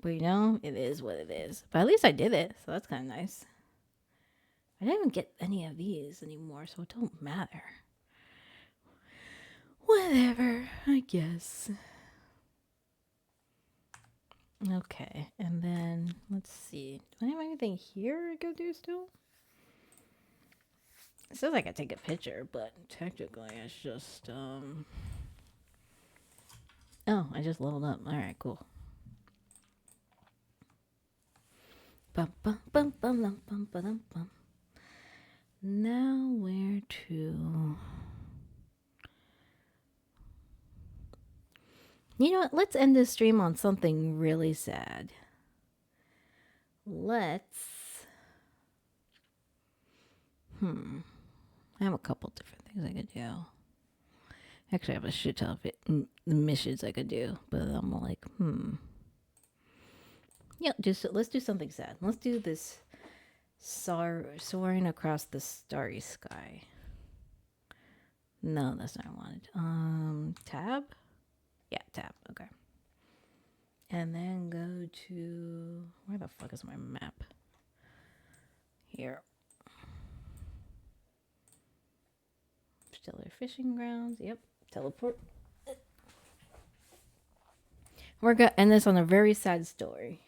But you know, it is what it is. But at least I did it, so that's kind of nice. I didn't even get any of these anymore, so it don't matter. Whatever, I guess. Okay, and then let's see. Do I have anything here I could do still? It says I could take a picture, but technically it's just oh, I just leveled up. Alright, cool. Bum, bum, bum, bum, bum, bum, bum, bum. Now where to? You know what? Let's end this stream on something really sad. Let's. I have a couple different things I could do. Actually, I have a shit ton of missions I could do, but I'm like, Yeah, just let's do something sad. Let's do this soaring across the starry sky. No, that's not what I wanted. Tab? Yeah, tab. Okay. And then go to where the fuck is my map? Here. Stellar fishing grounds. Yep. Teleport. We're gonna end this on a very sad story.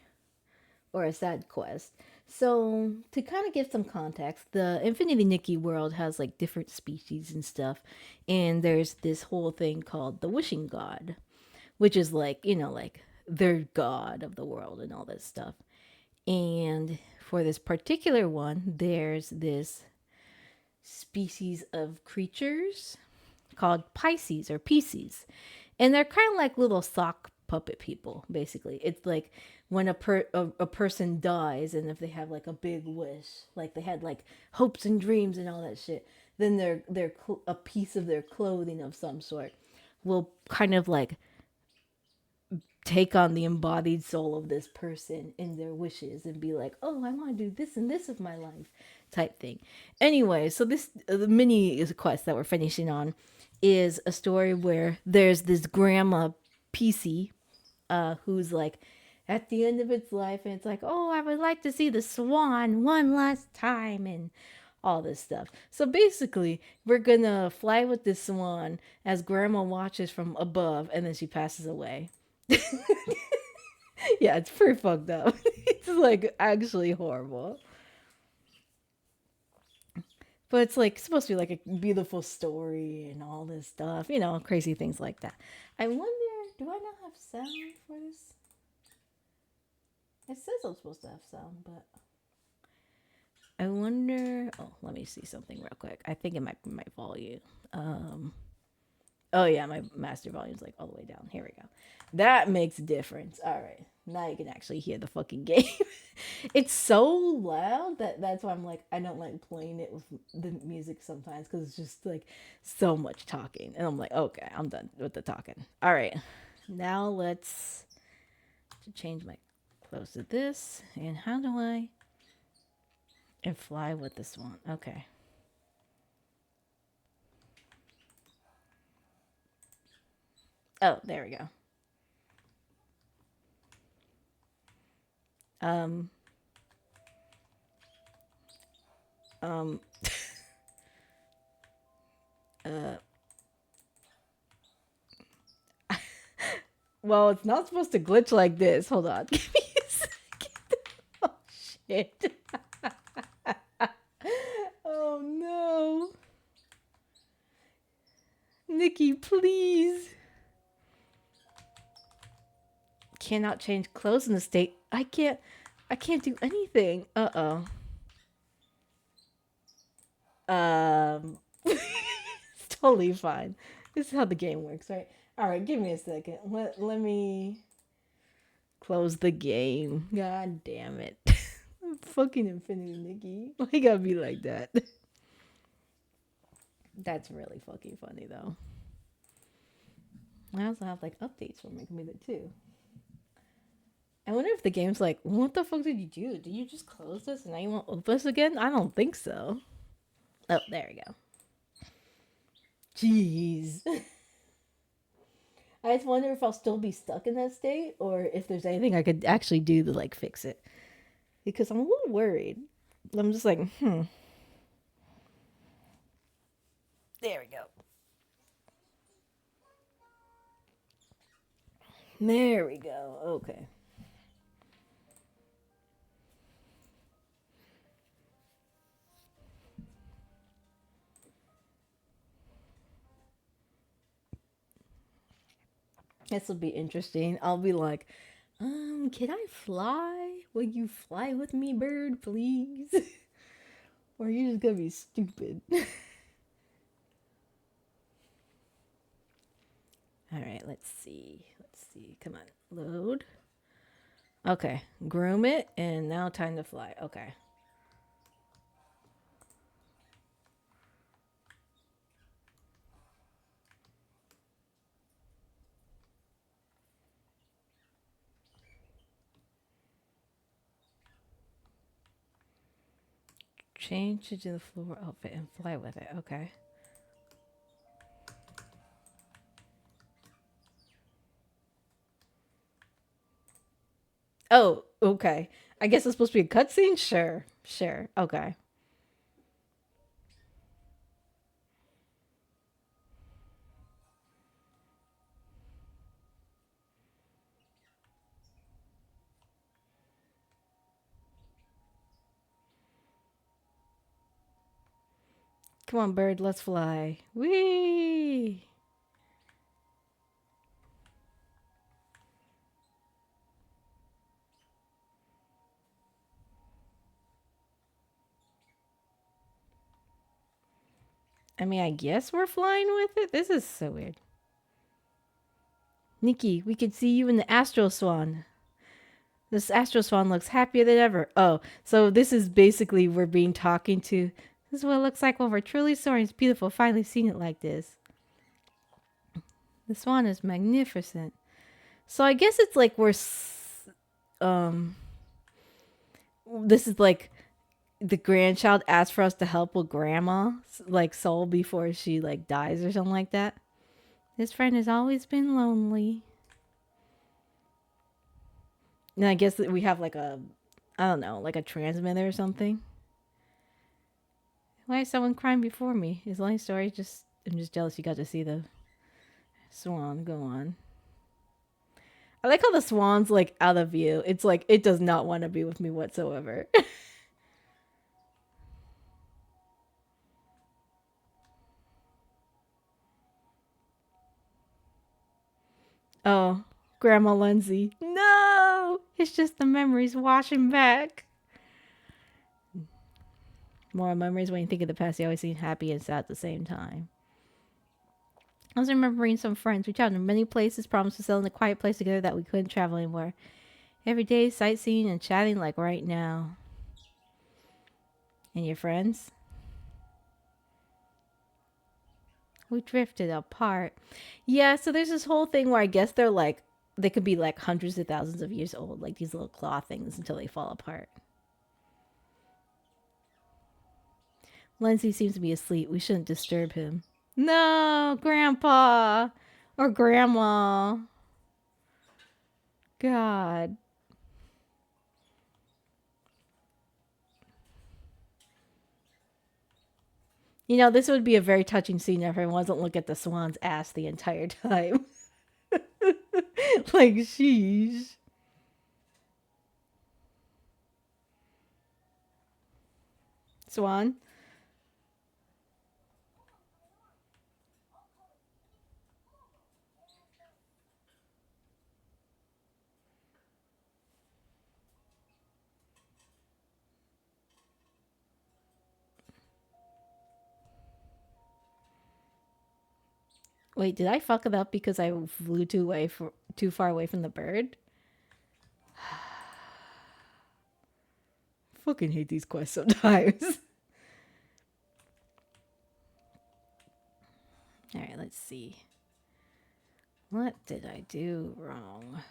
Or a sad quest. So, to kind of give some context, the Infinity Nikki world has like different species and stuff. And there's this whole thing called the Wishing God, which is like, you know, like their god of the world and all this stuff. And for this particular one, there's this species of creatures called Pisces or Pisces. And they're kind of like little sock puppet people, basically. It's like when a person dies, and if they have like a big wish, like they had like hopes and dreams and all that shit, then a piece of their clothing of some sort will kind of like take on the embodied soul of this person in their wishes and be like, oh, I want to do this and this with my life type thing. Anyway, so this the mini quest that we're finishing on is a story where there's this grandma PC who's like at the end of its life, and it's like, oh, I would like to see the swan one last time and all this stuff. So basically, we're gonna fly with this swan as grandma watches from above, and then she passes away. Yeah, it's pretty fucked up. It's like actually horrible. But it's like supposed to be like a beautiful story and all this stuff, you know, crazy things like that. I wonder, do I not have sound for this? It says I'm supposed to have sound, but I wonder. Oh, let me see something real quick. I think it might be my volume. Oh yeah, my master volume's like all the way down. Here we go. That makes a difference. All right, now you can actually hear the fucking game. It's so loud that's why I'm like I don't like playing it with the music sometimes because it's just like so much talking, and I'm like, okay, I'm done with the talking. All right, now let's change my close to this, and how do I and fly with this one? Okay. Oh, there we go. Um, Um. Well, it's not supposed to glitch like this. Hold on. Give me a second. Oh shit. Oh no. Nikki, please. Cannot change clothes in the state. I can't do anything. Uh-oh. It's totally fine. This is how the game works, right? All right, give me a second. Let me close the game. God damn it. Fucking Infinity Nikki. Why you gotta be like that? That's really fucking funny though. I also have like updates for my computer too. I wonder if the game's like, what the fuck did you do? Did you just close this and now you won't open this again? I don't think so. Oh, there we go. Jeez. I just wonder if I'll still be stuck in that state or if there's anything I could actually do to like fix it. Because I'm a little worried. I'm just like, There we go. There we go. Okay. This will be interesting. I'll be like, can I fly? Will you fly with me, bird, please? Or are you just gonna be stupid? All right, let's see. Let's see. Come on, load. Okay, groom it, and now time to fly. Okay. Change it to the floor outfit and fly with it. Okay. Oh, okay. I guess it's supposed to be a cutscene? Sure. Sure. Okay. Come on, bird, let's fly. Whee! I mean, I guess we're flying with it. This is so weird. Nikki, we can see you in the Astral Swan. This Astral Swan looks happier than ever. Oh, so this is basically we're being talking to. This is what it looks like when we're truly soaring. It's beautiful. Finally seeing it like this. The swan is magnificent. So I guess it's like um, this is like the grandchild asked for us to help with grandma's like soul before she like dies or something like that. This friend has always been lonely. And I guess that we have like I don't know, like a transmitter or something. Why is someone crying before me? Is long story. I'm just jealous you got to see the swan. Go on. I like how the swan's like out of view. It's like it does not want to be with me whatsoever. Oh, Grandma Lindsay. No! It's just the memories washing back. More memories when you think of the past, they always seem happy and sad at the same time. I was remembering some friends. We traveled to many places, promised to settle in a quiet place together that we couldn't travel anywhere. Every day, sightseeing and chatting like right now. And your friends? We drifted apart. Yeah, so there's this whole thing where I guess they could be like hundreds of thousands of years old, like these little claw things until they fall apart. Lindsay seems to be asleep. We shouldn't disturb him. No, Grandpa or Grandma. God. You know, this would be a very touching scene if everyone wasn't looking at the swan's ass the entire time. Like, sheesh. Swan. Wait, did I fuck it up because I flew too far away from the bird? Fucking hate these quests sometimes. All right, let's see. What did I do wrong?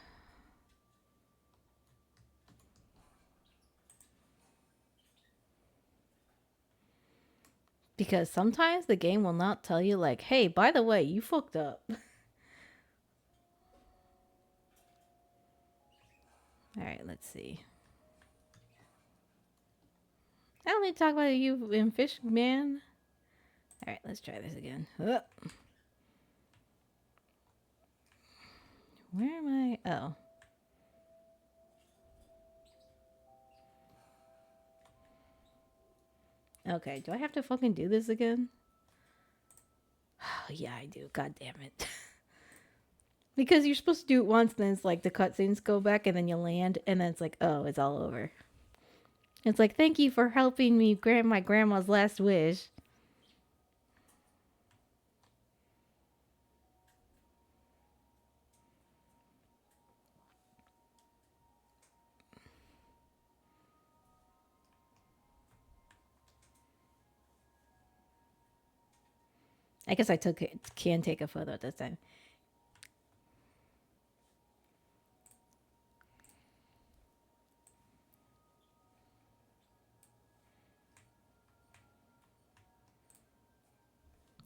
Because sometimes the game will not tell you, like, hey, by the way, you fucked up. All right, let's see. I don't need to talk about you and fish, man. All right, let's try this again. Where am I? Oh. Okay, do I have to fucking do this again? Oh, yeah, I do. God damn it. Because you're supposed to do it once, then it's like the cutscenes go back and then you land, and then it's like, oh, it's all over. It's like, thank you for helping me grant my grandma's last wish. I guess can take a photo at this time.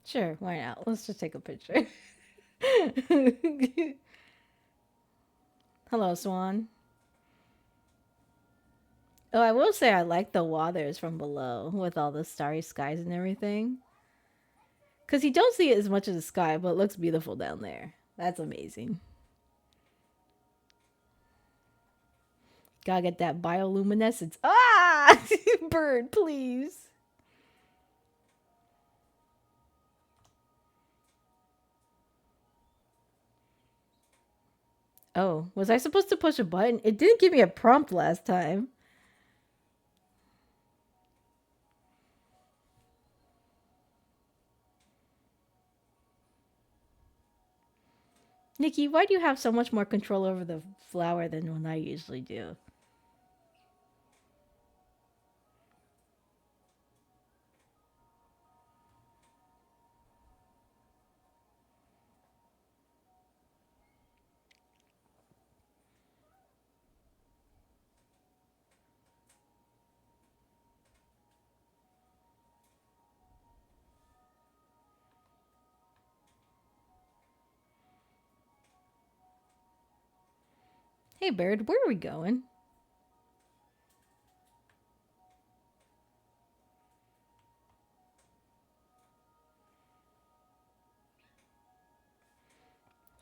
Sure, why not? Let's just take a picture. Hello, Swan. Oh, I will say I like the waters from below with all the starry skies and everything. Because you don't see it as much as the sky, but it looks beautiful down there. That's amazing. Gotta get that bioluminescence. Ah! Bird, please. Oh, was I supposed to push a button? It didn't give me a prompt last time. Nikki, why do you have so much more control over the flower than when I usually do? Hey, bird, where are we going?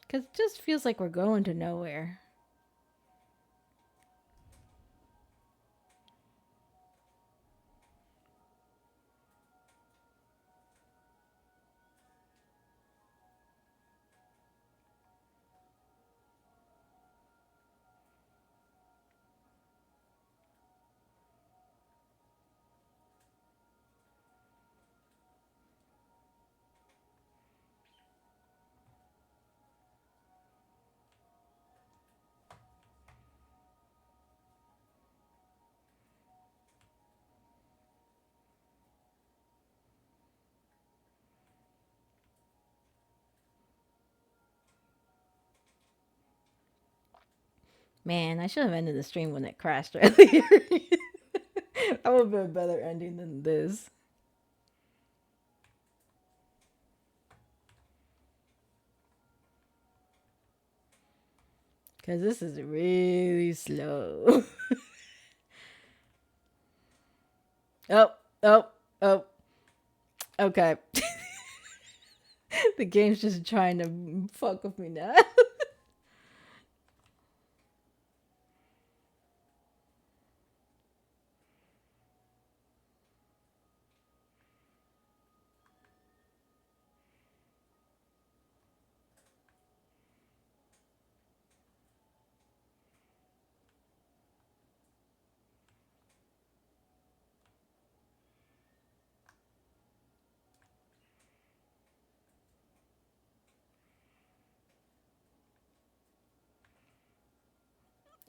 Because it just feels like we're going to nowhere. Man, I should have ended the stream when it crashed earlier. That would have been a better ending than this. Because this is really slow. Oh, oh, oh. Okay. The game's just trying to fuck with me now.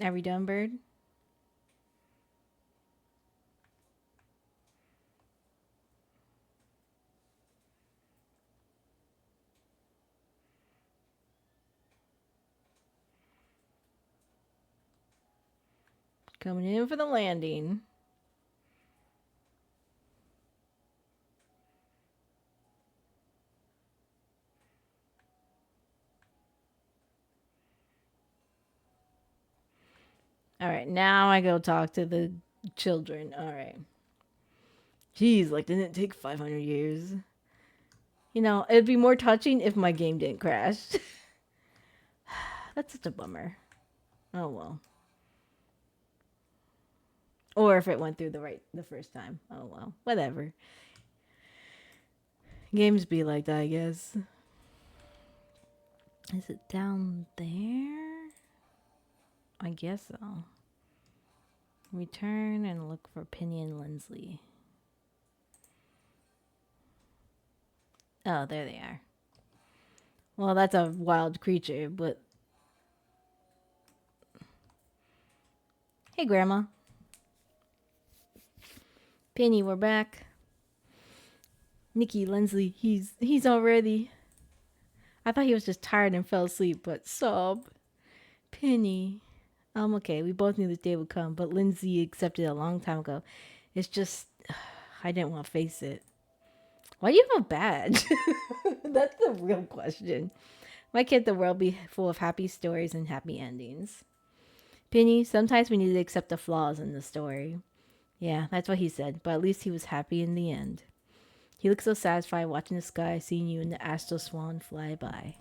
Are we done, bird? Coming in for the landing. All right, now I go talk to the children. All right. Jeez, like, didn't it take 500 years? You know, it'd be more touching if my game didn't crash. That's such a bummer. Oh well. Or if it went through the first time. Oh well. Whatever. Games be like that, I guess. Is it down there? I guess so. Return and look for Penny and Lindsley. Oh, there they are. Well, that's a wild creature, but... Hey, Grandma. Penny, we're back. Nikki, Lindsley, he's already... I thought he was just tired and fell asleep, but sob. Penny. Okay, we both knew this day would come, but Lindsay accepted it a long time ago. It's just... I didn't want to face it. Why do you have a badge? That's the real question. Why can't the world be full of happy stories and happy endings? Penny, sometimes we need to accept the flaws in the story. Yeah, that's what he said, but at least he was happy in the end. He looked so satisfied watching the sky, seeing you and the astral swan fly by.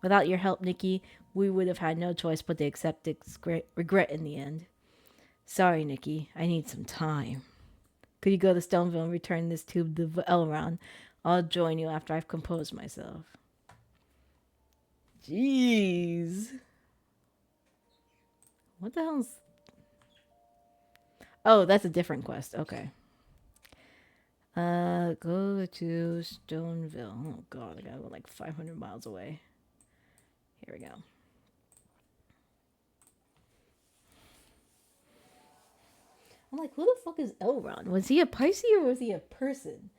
Without your help, Nikki, we would have had no choice but to accept regret in the end. Sorry, Nikki, I need some time. Could you go to Stoneville and return this tube to Elrond? I'll join you after I've composed myself. Jeez. What the hell's... Oh, that's a different quest. Okay. Go to Stoneville. Oh god, I gotta go like 500 miles away. Here we go. I'm like, who the fuck is Elrond? Was he a Pisces or was he a person?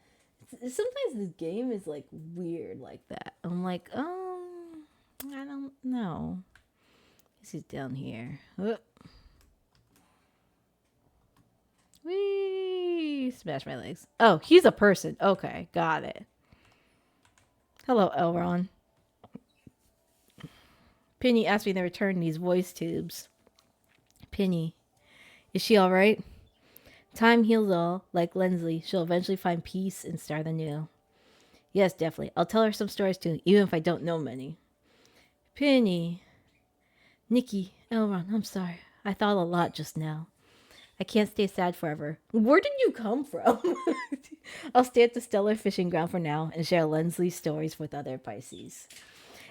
Sometimes this game is like weird like that. I'm like, I don't know. This is down here. Whee! Smash my legs. Oh, he's a person. Okay, got it. Hello, Elrond. Penny asked me to return these voice tubes. Penny, is she alright? Time heals all. Like Lindsley, she'll eventually find peace and start anew. Yes, definitely. I'll tell her some stories too, even if I don't know many. Penny. Nikki, Elrond, I'm sorry. I thought a lot just now. I can't stay sad forever. Where did you come from? I'll stay at the Stellar Fishing Ground for now and share Lindsley's stories with other Pisces.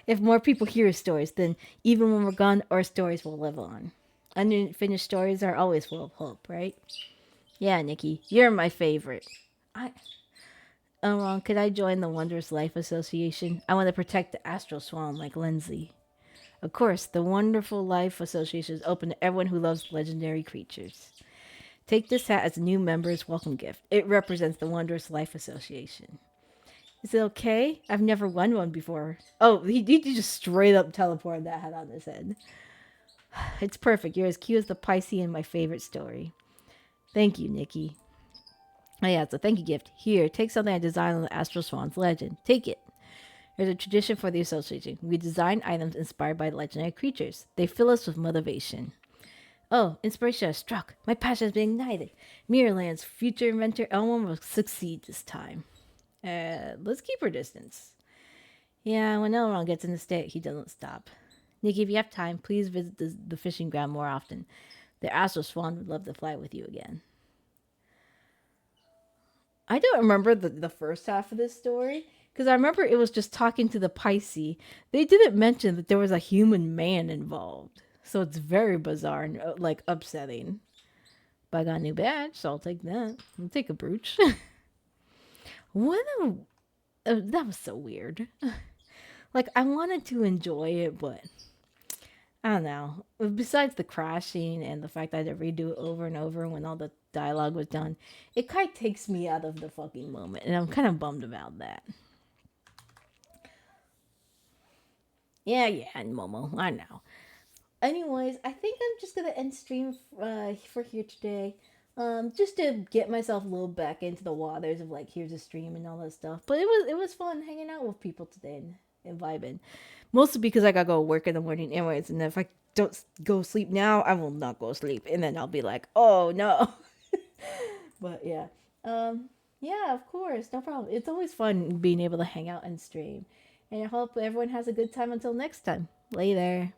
If more people hear his stories, then even when we're gone, our stories will live on. Unfinished stories are always full of hope, right? Yeah, Nikki, you're my favorite. Elrond, could I join the Wondrous Life Association? I want to protect the Astral Swan like Lindsay. Of course, the Wonderful Life Association is open to everyone who loves legendary creatures. Take this hat as a new member's welcome gift. It represents the Wondrous Life Association. Is it okay? I've never won one before. Oh, he just straight up teleported that hat on his head. It's perfect. You're as cute as the Pisces in my favorite story. Thank you, Nikki. Oh yeah, it's a thank you gift. Here, take something I designed on the Astral Swan's legend. Take it. There's a tradition for the association. We design items inspired by legendary creatures. They fill us with motivation. Oh, inspiration has struck. My passion has been ignited. Mirrorland's future inventor Elmo will succeed this time. Let's keep our distance. Yeah, when Elrond gets in the state, he doesn't stop. Nikki, if you have time, please visit the fishing ground more often. The astral swan would love to fly with you again. I don't remember the first half of this story because I remember it was just talking to the Pisces. They didn't mention that there was a human man involved, so it's very bizarre and like upsetting. But I got a new badge, so I'll take that. I'll take a brooch. what a that was so weird. Like I wanted to enjoy it, but I don't know. Besides the crashing and the fact that I had to redo it over and over when all the dialogue was done, it kind of takes me out of the fucking moment, and I'm kind of bummed about that. Yeah, and Momo, I know. Anyways, I think I'm just gonna end stream for here today. Just to get myself a little back into the waters of like here's a stream and all that stuff. But it was fun hanging out with people today and vibing. Mostly because I gotta go work in the morning anyways, and if I don't go sleep now, I will not go sleep, and then I'll be like, oh no. But yeah, yeah, of course, no problem. It's always fun being able to hang out and stream, and I hope everyone has a good time until next time. Later.